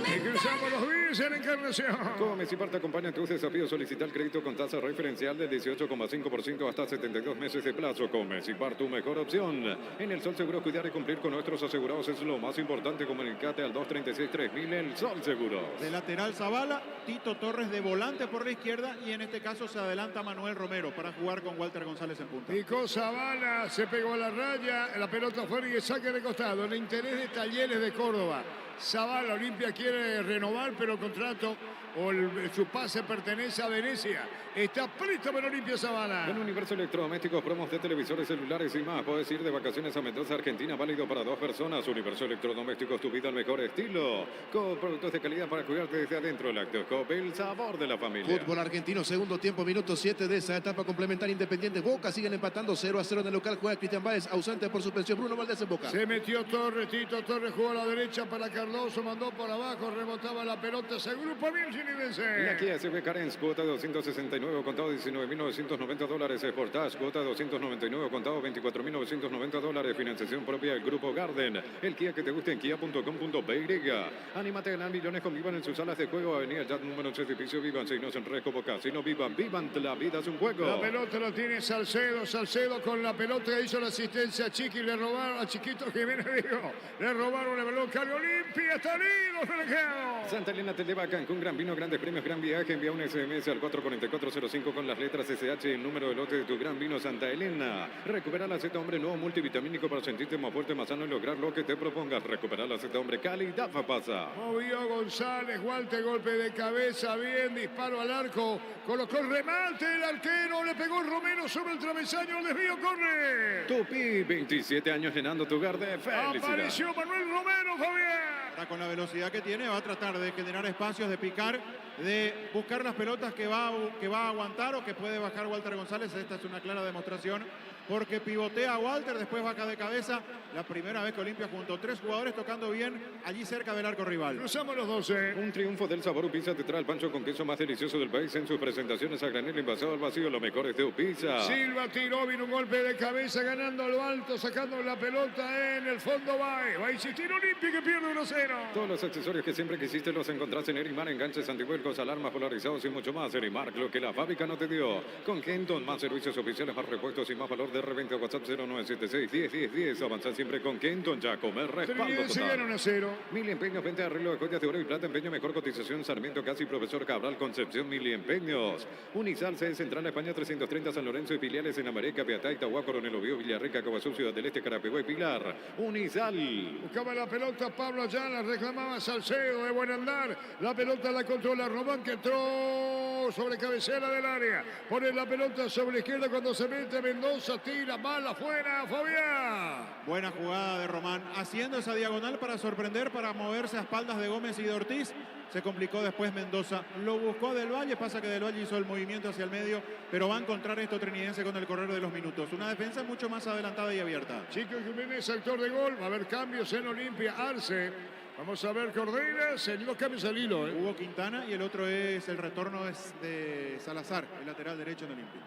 Y cruzamos los vídeos en Encarnación. Gómez y Parta acompaña tus desafíos. Solicitar crédito con tasa referencial de 18,5% hasta 72 meses de plazo. Gómez y Parta, tu mejor opción. En el Sol Seguro, cuidar y cumplir con nuestros asegurados es lo más importante. Comunicate al 236-3000. El Sol Seguro. De lateral Zavala, Tito Torres de volante por la izquierda y en este caso se adelanta Manuel Romero para jugar con Walter González en punta. Picó Zavala, se pegó a la raya, la pelota fuera y el saque de costado. El interés de Talleres de Córdoba. Zavala, Olimpia quiere renovar, pero el contrato o su pase pertenece a Venecia. Está préstamo en Olimpia Zavala. En Universo Electrodomésticos, promos de televisores, celulares y más. Puedes ir de vacaciones a Mendoza, Argentina, válido para 2 personas. Universo Electrodomésticos, tu vida al mejor estilo. Con productos de calidad para cuidarte desde adentro. Lactocop, el sabor de la familia. Fútbol argentino, segundo tiempo, minuto 7 de esa etapa complementaria independiente. Boca siguen empatando 0-0 en el local. Juega Cristian Báez, ausente por suspensión. Bruno Valdés en Boca. Se metió Torres, Tito Torres jugó a la derecha para Cardoso, mandó por abajo, rebotaba la pelota, se agrupa bien Finidense. La Kia SB Carens, cuota 269, contado $19.990. Sportage, cuota 299, contado $24.990. Financiación propia del Grupo Garden. El Kia que te guste en kia.com.py. Anímate a ganar millones con Vivan en sus salas de juego. Avenida Yat número 6, edificio Vivan. Si no se enredes como Casino Vivan. Vivan, la vida es un juego. La pelota la tiene Salcedo. Salcedo con la pelota que hizo la asistencia a Chiqui. Le robaron a Chiquito Jiménez, digo. Le robaron el balón. Cali Olimpia. Está lindo, Feliciano. Santa Elena te lleva a Cancún, Gran Vino, grandes premios, gran viaje. Envía un SMS al 44405 con las letras SH y el número de lote de tu Gran Vino Santa Elena. Recupera la Z Hombre nuevo multivitamínico para sentirte más fuerte, más sano y lograr lo que te propongas. Recuperar la Z Hombre, calidad pasa. Movió González, Walter, golpe de cabeza, bien, disparo al arco. Colocó el remate, el arquero, le pegó Romero sobre el travesaño, el desvío, corre. Tupi, 27 años llenando tu hogar de felicidad. Apareció Manuel Romero, Fabián. Ahora con la velocidad que tiene va a tratar de generar espacios, de picar, de buscar las pelotas que va a aguantar o que puede bajar Walter González. Esta es una clara demostración porque pivotea a Walter, después baja de cabeza. La primera vez que Olimpia junto a 3 jugadores tocando bien allí cerca del arco rival. Cruzamos los 12. Un triunfo del sabor Upisa te trae el pancho con queso más delicioso del país en sus presentaciones a granel envasado al vacío. Lo mejor es de Upisa. Silva tiró, vino un golpe de cabeza ganando a lo alto, sacando la pelota en el fondo. Va a insistir Olimpia que pierde 1-0. Todos los accesorios que siempre quisiste los encontrás en Erimar, enganches, antivuelcos, alarmas polarizados y mucho más. Erimar, lo que la fábrica no te dio. Con Kenton, más servicios oficiales, más repuestos y más valor de reventa. WhatsApp 0976-101010. Avanzar siempre con Kenton, ya comer respaldo total. 1-0. Mil Empeños, venta de arreglo de joyas de oro y plata, empeño, mejor cotización, Sarmiento, Casi, Profesor Cabral, Concepción, Mil Empeños. Unisal, sede central, España 330, San Lorenzo y filiales en América, Piatá, Itagua, Coronel Oviedo, Villarrica, Caguazú, Ciudad del Este, Carapeguá y Pilar. Unisal. Buscaba la pelota Pablo Ayala, reclamaba Salcedo de buen andar. La pelota la controla Román, que entró sobre cabecera del área. Pone la pelota sobre la izquierda cuando se mete Mendoza, tira mal afuera, Fabián. Buena jugada de Román, haciendo esa diagonal para sorprender, para moverse a espaldas de Gómez y de Ortiz. Se complicó después Mendoza, lo buscó Del Valle, pasa que Del Valle hizo el movimiento hacia el medio, pero va a encontrar esto Trinidense con el correr de los minutos. Una defensa mucho más adelantada y abierta. Chico Jiménez, actor de gol, va a haber cambios en Olimpia, Arce. Vamos a ver Corderas, en los cambios al hilo. Hugo Quintana y el otro es el retorno de Salazar, el lateral derecho en Olimpia.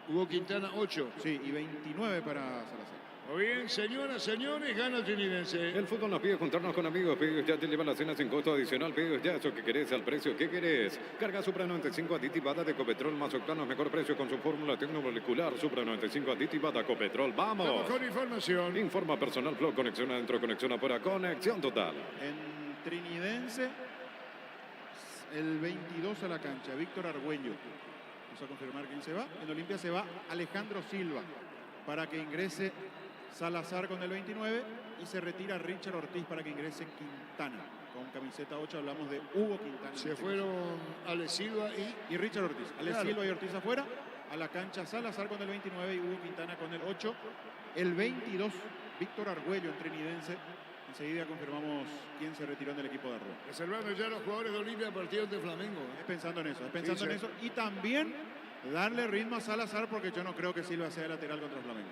Hugo Quintana, 8. Sí, y 29 para Salazar. Muy bien, señoras, señores, gana el Trinidense. El fútbol nos pide juntarnos con amigos. Pedidos ya te lleva las cenas sin costo adicional. Pedidos ya eso que querés al precio que querés. Carga Supra 95 aditivada de Copetrol más octanos, mejor precio con su fórmula tecnomolecular. Supra 95 aditivada Copetrol. ¡Vamos! Vamos con información. Informa Personal Flow, conexión adentro, conexión afuera, conexión total. En Trinidense, el 22 a la cancha, Víctor Argüello. Vamos a confirmar quién se va. En Olimpia se va Alejandro Silva para que ingrese Salazar con el 29 y se retira Richard Ortiz para que ingrese Quintana. Con camiseta 8 hablamos de Hugo Quintana. Se fueron Ale Silva y Richard Ortiz. Ale Claro. Silva y Ortiz afuera. A la cancha Salazar con el 29 y Hugo Quintana con el 8. El 22, Víctor Argüello en Trinidense. Enseguida confirmamos quién se retiró del equipo de Arroyo. Reservando ya los jugadores de Olimpia a partir de Flamengo. Es pensando en eso, es pensando Sí, en sí. eso. Y también darle ritmo a Salazar porque yo no creo que Silva sea lateral contra Flamengo.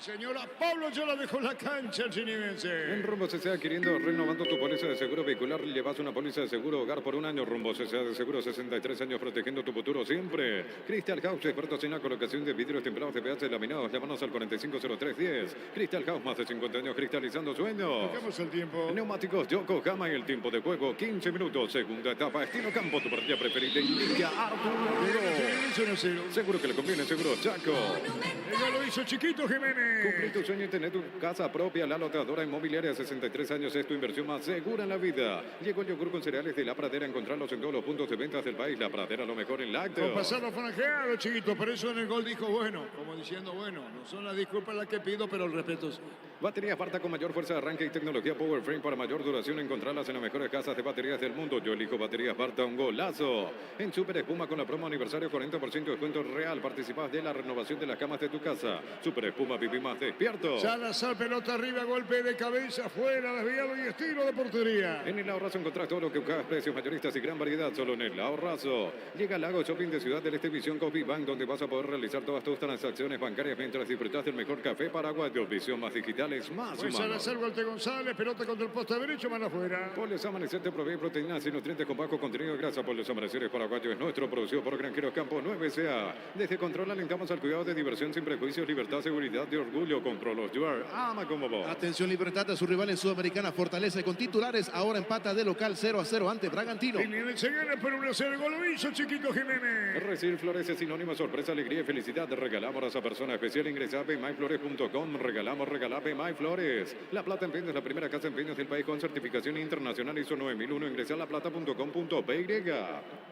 Sí, señora. Pablo ya la dejó en la cancha, el chinidense. En Rumbo CCA adquiriendo, renovando tu póliza de seguro vehicular, llevas una póliza de seguro hogar por un año. Rumbo CCA de seguro, 63 años protegiendo tu futuro siempre. Crystal House, expertos en la colocación de vidrios templados de pH laminados. Llámanos al 450310. Crystal House, más de 50 años cristalizando sueños. Dejamos el tiempo. Neumáticos Yokohama y el tiempo de juego, 15 minutos. Segunda etapa, estilo campo, tu partida preferida. Indica Arturo. Seguro que le conviene, seguro Chaco. Ella lo hizo Chiquito Jiménez. Cumplir tu sueño y tener tu casa propia. La Lotadora Inmobiliaria, 63 años, es tu inversión más segura en la vida. Llegó el yogur con cereales de La Pradera. Encontrarlos en todos los puntos de ventas del país. La Pradera, lo mejor en lácteos. Con pasarlo franjeado, Chiquito. Por eso en el gol dijo bueno. Como diciendo bueno. No son las disculpas las que pido, pero el respeto sí. Batería Farta con mayor fuerza de arranque y tecnología Power Frame para mayor duración. Encontrarlas en las mejores casas de baterías del mundo. Yo elijo baterías Farta, un golazo. En Super Espuma con la promo aniversario, 40% de descuento real. Participas de la renovación de las camas de tu casa. Super Espuma, viví más despierto. Salazar, pelota arriba, golpe de cabeza, fuera, desviado y estilo de portería. En el Ahorrazo encontrás todo lo que buscas, precios mayoristas y gran variedad solo en el Ahorrazo. Llega Lago Shopping de Ciudad del Este Visión Coffee Bank, donde vas a poder realizar todas tus transacciones bancarias mientras disfrutas del mejor café paraguayo. Visión más digitales, más Pues humanos. Salazar, Walter González, pelota contra el poste derecho, mano afuera. Pollos Amanecer te provee proteínas y nutrientes con bajo contenido de grasa. Pollos Amaneceres Paraguayo es nuestro, producido por Granjeros Campo 9SA. Desde Control alentamos al cuidado de diversión sin prejuicios, libertad, seguridad y orgullo. Controlos Yuar, ama como vos. Atención, Libertad a su rival en Sudamericana, Fortaleza con titulares. Ahora empata de local 0-0 ante Bragantino. Y se gana por 1-0, el gol lo hizo Chiquito Jiménez. Recibir flores es sinónimo de sorpresa, alegría y felicidad. Regalamos a esa persona especial. Ingresa a bmyflores.com. Regalamos, BMyFlores. La Plata Empeños es la primera casa de empeños del país con certificación internacional ISO 9001. Ingresa a laplata.com.py.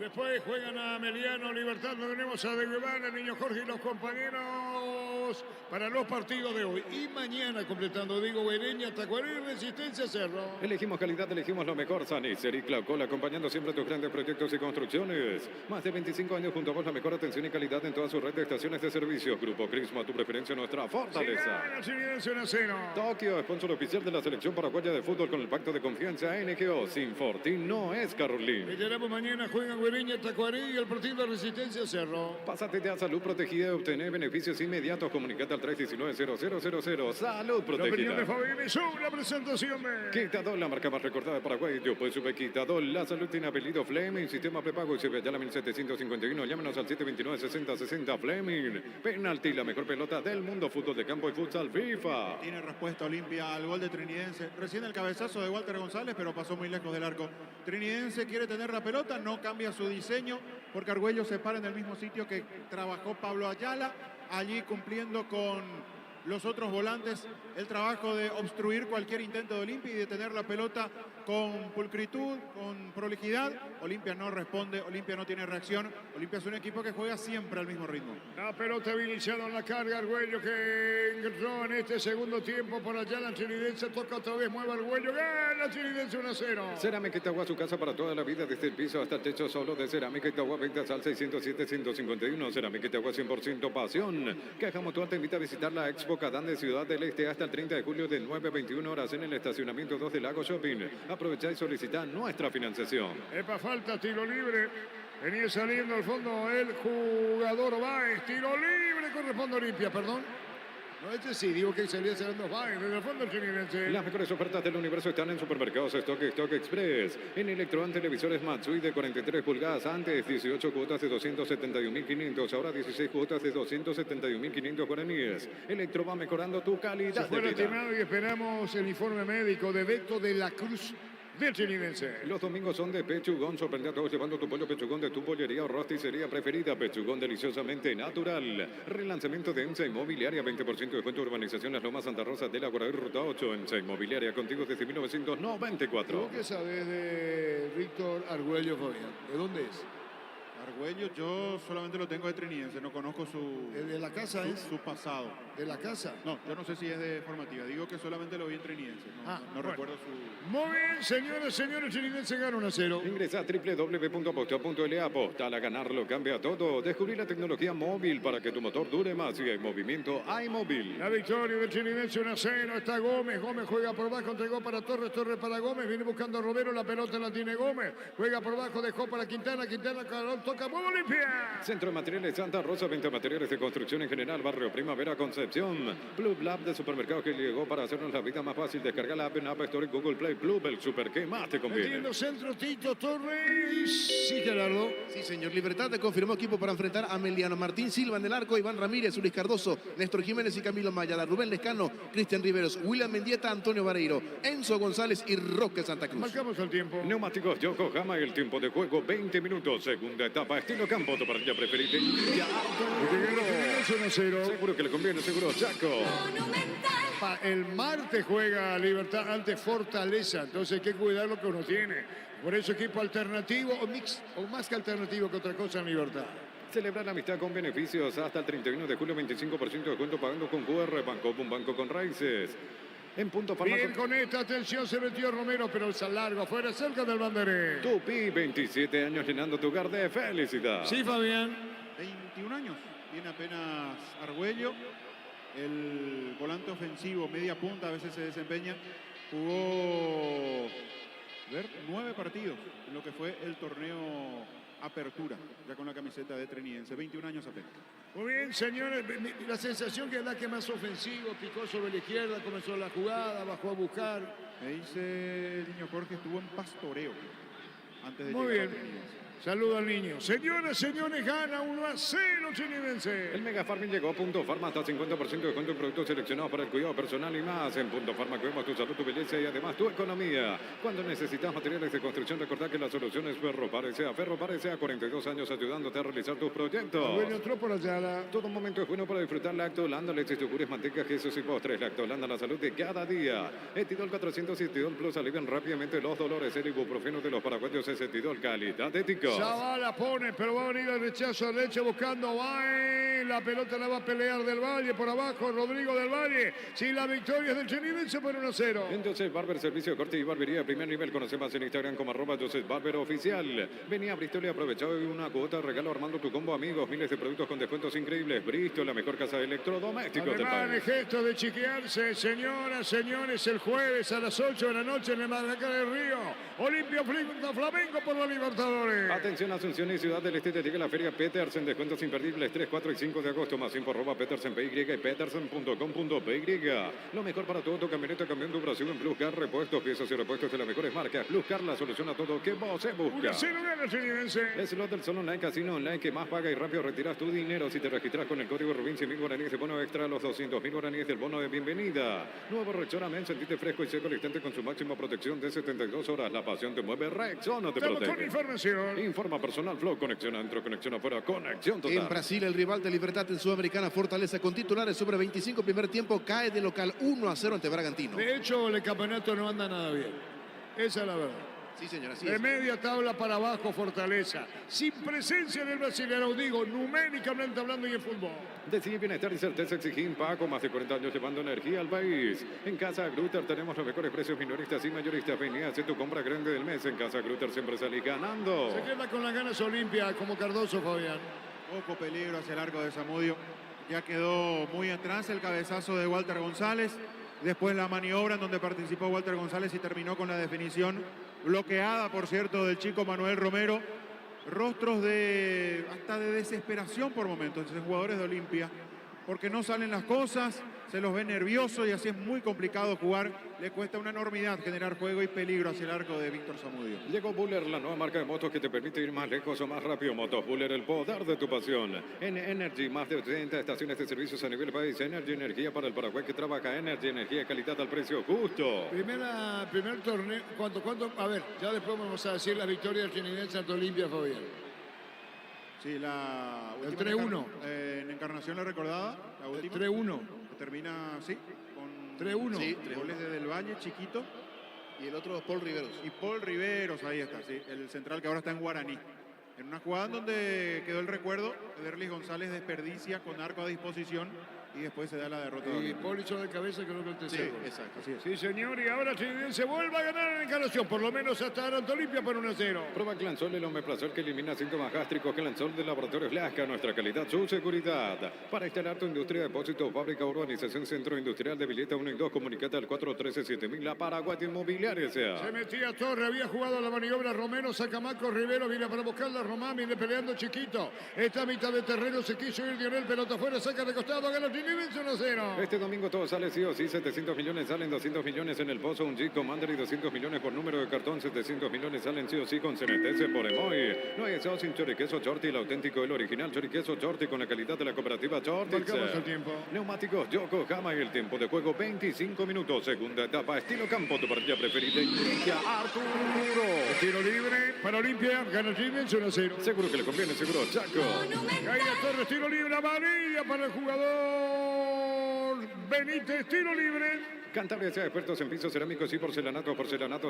Después juegan a Meliano, Libertad, lo tenemos a De Guevara, Niño Jorge y los compañeros para los partidos de hoy. Y mañana completando, digo, Bereña, Tacuarí, Resistencia, Cerro. Elegimos calidad, elegimos lo mejor. Sanicer y Claucola, acompañando siempre tus grandes proyectos y construcciones. Más de 25 años junto a vos, la mejor atención y calidad en toda su red de estaciones de servicio. Grupo Crisma, tu preferencia, nuestra fortaleza. Tokio, sponsor oficial de la selección paraguaya de fútbol con el pacto de confianza NGO. Sin Fortín no es Carolín. Y tenemos mañana, juegan Bereña, Tacuarí y el partido de Resistencia, Cerro. Pásate de a Salud Protegida y obtener beneficios inmediatos. Comunicate al 319-0000. Salud La opinión de Protegida. Fabián es una presentación de... Quitadol, la marca más recordada de Paraguay. Yo pues sube Quitadol. La salud tiene apellido Fleming. Sistema prepago y se ve allá la 1751. Llámenos al 729-6060 Fleming. Penalti, la mejor pelota del mundo. Fútbol de campo y futsal FIFA. Tiene respuesta Olimpia al gol de Trinidense. Recién el cabezazo de Walter González, pero pasó muy lejos del arco. Trinidense quiere tener la pelota, no cambia su diseño, porque Argüello se para en el mismo sitio que trabajó Pablo Ayala, allí cumpliendo con los otros volantes el trabajo de obstruir cualquier intento de Olimpia y de tener la pelota con pulcritud, con prolijidad. Olimpia no responde, Olimpia no tiene reacción. Olimpia es un equipo que juega siempre al mismo ritmo. La pelota iniciada en la carga, Argüello que entró en este segundo tiempo por allá. La Trinidense toca otra vez, mueve Argüello, gana Trinidense 1-0. Cerámica Itagua, su casa para toda la vida, desde el piso hasta el techo solo de Cerámica Itagua. Ventas al 607-151. Cerámica Itagua, 100% pasión. Caja Mutual te invita a visitar la Expo Cadán de Ciudad del Este hasta el 30 de julio de 9 a 21 horas en el estacionamiento 2 del Lago Shopping. Aprovecha y solicita nuestra financiación. Epa, falta, tiro libre. Venía saliendo al fondo el jugador Baez. Tiro libre, corresponde a Olimpia, perdón. No, este sí, digo que salía saliendo Baez. Desde el fondo el Trinidense. Las mejores ofertas del universo están en Supermercados Stock Express. En Electroan televisores Matsui de 43 pulgadas. Antes 18 cuotas de 271.500. Ahora 16 cuotas de 271.500 guaraníes. Electro va mejorando tu calidad Se fue de vida. lastimado y esperamos el informe médico de Beto de la Cruz del Trinidense. Los domingos son de Pechugón. Sorprende a todos llevando tu pollo Pechugón de tu pollería o rosticería preferida. Pechugón deliciosamente natural. Relanzamiento de EMSA Inmobiliaria. 20% de descuento. Urbanización Las Lomas Santa Rosa de la Guardia Ruta 8. EMSA Inmobiliaria contigo desde 1994. ¿Tú qué sabes de Víctor Argüello, Fabián? ¿De dónde es? Argüello, yo solamente lo tengo de Trinidense, no conozco ¿De la casa es? su pasado. ¿De la casa? No, yo no sé si es de formativa, digo que solamente lo vi en Trinidense, no bueno. recuerdo su... Muy bien, señores, Trinidense gana 1-0. Ingresa a www.aposta.la. Apostar a ganarlo cambia todo. Descubrir la tecnología móvil para que tu motor dure más. Si hay movimiento, hay móvil. La victoria del Trinidense 1-0. Está Gómez. Gómez juega por bajo. Entregó para Torres. Torres para Gómez. Viene buscando a Romero. La pelota la tiene Gómez. Juega por bajo. Dejó para Quintana. Quintana. Carol toca Nueva Olimpia. Centro de Materiales Santa Rosa, venta de materiales de construcción en general, Barrio Primavera, Concepción. Club Lab de supermercado que llegó para hacernos la vida más fácil. Descarga la app en App Store y Google Play. Club, el super que más te conviene. Metiendo centro Tito Torres. Sí, Gerardo. Sí, señor. Libertad te confirmó equipo para enfrentar a Meliano Martín Silva en el arco, Iván Ramírez, Luis Cardoso, Néstor Jiménez y Camilo Mayala, Rubén Lescano, Cristian Riveros, William Mendieta, Antonio Vareiro, Enzo González y Roque Santa Cruz. Marcamos el tiempo. Neumáticos Yokohama, el tiempo de juego 20 minutos. Segunda etapa, estilo campo, tu parrilla preferida. Ya, seguro que le conviene, seguro, Chaco. El martes juega Libertad ante Fortaleza, entonces hay que cuidar lo que uno tiene. Por eso equipo alternativo o mix, o más que alternativo que otra cosa en Libertad. Celebrar la amistad con beneficios hasta el 31 de julio, 25% de descuento pagando con QR, Banco, un banco con raíces. En punto farma. Bien con esta atención se metió Romero, pero el sal largo afuera, cerca del banderín. Tupi, 27 años llenando tu hogar de felicidad. Sí, Fabián. 21 años, tiene apenas Argüello, el volante ofensivo, media punta, a veces se desempeña. Jugó 9 partidos en lo que fue el torneo Apertura, ya con la camiseta de Trinidense, 21 años apenas. Muy bien, señores, la sensación que da que más ofensivo, picó sobre la izquierda, comenzó la jugada, bajó a buscar. Me dice el niño Jorge, estuvo en pastoreo antes de Muy llegar bien. a Trinidense. Saludo al niño. Señoras, señores, gana 1-0 Trinidense. El Mega Farming llegó a Punto Farma hasta 50% de descuento en productos seleccionados para el cuidado personal y más. En Punto Farma cuidamos tu salud, tu belleza y además tu economía. Cuando necesitas materiales de construcción, recordá que la solución es Ferropar S.A. Ferropar S.A. 42 años ayudándote a realizar tus proyectos. Bueno, entró por allá. Todo momento es bueno para disfrutar Lacto Holanda, leches, yogures, mantecas, quesos y postres. Lacto Holanda, la salud de cada día. Etidol 400 y Etidol Plus alivian rápidamente los dolores. El ibuprofeno de los paraguayos es Etidol, calidad ética. Zavala pone, pero va a venir el rechazo de Leche buscando. La pelota la va a pelear del Valle por abajo. Rodrigo del Valle. Si la victoria es del Trinidense por 1-0. En Joseph Barber, servicio de corte y barbería de primer nivel. Conoce más en Instagram como @Joseph Barber Oficial. Vení a Bristol y aprovecha hoy una cuota de regalo armando tu combo, amigos. Miles de productos con descuentos increíbles. Bristol, la mejor casa de electrodomésticos del Además, país. el gesto de chiquearse, señoras, señores, el jueves a las 8 de la noche en el Maracaná del Río. Olimpia Flamengo por los Libertadores. Atención, Asunción y Ciudad del Este, te llega la Feria Petersen. Descuentos imperdibles 3, 4 y 5 de agosto. Más info @Petersen PY y petersen.com.py. Lo mejor para todo tu camioneta, camión de Brasil en Plus Car. Repuestos, piezas y repuestos de las mejores marcas. Plus Car, la solución a todo que vos se busca. 1-0 gana el Trinidense. Slot del Sol Online, casino online que más paga y rápido retiras tu dinero si te registras con el código Rubín. 100.000 guaraníes de bono extra a los 200.000 guaraníes del bono de bienvenida. Nuevo Rexona, sentite fresco y seco al instante con su máxima protección de 72 horas. La pasión te mueve, Rexona te Estamos con protege. información. Informa personal, Flow, conexión adentro, conexión afuera, conexión total. En Brasil, el rival de Libertad en Sudamericana, Fortaleza, con titulares sobre 25 primer tiempo, cae de local 1-0 ante Bragantino. De hecho, el campeonato no anda nada bien. Esa es la verdad. Sí, señor, así De es. media tabla para abajo, Fortaleza. Sin presencia del brasileño, digo, numéricamente hablando y en fútbol. Decide bienestar y certeza exigir Paco, más de 40 años llevando energía al país. En Casa Grutter tenemos los mejores precios minoristas y mayoristas. Vení a hacer tu compra grande del mes. En Casa Grutter siempre salís ganando. Se queda con las ganas Olimpia como Cardoso, Fabián. Poco peligro hacia el arco de Zamudio. Ya quedó muy atrás el cabezazo de Walter González. Después la maniobra en donde participó Walter González y terminó con la definición bloqueada, por cierto, del chico Manuel Romero. Rostros hasta de desesperación por momentos entre jugadores de Olimpia, porque no salen las cosas, se los ve nerviosos y así es muy complicado jugar. Le cuesta una enormidad generar juego y peligro hacia el arco de Víctor Zamudio. Llegó Buller, la nueva marca de motos que te permite ir más lejos o más rápido. Motos Buller, el poder de tu pasión. En Energy, más de 80 estaciones de servicios a nivel país. Energy, energía para el Paraguay que trabaja. Energy, energía y calidad al precio justo. Primer torneo. ¿Cuánto? A ver, ya después vamos a decir la victoria del Trinidense ante Olimpia, Fabián. Sí, la El última 3-1. En Encarnación la recordada, la El última. 3-1. Termina, sí, con 3-1. Sí, goles de Del Valle, chiquito. Y el otro, Paul Riveros. Y Paul Riveros, ahí está, sí, el central que ahora está en Guaraní. En una jugada en donde quedó el recuerdo, Derlis González desperdicia con arco a disposición y después se da la derrota. Y Poli hizo de cabeza, creo que el tercero. Sí, exacto. Así es. Sí, señor, y ahora Trinidad vuelve a ganar en Encarnación, por lo menos hasta Aranto Olimpia por 1-0. Prueba Clansol, el omeprazol que elimina síntomas gástricos. Clansol de Laboratorios Lasca, nuestra calidad, su seguridad. Para instalar tu industria, depósito, fábrica, urbanización, centro industrial de Villeta 1 y 2, comunicate al 413-7000, la Paraguay Inmobiliaria Se sea. metía Torre, había jugado la maniobra Romero, Sacamaco, Rivero, viene para buscarla, Román viene peleando Chiquito. Esta mitad de terreno se quiso ir Dionel, pelota afuera, saca de costado, gana Trinidad 1-0. Este domingo todo sale sí o sí, 700 millones salen, 200 millones en el pozo, un Jeep Commander y 200 millones por número de cartón, 700 millones salen sí o sí con CNTS por Emoy. No hay eso sin choriqueso Chorti, el auténtico, el original choriqueso Chorti con la calidad de la cooperativa Chorti. Marcamos el tiempo. Neumáticos Yokohama y el tiempo de juego 25 minutos, segunda etapa, estilo campo, tu partida preferida, inicia Arturo. Tiro libre para Olimpia, gana Trinidad 1-0. Seguro que le conviene, seguro, Chaco. Gaia Torres, tiro libre, amarilla para el jugador Benítez, tiro libre. Cantabria sea expertos en pisos cerámicos y porcelanatos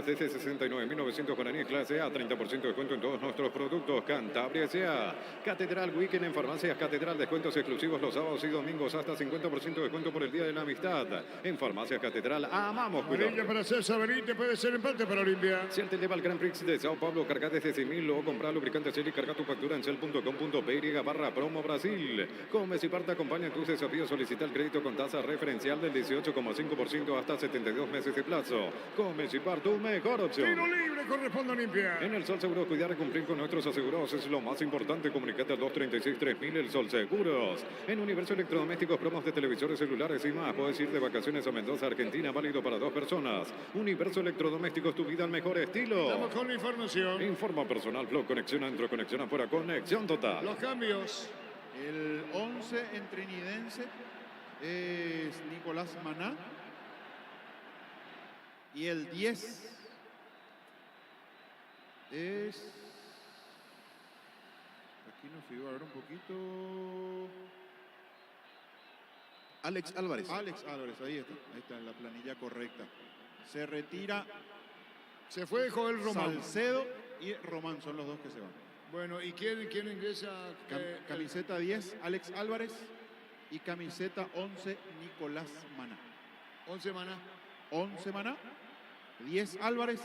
desde 69.900 guaraníes clase A, 30% de descuento en todos nuestros productos. Cantabria sea Catedral Weekend en farmacias Catedral, descuentos exclusivos los sábados y domingos, hasta 50% de descuento por el Día de la Amistad. En farmacias Catedral, amamos cuidar. Amarilla para César Benítez, puede ser empate para Olimpia. Si él te lleva al Grand Prix de Sao Paulo, carga desde 100.000 o compra lubricante Shell y carga tu factura en shell.com.py/promo Brasil. Comes y Parta acompaña tus desafíos. Solicita el crédito con tasa referencial del 18,5% hasta 72 meses de plazo. Comes y Parta, tu mejor opción. Tiro libre corresponde a Olimpia. En el Sol Seguros, cuidar y cumplir con nuestros asegurados es lo más importante. Comunicate al 236-3000, el Sol Seguros. En Universo Electrodomésticos, promos de televisores, celulares y más. Puedes ir de vacaciones a Mendoza, Argentina, válido para 2 personas. Universo Electrodomésticos, tu vida al mejor estilo. Estamos con la información. Informa personal, Flow, conexión adentro, conexión afuera, conexión total. Los cambios. El 11 en Trinidense es Nicolás Maná. Y el 10 es... Aquí nos figura, a ver un poquito... Alex Álvarez. Alex Álvarez, ahí está en la planilla correcta. Se retira Se fue Joel Román. Salcedo y Román, son los dos que se van. Bueno, ¿y quién ingresa? Camiseta 10, Alex Álvarez, y camiseta 11, Nicolás Maná. 11 Maná. 11 Maná, 10 Álvarez,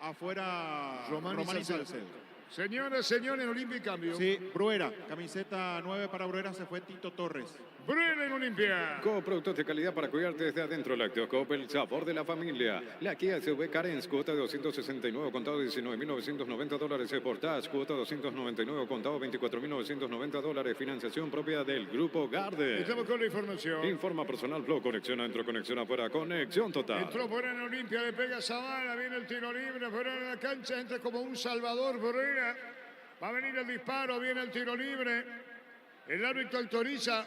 afuera Román y Salcedo. Señoras, señores, en Olimpia y cambio. Sí, Bruera, camiseta 9 para Bruera, se fue Tito Torres. Bruera en Olimpia. Coop, productos de calidad para cuidarte desde adentro. Lácteos Coop, el sabor de la familia. La Kia SUV Carens, cuota de 269, contado $19.990. Sportage, cuota 299, contado $24.990. Financiación propia del Grupo Garden. Estamos con la información. Informa personal, Flow, conexión adentro, conexión afuera, conexión total. Entró Bruera en Olimpia, le pega Zavala, viene el tiro libre, Bruera en la cancha, entra como un salvador Bruera. Va a venir el disparo, viene el tiro libre. El árbitro autoriza.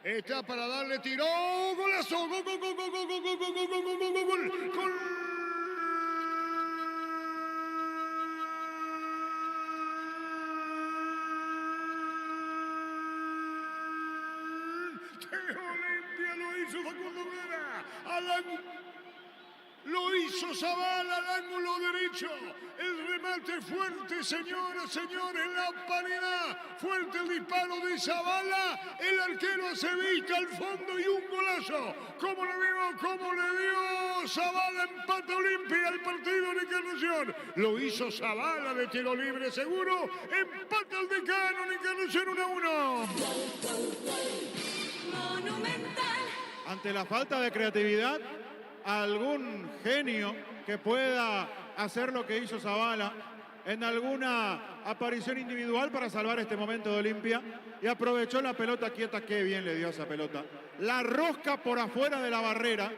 Está para darle tiro. ¡Golazo! ¡Gol, gol, gol, gol, gol, gol, gol, gol, gol, gol, gol, gol, gol! ¡De Olimpia lo hizo Facundo Bruera! Lo hizo Zavala al ángulo derecho. El remate fuerte, señoras, señores. La paridad. Fuerte el disparo de Zavala. El arquero se vista al fondo y un golazo. ¿Cómo le dio? ¿Cómo le dio? Zavala empata Olimpia al partido en Encarnación. Lo hizo Zavala de tiro libre seguro. Empata el Decano en Encarnación 1-1. Monumental. Ante la falta de creatividad, algún genio que pueda hacer lo que hizo Zavala en alguna aparición individual para salvar este momento de Olimpia, y aprovechó la pelota quieta. Qué bien le dio esa pelota. La rosca por afuera de la barrera,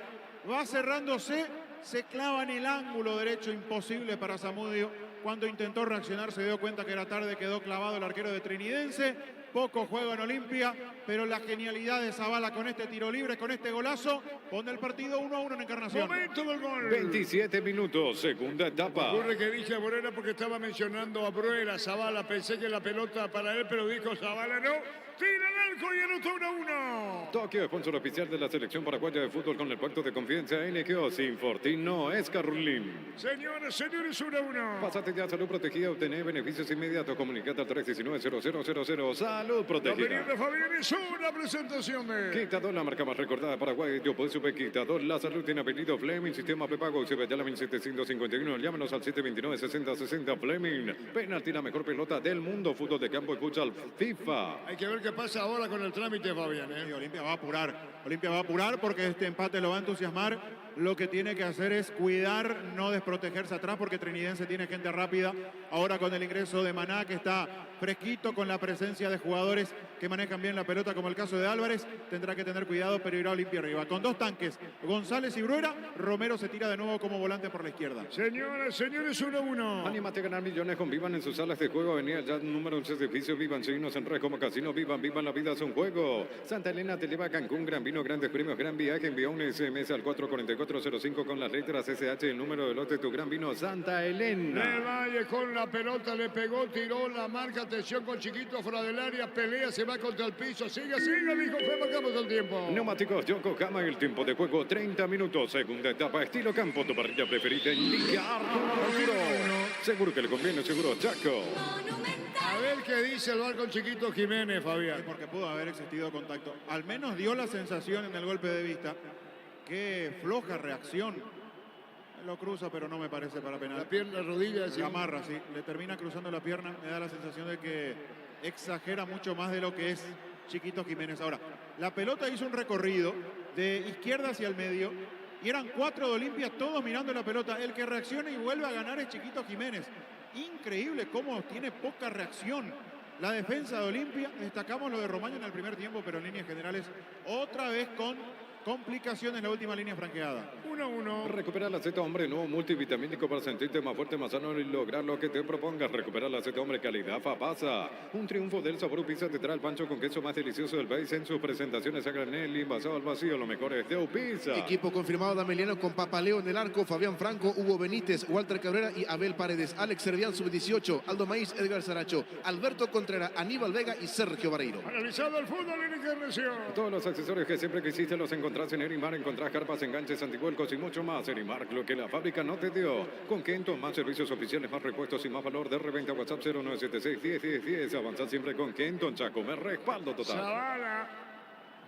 va cerrándose, se clava en el ángulo derecho, imposible para Zamudio. Cuando intentó reaccionar se dio cuenta que era tarde, quedó clavado el arquero de Trinidense. Poco juego en Olimpia, pero la genialidad de Zavala con este tiro libre, con este golazo, pone el partido 1-1 en Encarnación. Momento del gol. 27 minutos, segunda etapa. Ocurre que dije a Bruera porque estaba mencionando a Bruera, Zavala. Pensé que la pelota para él, pero dijo Zavala no. tira el arco y anota 1-1. Tokio, sponsor oficial de la selección paraguaya de fútbol con el pacto de confianza NQO. Sin Fortín no es Carlín. Señoras, señores, 1-1. Pásate ya a Salud Protegida, obtener beneficios inmediatos. Comunicate al 319-0000. Salud La Protegida. Avenida Fabián es una presentación de... Quitador, la marca más recordada de Paraguay. Yo puedo super Quitador. La salud tiene apellido Fleming. Sistema prepago. Se ve ya la 1751. Llámanos al 729-6060 Fleming. Penalti, la mejor pelota del mundo. Fútbol de campo y futsal FIFA. Hay que ver qué pasa ahora con el trámite, Fabián. Sí, Olimpia va a apurar. Olimpia va a apurar porque este empate lo va a entusiasmar. Lo que tiene que hacer es cuidar, no desprotegerse atrás porque Trinidense tiene gente rápida. Ahora con el ingreso de Maná, que está fresquito con la presencia de jugadores que manejan bien la pelota, como el caso de Álvarez, tendrá que tener cuidado, pero irá Olimpia arriba. Con dos tanques, González y Bruera, Romero se tira de nuevo como volante por la izquierda. Señoras, señores, 1-1. Anímate a ganar millones con Vivan en sus salas de juego. Avenida ya número 11 edificio. Vivan, seguimos en red como casino. Vivan, vivan, la vida es un juego. Santa Elena te lleva a Cancún, gran vino, grandes premios, gran viaje. Envía un SMS al 44405 con las letras SH, el número de lote, tu gran vino Santa Elena. El Valle con la pelota, le pegó, tiró la marca, atención con Chiquito fuera del área, pelea, se va contra el piso, sigue, dijo, fue, marcamos el tiempo. Neumáticos Yokohama, el tiempo de juego 30 minutos, segunda etapa, estilo campo, tu parrilla preferida en Liga Arturo. Seguro que le conviene, seguro Chaco. A ver qué dice el bar con Chiquito Jiménez, Fabián. Porque pudo haber existido contacto. Al menos dio la sensación en el golpe de vista que floja reacción. Lo cruza, pero no me parece para penal. La pierna, la rodilla. La amarra, sí. Le termina cruzando la pierna. Me da la sensación de que exagera mucho más de lo que es Chiquito Jiménez. Ahora, la pelota hizo un recorrido de izquierda hacia el medio y eran 4 de Olimpia, todos mirando la pelota. El que reacciona y vuelve a ganar es Chiquito Jiménez. Increíble cómo tiene poca reacción la defensa de Olimpia. Destacamos lo de Romaño en el primer tiempo, pero en líneas generales otra vez con complicaciones en la última línea franqueada. 1-1. Recupera la Z, hombre, nuevo multivitamínico para sentirte más fuerte, más sano y lograr lo que te propongas. Recupera la Z, hombre, calidad Fapasa. Un triunfo del sabor Pizza te trae el pancho con queso más delicioso del país en sus presentaciones a granel y envasado al vacío. Lo mejor es de Pizza. Equipo confirmado de Ameliano con Papaleo en el arco, Fabián Franco, Hugo Benítez, Walter Cabrera y Abel Paredes, Alex Servián, sub-18, Aldo Maíz, Edgar Saracho, Alberto Contreras, Aníbal Vega y Sergio Vareiro. Analizado el fútbol en encarnación. Todos los accesorios que siempre quisiste los encontrás en Erimar. Encontrás carpas, enganches, anticuercos y mucho más. Erimar, lo que la fábrica no te dio. Con Kenton, más servicios oficiales, más repuestos y más valor de reventa. WhatsApp 0976-101010. Avanza siempre con Kenton, Chaco. Me respaldo total. Zavala.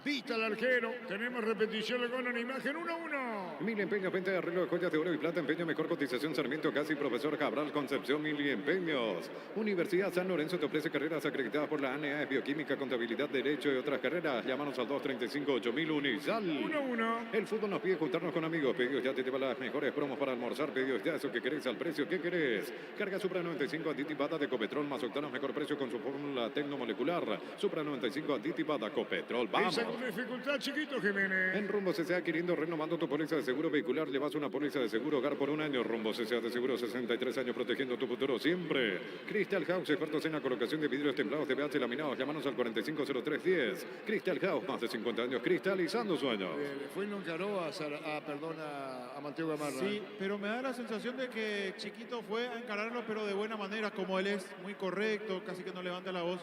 Vista al arquero. Tenemos repetición con una imagen 1-1. Mil Empeños, venta de arreglo de joyas de oro y plata, empeño, mejor cotización, Sarmiento, Casi, Profesor Cabral, Concepción, Mil Empeños. Universidad San Lorenzo te ofrece carreras acreditadas por la ANEA, Bioquímica, Contabilidad, Derecho y otras carreras. Llámanos al 235-8000 Unisal. 1-1. El fútbol nos pide juntarnos con amigos. Pedidos ya te lleva las mejores promos para almorzar. Pedidos ya eso que querés al precio que querés. Carga Supra 95 aditivada de Copetrol más octanos, mejor precio con su fórmula tecnomolecular. Supra 95 aditivada Copetrol. Vamos. Esa con dificultad, Chiquito Jiménez. En Rumbo CCA adquiriendo, renovando tu póliza de seguro vehicular, llevas una póliza de seguro hogar por un año. Rumbo CCA de seguro 63 años protegiendo tu futuro siempre. Crystal House, expertos en la colocación de vidrios templados de BH laminados. Llámanos al 450310. Crystal House, más de 50 años cristalizando sueños. Le fue y no encaró a Mateo Gamarra. Sí, pero me da la sensación de que Chiquito fue a encararlo, pero de buena manera, como él es, muy correcto, casi que no levanta la voz.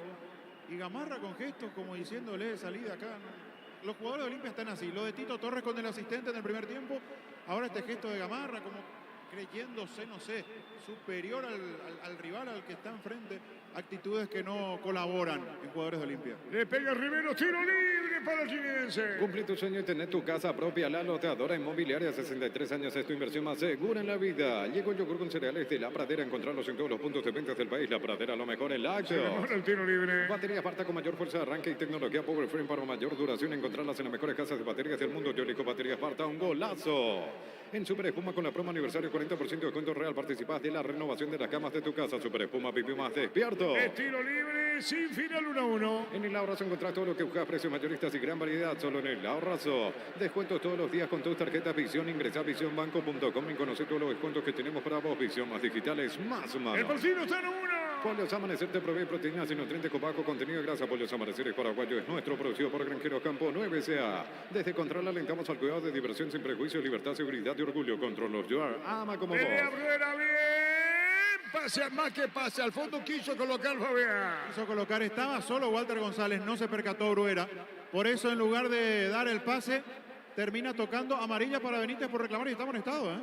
Y Gamarra con gestos como diciéndole salida acá. Los jugadores de Olimpia están así. Lo de Tito Torres con el asistente en el primer tiempo. Ahora este gesto de Gamarra como creyéndose, no sé, superior al rival, al que está enfrente. Actitudes que no colaboran en jugadores de Olimpia. Le pega Rivero, tiro libre para el Trinidense. Cumple tu sueño y tener tu casa propia. La Loteadora Inmobiliaria, 63 años es tu inversión más segura en la vida. Llegó el yogur con cereales de La Pradera. Encontrarlos en todos los puntos de ventas del país. La Pradera, lo mejor en la acción. El tiro libre. Batería aparta con mayor fuerza de arranque y tecnología Power Frame para mayor duración. Encontrarlas en las mejores casas de baterías del mundo. Yo elijo Batería Aparta, un golazo. En Super Espuma con la promo aniversario, 40% de descuento real. Participás de la renovación de las camas de tu casa. Super Espuma, vive más despierto. Tiro libre, sin final 1-1. En el Ahorrazo encontrás todo lo que buscas, precios mayoristas y gran variedad. Solo en el Ahorrazo. Descuentos todos los días con tus tarjetas Visión. Ingresa a visionbanco.com y conoce todos los descuentos que tenemos para vos. Visión, más digitales, más humanos. El partido está en 1. Pollos Amanecer te provee proteínas y nutrientes con bajo contenido de grasa. Pollos Amanecer es paraguayo, es nuestro, producido por Granjeros Campo 9SA. Desde Control alentamos al cuidado de diversión sin prejuicio, libertad, seguridad y orgullo. Control of Your ama como vos. Pelea Bruera, bien. que pase. Al fondo quiso colocar Fabián. Quiso colocar, estaba solo Walter González, no se percató Bruera. Por eso, en lugar de dar el pase, termina tocando amarilla para Benítez por reclamar y está amonestado, ¿eh?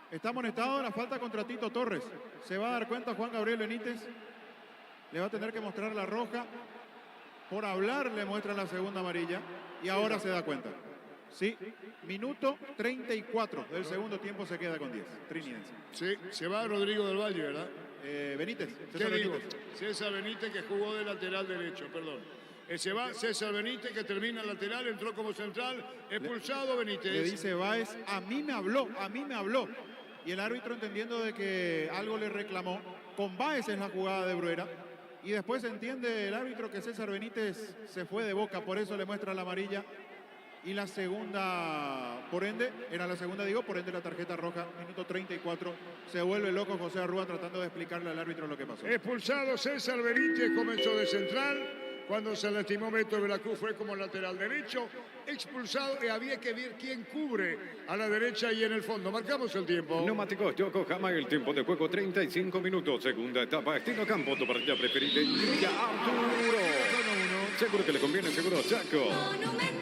Está amonestado la falta contra Tito Torres. Se va a dar cuenta Juan Gabriel Benítez. Le va a tener que mostrar la roja. Por hablar le muestra la segunda amarilla. Y ahora se da cuenta. Sí, minuto 34 del segundo tiempo se queda con 10. Trinidense. Sí, se va Rodrigo del Valle, ¿verdad? Benítez. ¿Qué César digo? Benítez. César Benítez, que jugó de lateral derecho, perdón. Se va César Benítez, que termina lateral, entró como central, expulsado Benítez. Le dice Báez, a mí me habló. Y el árbitro, entendiendo de que algo le reclamó, con Báez es la jugada de Bruera. Y después entiende el árbitro que César Benítez se fue de boca, por eso le muestra la amarilla. Y la segunda, por ende, por ende la tarjeta roja, minuto 34. Se vuelve loco José Arrúa tratando de explicarle al árbitro lo que pasó. Expulsado César Benítez, comenzó de central. Cuando se lastimó Beto Veracruz fue como lateral derecho. Expulsado y había que ver quién cubre a la derecha y en el fondo. Marcamos el tiempo. Neumáticos Yokohama, el tiempo de juego 35 minutos. Segunda etapa, estilo campo, tu partida preferida. Indica Arturo. Seguro que le conviene, seguro Chaco.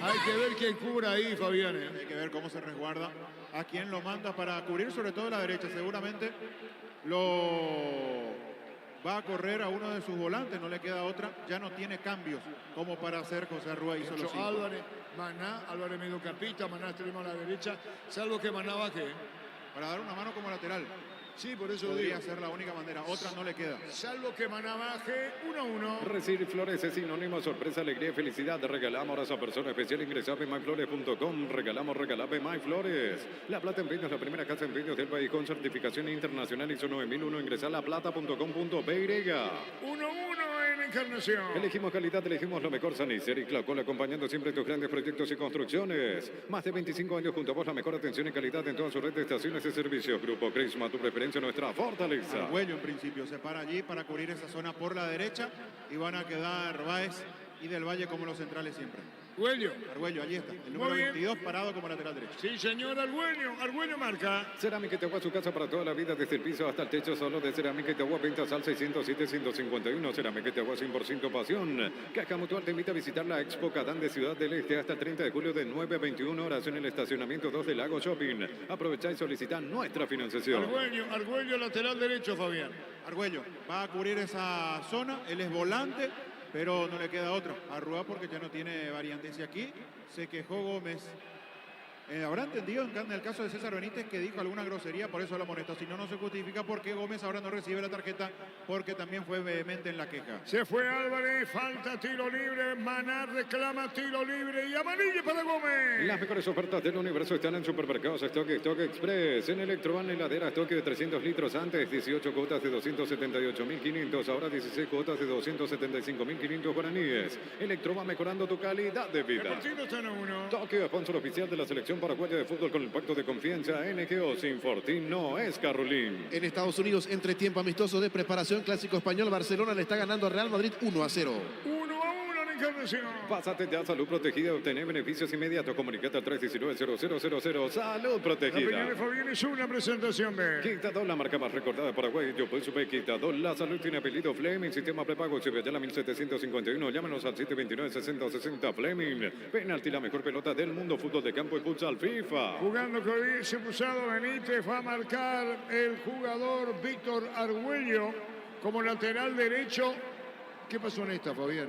Hay que ver quién cubra ahí, Fabián. Hay que ver cómo se resguarda, a quién lo manda para cubrir, sobre todo la derecha. Seguramente lo va a correr a uno de sus volantes, no le queda otra. Ya no tiene cambios como para hacer José Arrúa. Hizo los 5. Álvarez mediocampista, Maná extremo a la derecha, salvo que Maná baje. Para dar una mano como lateral. Sí, por eso podría digo. ser la única manera, otra no le queda. Salvo que Maná baje, 1-1. Recibir flores es sinónimo, sorpresa, alegría y felicidad. Regalamos a esa persona especial. Ingresa a myflores.com. Regalamos MyFlores. La Plata Empeños, la primera casa de empeños del país con certificación internacional ISO 9001. Ingresa a laplata.com.py. 1-1 en Encarnación. Elegimos calidad, elegimos lo mejor. Sanicer y Clacol, acompañando siempre tus grandes proyectos y construcciones. Más de 25 años junto a vos, la mejor atención y calidad en toda su red de estaciones de servicios. Grupo Crisma, tu preferencia, nuestra fortaleza. Argüello en principio se para allí para cubrir esa zona por la derecha y van a quedar Báez y Del Valle como los centrales siempre. Argüello, allí está, el número 22 parado como lateral derecho. Sí, señor, Argüello marca. Cerámica Itagua, su casa para toda la vida, desde el piso hasta el techo, solo de Cerámica Itagua, ventas al 607-151. Cerámica Itagua, 100% pasión. Caja Mutual te invita a visitar la Expo Cadán de Ciudad del Este hasta el 30 de julio de 9 a 21 horas en el estacionamiento 2 del Lago Shopping. Aprovecha y solicita nuestra financiación. Argüello, lateral derecho, Fabián. Argüello va a cubrir esa zona, él es volante, pero no le queda otra. Arrúa porque ya no tiene variantes. Y aquí se quejó Gómez. Habrá entendido en el caso de César Benítez que dijo alguna grosería, por eso lo amonestó. Si no, no se justifica por qué Gómez ahora no recibe la tarjeta, porque también fue vehemente en la queja. Se fue Álvarez, falta tiro libre, Maná reclama tiro libre y amarilla para Gómez. Las mejores ofertas del universo están en Supermercados Stock Express. En Electroban, heladera Stock de 300 litros antes, 18 cuotas de 278.500, ahora 16 cuotas de 275.500 guaraníes. Electroban, mejorando tu calidad de vida. Tokio, sponsor oficial de la selección paraguaya de fútbol con el pacto de confianza. NGO, sin Fortín no es Carolín. En Estados Unidos, entre tiempo amistoso de preparación, clásico español, Barcelona le está ganando a Real Madrid 1-0. 1-1 en Encarnación. Pásate ya a Salud Protegida y obtener beneficios inmediatos. Comunicate al 319-0000. Salud La Protegida. opinión de Fabián es una presentación de Quitador, la marca más recordada de Paraguay. Yo puedo subir Quitador. La salud tiene apellido Fleming. Sistema prepago la 1751. Llámanos al 729-6060 Fleming. Penalti, la mejor pelota del mundo. Fútbol de campo y futsal FIFA. Jugando con ese expulsado Benítez, va a marcar el jugador Víctor Argüello como lateral derecho. ¿Qué pasó en esta, Fabián?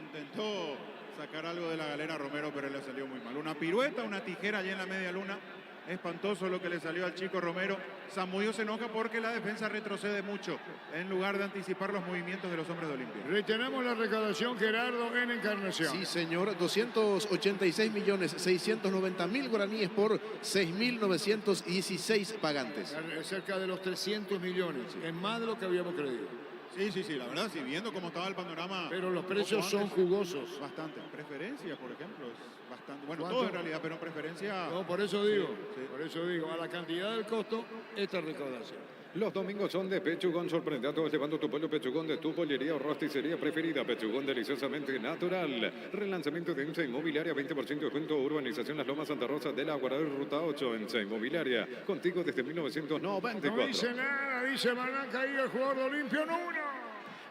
Intentó sacar algo de la galera Romero, pero le salió muy mal. Una pirueta, una tijera allí en la media luna. Espantoso lo que le salió al chico Romero. Zamudio se enoja porque la defensa retrocede mucho en lugar de anticipar los movimientos de los hombres de Olimpia. Retenemos la recaudación, Gerardo, en Encarnación. Sí, señor, 286.690.000 guaraníes por 6.916 pagantes. Cerca de los 300 millones, es más de lo que habíamos creído. Sí, la verdad, sí, viendo cómo estaba el panorama. Pero los precios son jugosos. Bastante. Preferencia, por ejemplo, es bastante. Bueno, ¿Cuánto? todo en realidad, pero en preferencia. No, por eso digo, Sí. por eso digo, a la cantidad del costo, esta recaudación. Los domingos son de Pechugón. Sorprende a todos llevando tu pollo Pechugón de tu pollería o rosticería preferida. Pechugón deliciosamente natural. Relanzamiento de EMSA Inmobiliaria, 20% de descuento. Urbanización Las Lomas Santa Rosa de la Guardia Ruta 8. EMSA Inmobiliaria, contigo desde 1994. No dice nada, dice Manaca ahí el jugador de Olimpia, 1-1.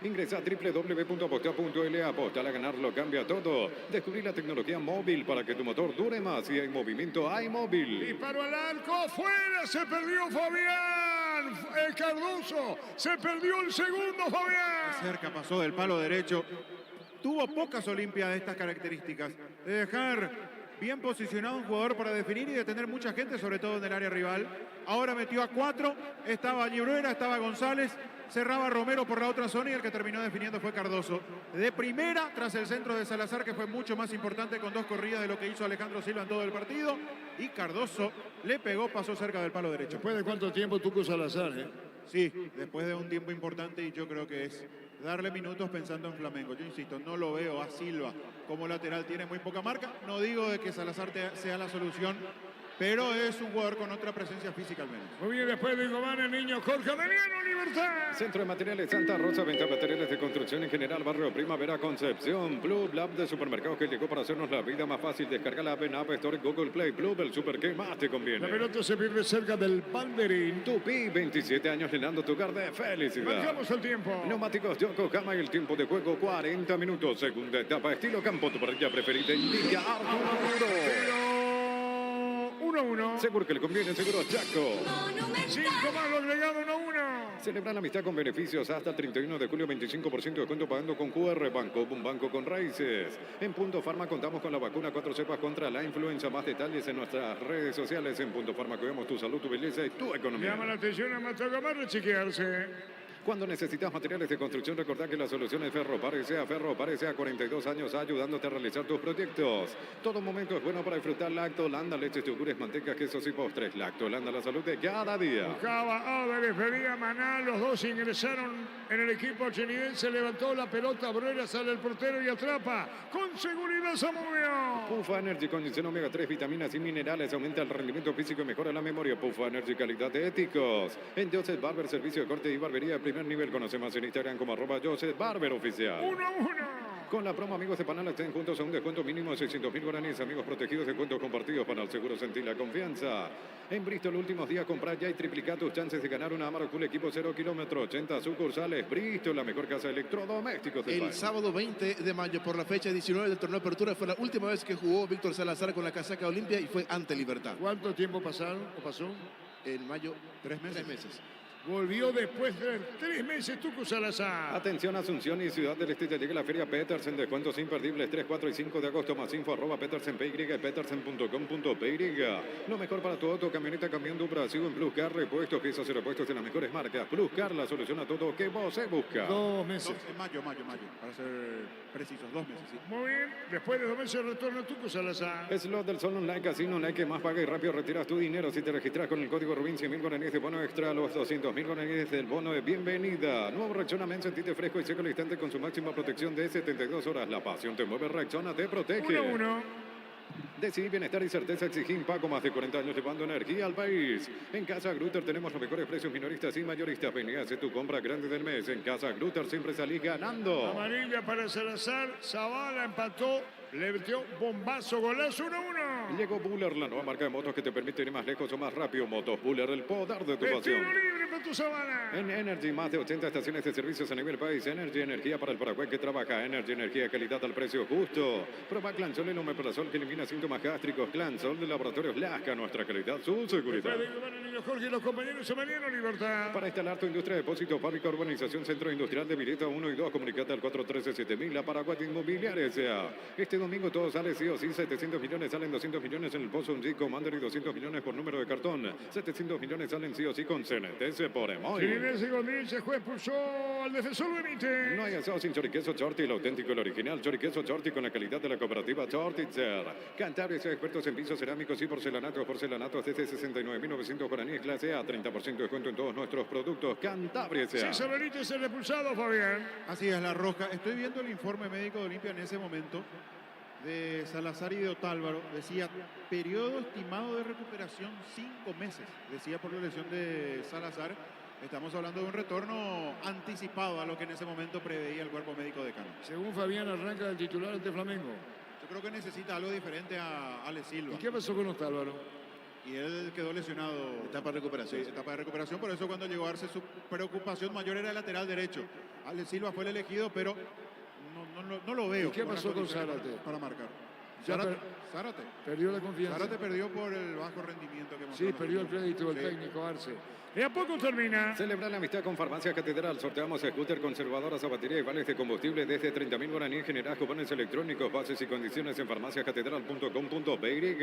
Ingresa a www.apostar.la. Apostar a ganar lo cambia todo. Descubrir la tecnología móvil para que tu motor dure más. Y hay movimiento, hay móvil. Disparo al arco, fuera, se perdió Fabián. El Cardoso, se perdió el segundo, Fabián. Cerca, pasó del palo derecho. Tuvo pocas Olimpias de estas características. De dejar bien posicionado un jugador para definir y detener mucha gente, sobre todo en el área rival. Ahora metió a 4, estaba Libruera, estaba González, cerraba Romero por la otra zona y el que terminó definiendo fue Cardoso. De primera, tras el centro de Salazar, que fue mucho más importante con 2 corridas de lo que hizo Alejandro Silva en todo el partido. Y Cardoso le pegó, pasó cerca del palo derecho. ¿Después de cuánto tiempo Tuco Salazar? Sí, después de un tiempo importante y yo creo que es darle minutos pensando en Flamengo. Yo insisto, no lo veo a Silva como lateral, tiene muy poca marca. No digo de que Salazar sea la solución, pero es un jugador con otra presencia física al menos. Muy bien, después de Gobán, el niño Jorge Ameliano, Libertad. Centro de Materiales Santa Rosa, venta materiales de construcción en general, barrio Primavera, Concepción. Plub, la app de supermercados que llegó para hacernos la vida más fácil. Descarga la app en App Store, Google Play. Plub, el super que más te conviene. La pelota se pierde cerca del banderín. Tupi, 27 años llenando tu hogar de felicidad. Marcamos el tiempo. Neumáticos Yokohama y el tiempo de juego 40 minutos. Segunda etapa, estilo campo, tu parrilla preferida. Indica Arturo. 1-1. Seguro que le conviene, seguro Chaco. 5 más lo agregado, 1-1. Celebra la amistad con beneficios hasta el 31 de julio, 25% de descuento pagando con QR Banco, un banco con raíces. En Punto Farma contamos con la vacuna 4 cepas contra la influenza. Más detalles en nuestras redes sociales. En Punto Farma cuidamos tu salud, tu belleza y tu economía. Llama la atención a Matagamar, chequearse. Cuando necesitas materiales de construcción, recordá que la solución es Ferropar S.A. Ferropar S.A. 42 años ayudándote a realizar tus proyectos. Todo momento es bueno para disfrutar Lacto Holanda, leches, yogures, mantecas, quesos y postres. Lacto Holanda, la salud de cada día. Buscaba Álvarez, Fería, Maná, los dos ingresaron en el equipo chenidense, levantó la pelota, Bruera, sale el portero y atrapa. Con seguridad Zamudio. Pufa Energy, condición omega 3, vitaminas y minerales, aumenta el rendimiento físico y mejora la memoria. Pufa Energy, calidad de éticos. En Joseph Barber, servicio de corte y barbería, primer nivel. Conoce más en Instagram como @Joseph Barber Oficial. 1-1. Con la promo Amigos de Panal estén juntos a un descuento mínimo de 600.000 guaraníes. Amigos protegidos, descuentos compartidos. Panal Seguro, sentir la confianza. En Bristol, últimos días, comprar ya y triplicar tus chances de ganar una Amarok Full Equipo 0 kilómetros. 80 sucursales. Bristol, la mejor casa de electrodomésticos del El país. sábado 20 de mayo, por la fecha 19 del torneo de apertura, fue la última vez que jugó Víctor Salazar con la casaca Olimpia y fue ante Libertad. ¿Cuánto tiempo pasaron o pasó? En mayo, 3 meses. 3 meses. Volvió después de 3 meses Tuco Salazar. Atención, Asunción y Ciudad del Este, ya llega la Feria Petersen, descuentos imperdibles 3, 4 y 5 de agosto, más info @petersen.py, petersen.com.py. Lo mejor para tu auto, camioneta, camión, Dupra, sigo en Plus Car, repuestos, piezas y repuestos en las mejores marcas. Plus Car, la solución a todo que vos se busca. 2 meses. En mayo, para ser precisos, 2 meses, sí. Muy bien, después de 2 meses retorna Tuco Salazar. Slot del Sol Online Casino Online, que más paga y rápido retiras tu dinero si te registras con el código Rubín. 100.000 guaraníes de bono extra a los 200.000 guaraníes del bono de bienvenida. Nuevo Rexona Men, sentite fresco y seco al instante con su máxima protección de 72 horas. La pasión te mueve, Rexona te protege. 1-1. Decidí bienestar y certeza, exigí Paco, más de 40 años llevando energía al país. En Casa Grutter tenemos los mejores precios minoristas y mayoristas. Vení a hacer tu compra grande del mes. En Casa Grutter siempre salís ganando. Amarilla para Salazar, Zavala empató, le metió bombazo, golazo, 1-1. Llegó Buller, la nueva marca de motos que te permite ir más lejos o más rápido. Motos Buller, el poder de tu De pasión. tiro libre para tu Zavala. En Energy, más de 80 estaciones de servicios a nivel país. Energy, energía para el Paraguay que trabaja. Energy, energía, calidad al precio justo. Prueba Clansol, el omeprazol que elimina síntomas gástricos. Clansol de Laboratorios Lasca, nuestra calidad, su seguridad. Después de Gobán, el niño Jorge y los compañeros Ameliano, Libertad. Para instalar tu industria de depósito, fábrica, urbanización, centro industrial de Vileta 1 y 2, comunicate al 413-7000, la Paraguay Inmobiliaria S.A. Este domingo todo sale sí o sí, 700 millones salen 200 millones en el Pozo G Commander y 200 millones por número de cartón. 700 millones salen sí o sí con CNTS por Emoy. Chirinese Gondrín, juez pulsó al defensor Benítez. No hay asado sin choriqueso Chorti, el auténtico, el original. Choriqueso Chorti con la calidad de la cooperativa Chortitzer. Cantabria, expertos en pisos cerámicos y porcelanatos desde 69.900 guaraníes clase A. 30% de descuento en todos nuestros productos. Cantabria. César Benítez el expulsado, Fabián. Así es, la rosca. Estoy viendo el informe médico de Olimpia en ese momento de Salazar y de Otálvaro. Decía, periodo estimado de recuperación 5 meses. Decía por la lesión de Salazar. Estamos hablando de un retorno anticipado a lo que en ese momento preveía el cuerpo médico de Cano. Según Fabián, arranca el titular ante Flamengo. Yo creo que necesita algo diferente a Ale Silva. ¿Y qué pasó con Otálvaro? Y él quedó lesionado. Etapa de recuperación. Sí, etapa de recuperación. Por eso cuando llegó a darse su preocupación mayor era el lateral derecho. Ale Silva fue el elegido, pero no lo veo. ¿Y qué pasó con Zárate? Para marcar. Ya Zárate. Perdió la confianza. Zárate perdió por el bajo rendimiento que mostró. Sí, perdió el crédito del técnico Arce. ¿Y a poco termina? Celebra la amistad con Farmacia Catedral. Sorteamos scooter, conservadoras, batería y vales de combustible desde 30.000 guaraníes. Generás cupones electrónicos, bases y condiciones en farmaciacatedral.com.py.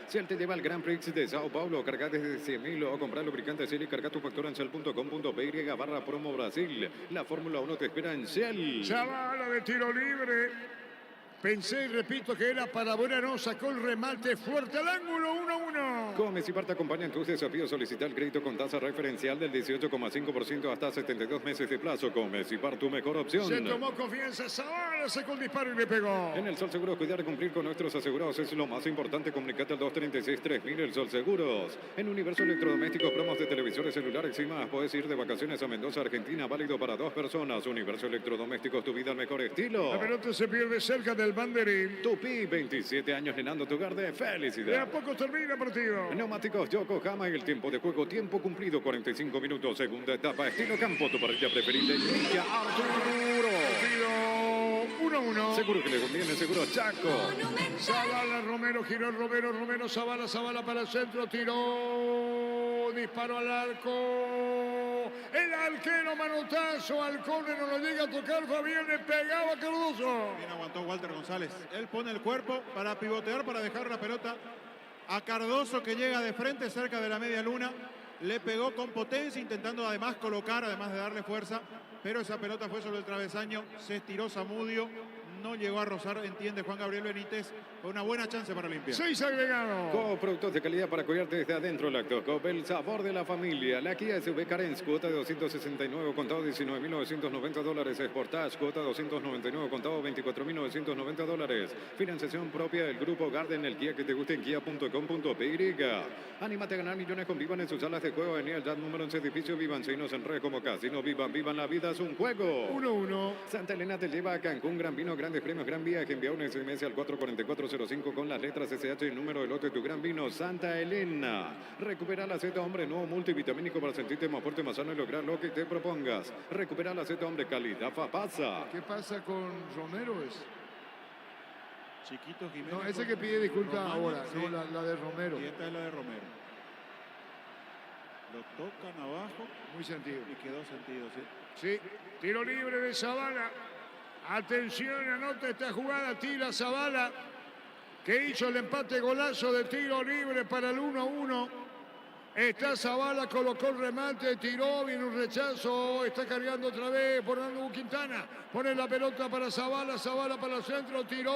Si él te lleva al Grand Prix de Sao Paulo, carga desde 100.000 o comprar lubricante Shell y carga tu factura en Shell.com.py/promo Brasil. La Fórmula 1 te espera en Shell. Zavala de tiro libre. Pensé y repito que era para Bueno, sacó el remate fuerte al ángulo, 1-1. Comecipar te acompaña en tus desafíos. Solicita el crédito con tasa referencial del 18,5% hasta 72 meses de plazo. Comecipar, tu mejor opción. Se tomó confianza, Zavala sacó el disparo y le pegó. En el Sol Seguros, cuidar y cumplir con nuestros asegurados es lo más importante. Comunicate al 236-3000, el Sol Seguros. En Universo Electrodomésticos, promos de televisores, celulares y más. Puedes ir de vacaciones a Mendoza, Argentina, válido para 2 personas. Universo Electrodomésticos, tu vida al mejor estilo. La pelota se pierde cerca del banderín. Tupi, 27 años llenando tu hogar de De a felicidad. poco termina el partido. Neumáticos Yokohama y el tiempo de juego, tiempo cumplido, 45 minutos, segunda etapa, estilo campo, tu parrilla preferida, Lidia Arturo. Partido 1-1. Seguro que le conviene, seguro Chaco. Zavala, Romero, giró Romero, Zavala para el centro, tiró, disparó al arco. El arquero manotazo al córner, no lo llega a tocar, Fabián le pegaba a Cardoso. Bien aguantó Walter González. Él pone el cuerpo para pivotear, para dejar la pelota a Cardoso, que llega de frente cerca de la media luna. Le pegó con potencia, intentando además colocar, además de darle fuerza. Pero esa pelota fue sobre el travesaño, se estiró Zamudio, no llegó a rozar, entiende Juan Gabriel Benítez. Fue una buena chance para Olimpia. 6 agregados. Con productos de calidad para cuidarte desde adentro, Lactocop, el sabor de la familia. La Kia SUV Carens, cuota de 269, contado $19.990. Sportage, cuota 299, contado $24.990. Financiación propia del Grupo Garden, el Kia que te guste en kia.com.py. Anímate a ganar millones con Vivan en sus salas de juego. Avenida ya número 11, edificio Vivan, Seinos en Red como Casino Vivan. Vivan, la vida es un juego. 1-1. Santa Elena te lleva a Cancún, Gran Vino, Grandes Premios, Gran Viaje. Envía un SMS al 44405 con las letras SH y el número de lote de tu Gran Vino. Santa Elena. Recupera la Z Hombre, nuevo multivitamínico para sentirte más fuerte, más sano y lograr lo que te propongas. Recupera la Z Hombre, calidad pasa. ¿Qué pasa con Romero? Chiquito Jiménez. No, ese que pide disculpas Romaña, ahora, sí. no la de Romero. Y esta es la de Romero. Lo tocan abajo Muy sentido. y quedó sentido, sí. Sí, tiro libre de Zavala. Atención, anota esta jugada, tira Zavala, que hizo el empate, golazo de tiro libre para el 1-1. Está Zavala, colocó el remate, tiró, viene un rechazo, está cargando otra vez por Hernando Quintana. Pone la pelota para Zavala, Zavala para el centro, tiró,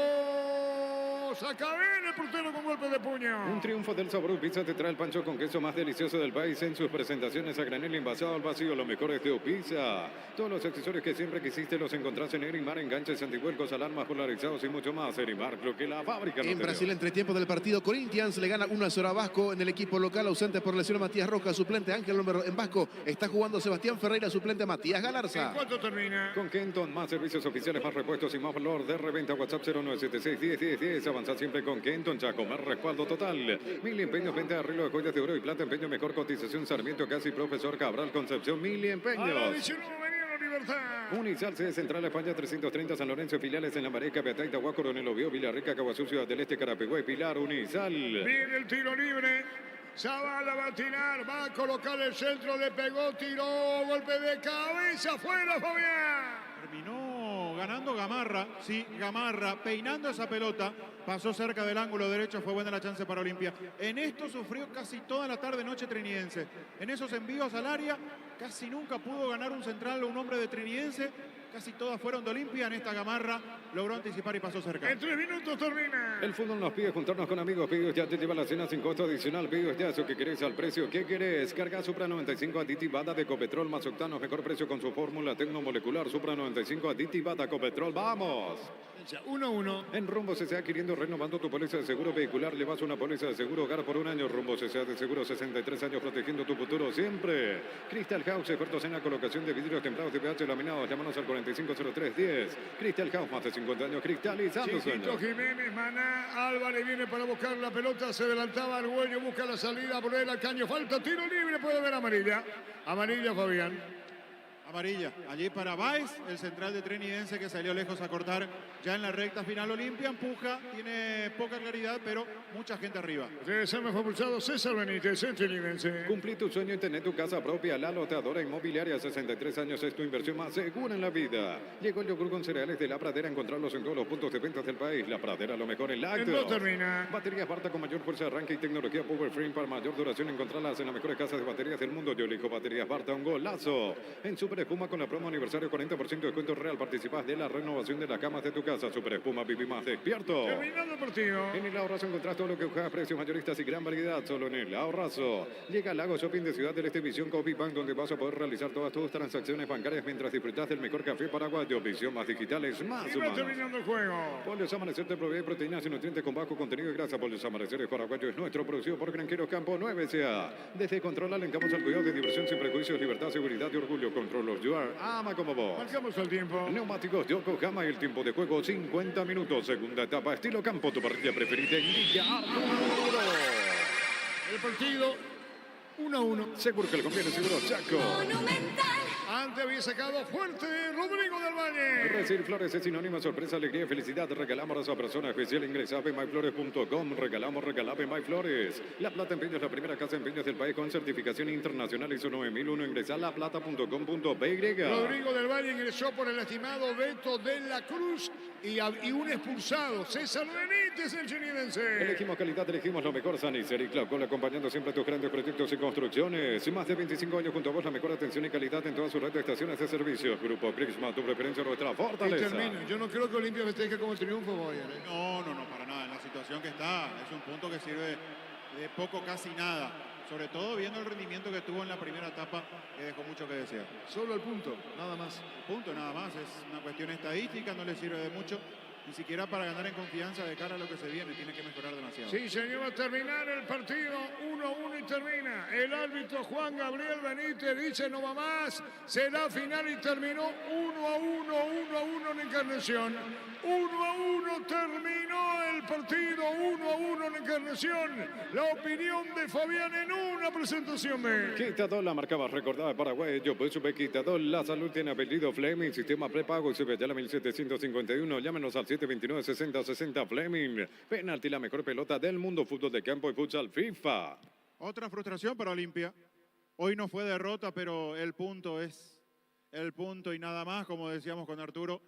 saca bien el portero con golpe de puño. Un triunfo del Sabor Pizza te trae el pancho con queso más delicioso del país en sus presentaciones a granel envasado al vacío. Lo mejor es de Pizza. Todos los accesorios que siempre quisiste los encontrás en Erimar, enganches, antivuelcos, alarmas polarizados y mucho más. Erimar, lo que la fábrica no En te Brasil, dio. entretiempo del partido, Corinthians le gana 1-0 a Vasco. En el equipo local, ausente por lesión Matías Rojas, suplente Ángel Lomero. En Vasco está jugando Sebastián Ferreira, suplente Matías Galarza. ¿En cuánto termina? Con Kenton, más servicios oficiales, más repuestos y más valor de reventa. WhatsApp 0976-101010. Avanza siempre con Kenton, Chaco, más respaldo total. Mil empeños, venta de arreglo de joyas de oro y plata, empeño, mejor cotización, Sarmiento, Casi, Profesor Cabral, Concepción, Mil A la empeños. 19 venía la Libertad. Unisal, sede central, España 330, San Lorenzo, filiales en La Mareca, Peataita, Huaco, Coronel Oviedo, Villarrica, Caguazú, Ciudad del Este, Carapegüe, Pilar, Unisal. Viene el tiro libre. Zavala va a tirar, va a colocar el centro, le pegó, tiró, golpe de cabeza, afuera, Fabián. Terminó ganando Gamarra, sí, Gamarra, peinando esa pelota, pasó cerca del ángulo derecho, fue buena la chance para Olimpia. En esto sufrió casi toda la tarde-noche Trinidense. En esos envíos al área, casi nunca pudo ganar un central o un hombre de Trinidense. Casi todas fueron de Olimpia. En esta Gamarra logró anticipar y pasó cerca. En 3 minutos termina. El fútbol nos pide juntarnos con amigos. Pedidos ya te lleva la cena sin costo adicional. Pedidos ya eso que querés al precio que querés. Carga Supra 95 aditivada de Copetrol más octanos. Mejor precio con su fórmula tecnomolecular. Supra 95 aditivada Copetrol. ¡Vamos! El cancha. 1-1. En Rumbo CCA, adquiriendo, renovando tu póliza de seguro vehicular, llevas una póliza de seguro hogar por un año. Rumbo CCA de seguro, 63 años protegiendo tu futuro siempre. Crystal House, expertos en la colocación de vidrios templados de pH laminados. Llámanos al 450310. Crystal House, más de 50 años cristalizando Chiquito sueños. Jiménez, Maná, Álvarez viene para buscar la pelota, se adelantaba Argüello, busca la salida, por él al caño, falta, tiro libre, puede haber amarilla. Amarilla, Fabián. Amarilla. Allí para Báez, el central de Trinidense que salió lejos a cortar ya en la recta final. Olimpia empuja, tiene poca claridad, pero mucha gente arriba. Debe ser mejor pulsado César Benítez, el Trinidense. Cumplí tu sueño en tener tu casa propia. La Loteadora Inmobiliaria, 63 años, es tu inversión más segura en la vida. Llegó el yogur con cereales de La Pradera, encontrarlos en todos los puntos de ventas del país. La Pradera, lo mejor en lácteos. No termina. Baterías Barta con mayor fuerza de arranque y tecnología Power Frame para mayor duración. Encontrarlas en las mejores casas de baterías del mundo. Yo elijo Baterías Barta, un golazo. En Super Espuma con la promo aniversario, 40% de descuento real. Participas de la renovación de las camas de tu casa. Super Espuma, viví más despierto. Terminando el partido. En el Ahorrazo encontrás todo lo que buscas, precios mayoristas y gran variedad. Solo en el Ahorrazo. Llega al Lago Shopping de Ciudad del Este, Visión Coffee Bank, donde vas a poder realizar todas tus transacciones bancarias mientras disfrutas del mejor café paraguayo. Visión más digitales, más Y va humanos. terminando el juego. Pollos Amanecer te provee proteínas y nutrientes con bajo contenido de grasa. Pollos Amaneceres paraguayos es nuestro, producido por Granjeros Campo 9 S.A. Desde Control alentamos al cuidado de diversión sin prejuicios, libertad, seguridad y orgullo. Control of Your, ama como vos. Marcamos el tiempo. Neumáticos Yokohama, el tiempo de juego 50 minutos. Segunda etapa, estilo campo, tu parrilla preferida. Indica Arturo. El partido 1-1. Seguro que le conviene, seguro Chaco. Antes había sacado fuerte Rodrigo del Valle. Recibir flores es sinónimo de sorpresa, alegría y felicidad. Regalamos a esa persona especial. Ingresa a myflores.com. Regalamos MyFlores. La Plata Empeño es la primera casa de empeños del país con certificación internacional ISO 9001. Ingresa a laplata.com.py. Rodrigo del Valle ingresó por el estimado Beto de la Cruz y un expulsado, César Benítez, el chinidense. Elegimos calidad, elegimos lo mejor. Sanicer y Claucol, acompañando siempre a tus grandes proyectos y construcciones. Más de 25 años junto a vos, la mejor atención y calidad en toda su red de estaciones de servicio. Grupo Prisma, tu preferencia, nuestra Y fortaleza. termino. Yo no creo que Olimpia festeje como triunfo, Boyer. No, para nada. En la situación que está, es un punto que sirve de poco, casi nada. Sobre todo viendo el rendimiento que tuvo en la primera etapa, que dejó mucho que desear. Solo el punto, nada más. El punto nada más, es una cuestión estadística, no le sirve de mucho. Ni siquiera para ganar en confianza de cara a lo que se viene, tiene que mejorar demasiado. Sí, señor, va a terminar el partido 1-1 y termina. El árbitro Juan Gabriel Benítez dice no va más, será final y terminó 1-1 en Encarnación. 1-1 terminó el partido, 1-1 en Encarnación. La opinión de Fabián en una presentación de... Quitador, la marcaba recordada Paraguay. Yo pues supe Quitador. La salud tiene apellido Fleming. Sistema prepago y se la 1751. Llámenos al 729-6060 Fleming. Penalti, la mejor pelota del mundo. Fútbol de campo y futsal FIFA. Otra frustración para Olimpia. Hoy no fue derrota, pero el punto es el punto y nada más, como decíamos con Arturo,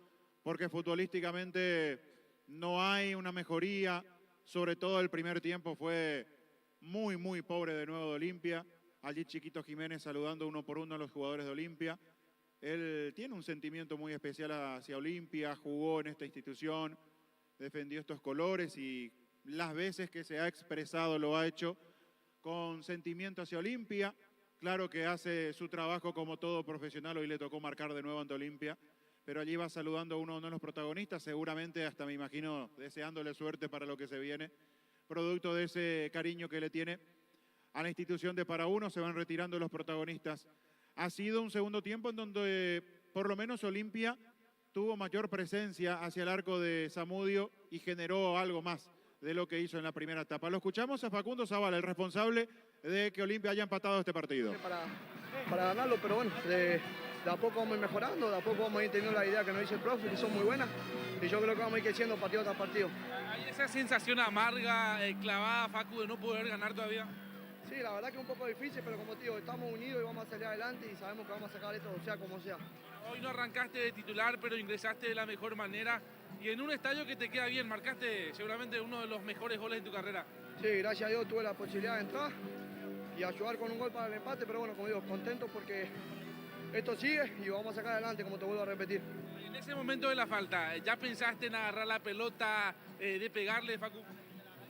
porque futbolísticamente no hay una mejoría. Sobre todo el primer tiempo fue muy pobre de nuevo de Olimpia. Allí Chiquito Jiménez saludando uno por uno a los jugadores de Olimpia. Él tiene un sentimiento muy especial hacia Olimpia, jugó en esta institución, defendió estos colores y las veces que se ha expresado lo ha hecho con sentimiento hacia Olimpia. Claro que hace su trabajo como todo profesional, hoy le tocó marcar de nuevo ante Olimpia, pero allí va saludando a uno de los protagonistas, seguramente hasta me imagino deseándole suerte para lo que se viene, producto de ese cariño que le tiene a la institución de Para Uno. Se van retirando los protagonistas. Ha sido un segundo tiempo en donde por lo menos Olimpia tuvo mayor presencia hacia el arco de Zamudio y generó algo más de lo que hizo en la primera etapa. Lo escuchamos a Facundo Zavala, el responsable de que Olimpia haya empatado este partido. Para ganarlo, pero bueno, de a poco vamos a ir mejorando, de a poco vamos a ir teniendo la idea que nos dice el profe, que son muy buenas, y yo creo que vamos a ir creciendo partido tras partido. ¿Hay esa sensación amarga, clavada, Facu, de no poder ganar todavía? Sí, la verdad que es un poco difícil, pero como te digo, estamos unidos y vamos a salir adelante y sabemos que vamos a sacar esto, sea como sea. Hoy no arrancaste de titular, pero ingresaste de la mejor manera y en un estadio que te queda bien. Marcaste seguramente uno de los mejores goles de tu carrera. Sí, gracias a Dios tuve la posibilidad de entrar y ayudar con un gol para el empate, pero bueno, como digo, contento porque esto sigue y vamos a sacar adelante, como te vuelvo a repetir. En ese momento de la falta, ¿ya pensaste en agarrar la pelota, de pegarle, Facu?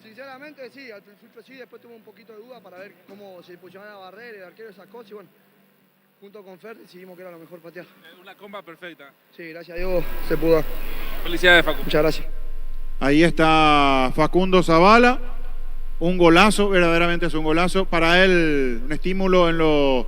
Sinceramente sí, al principio sí, después tuve un poquito de duda para ver cómo se posicionaba la barrera, el arquero, esas cosas y bueno, junto con Fer decidimos que era lo mejor patear. Una comba perfecta. Sí, gracias a Dios se pudo. Felicidades, Facundo. Muchas gracias. Ahí está Facundo Zavala, un golazo, verdaderamente es un golazo. Para él, un estímulo en lo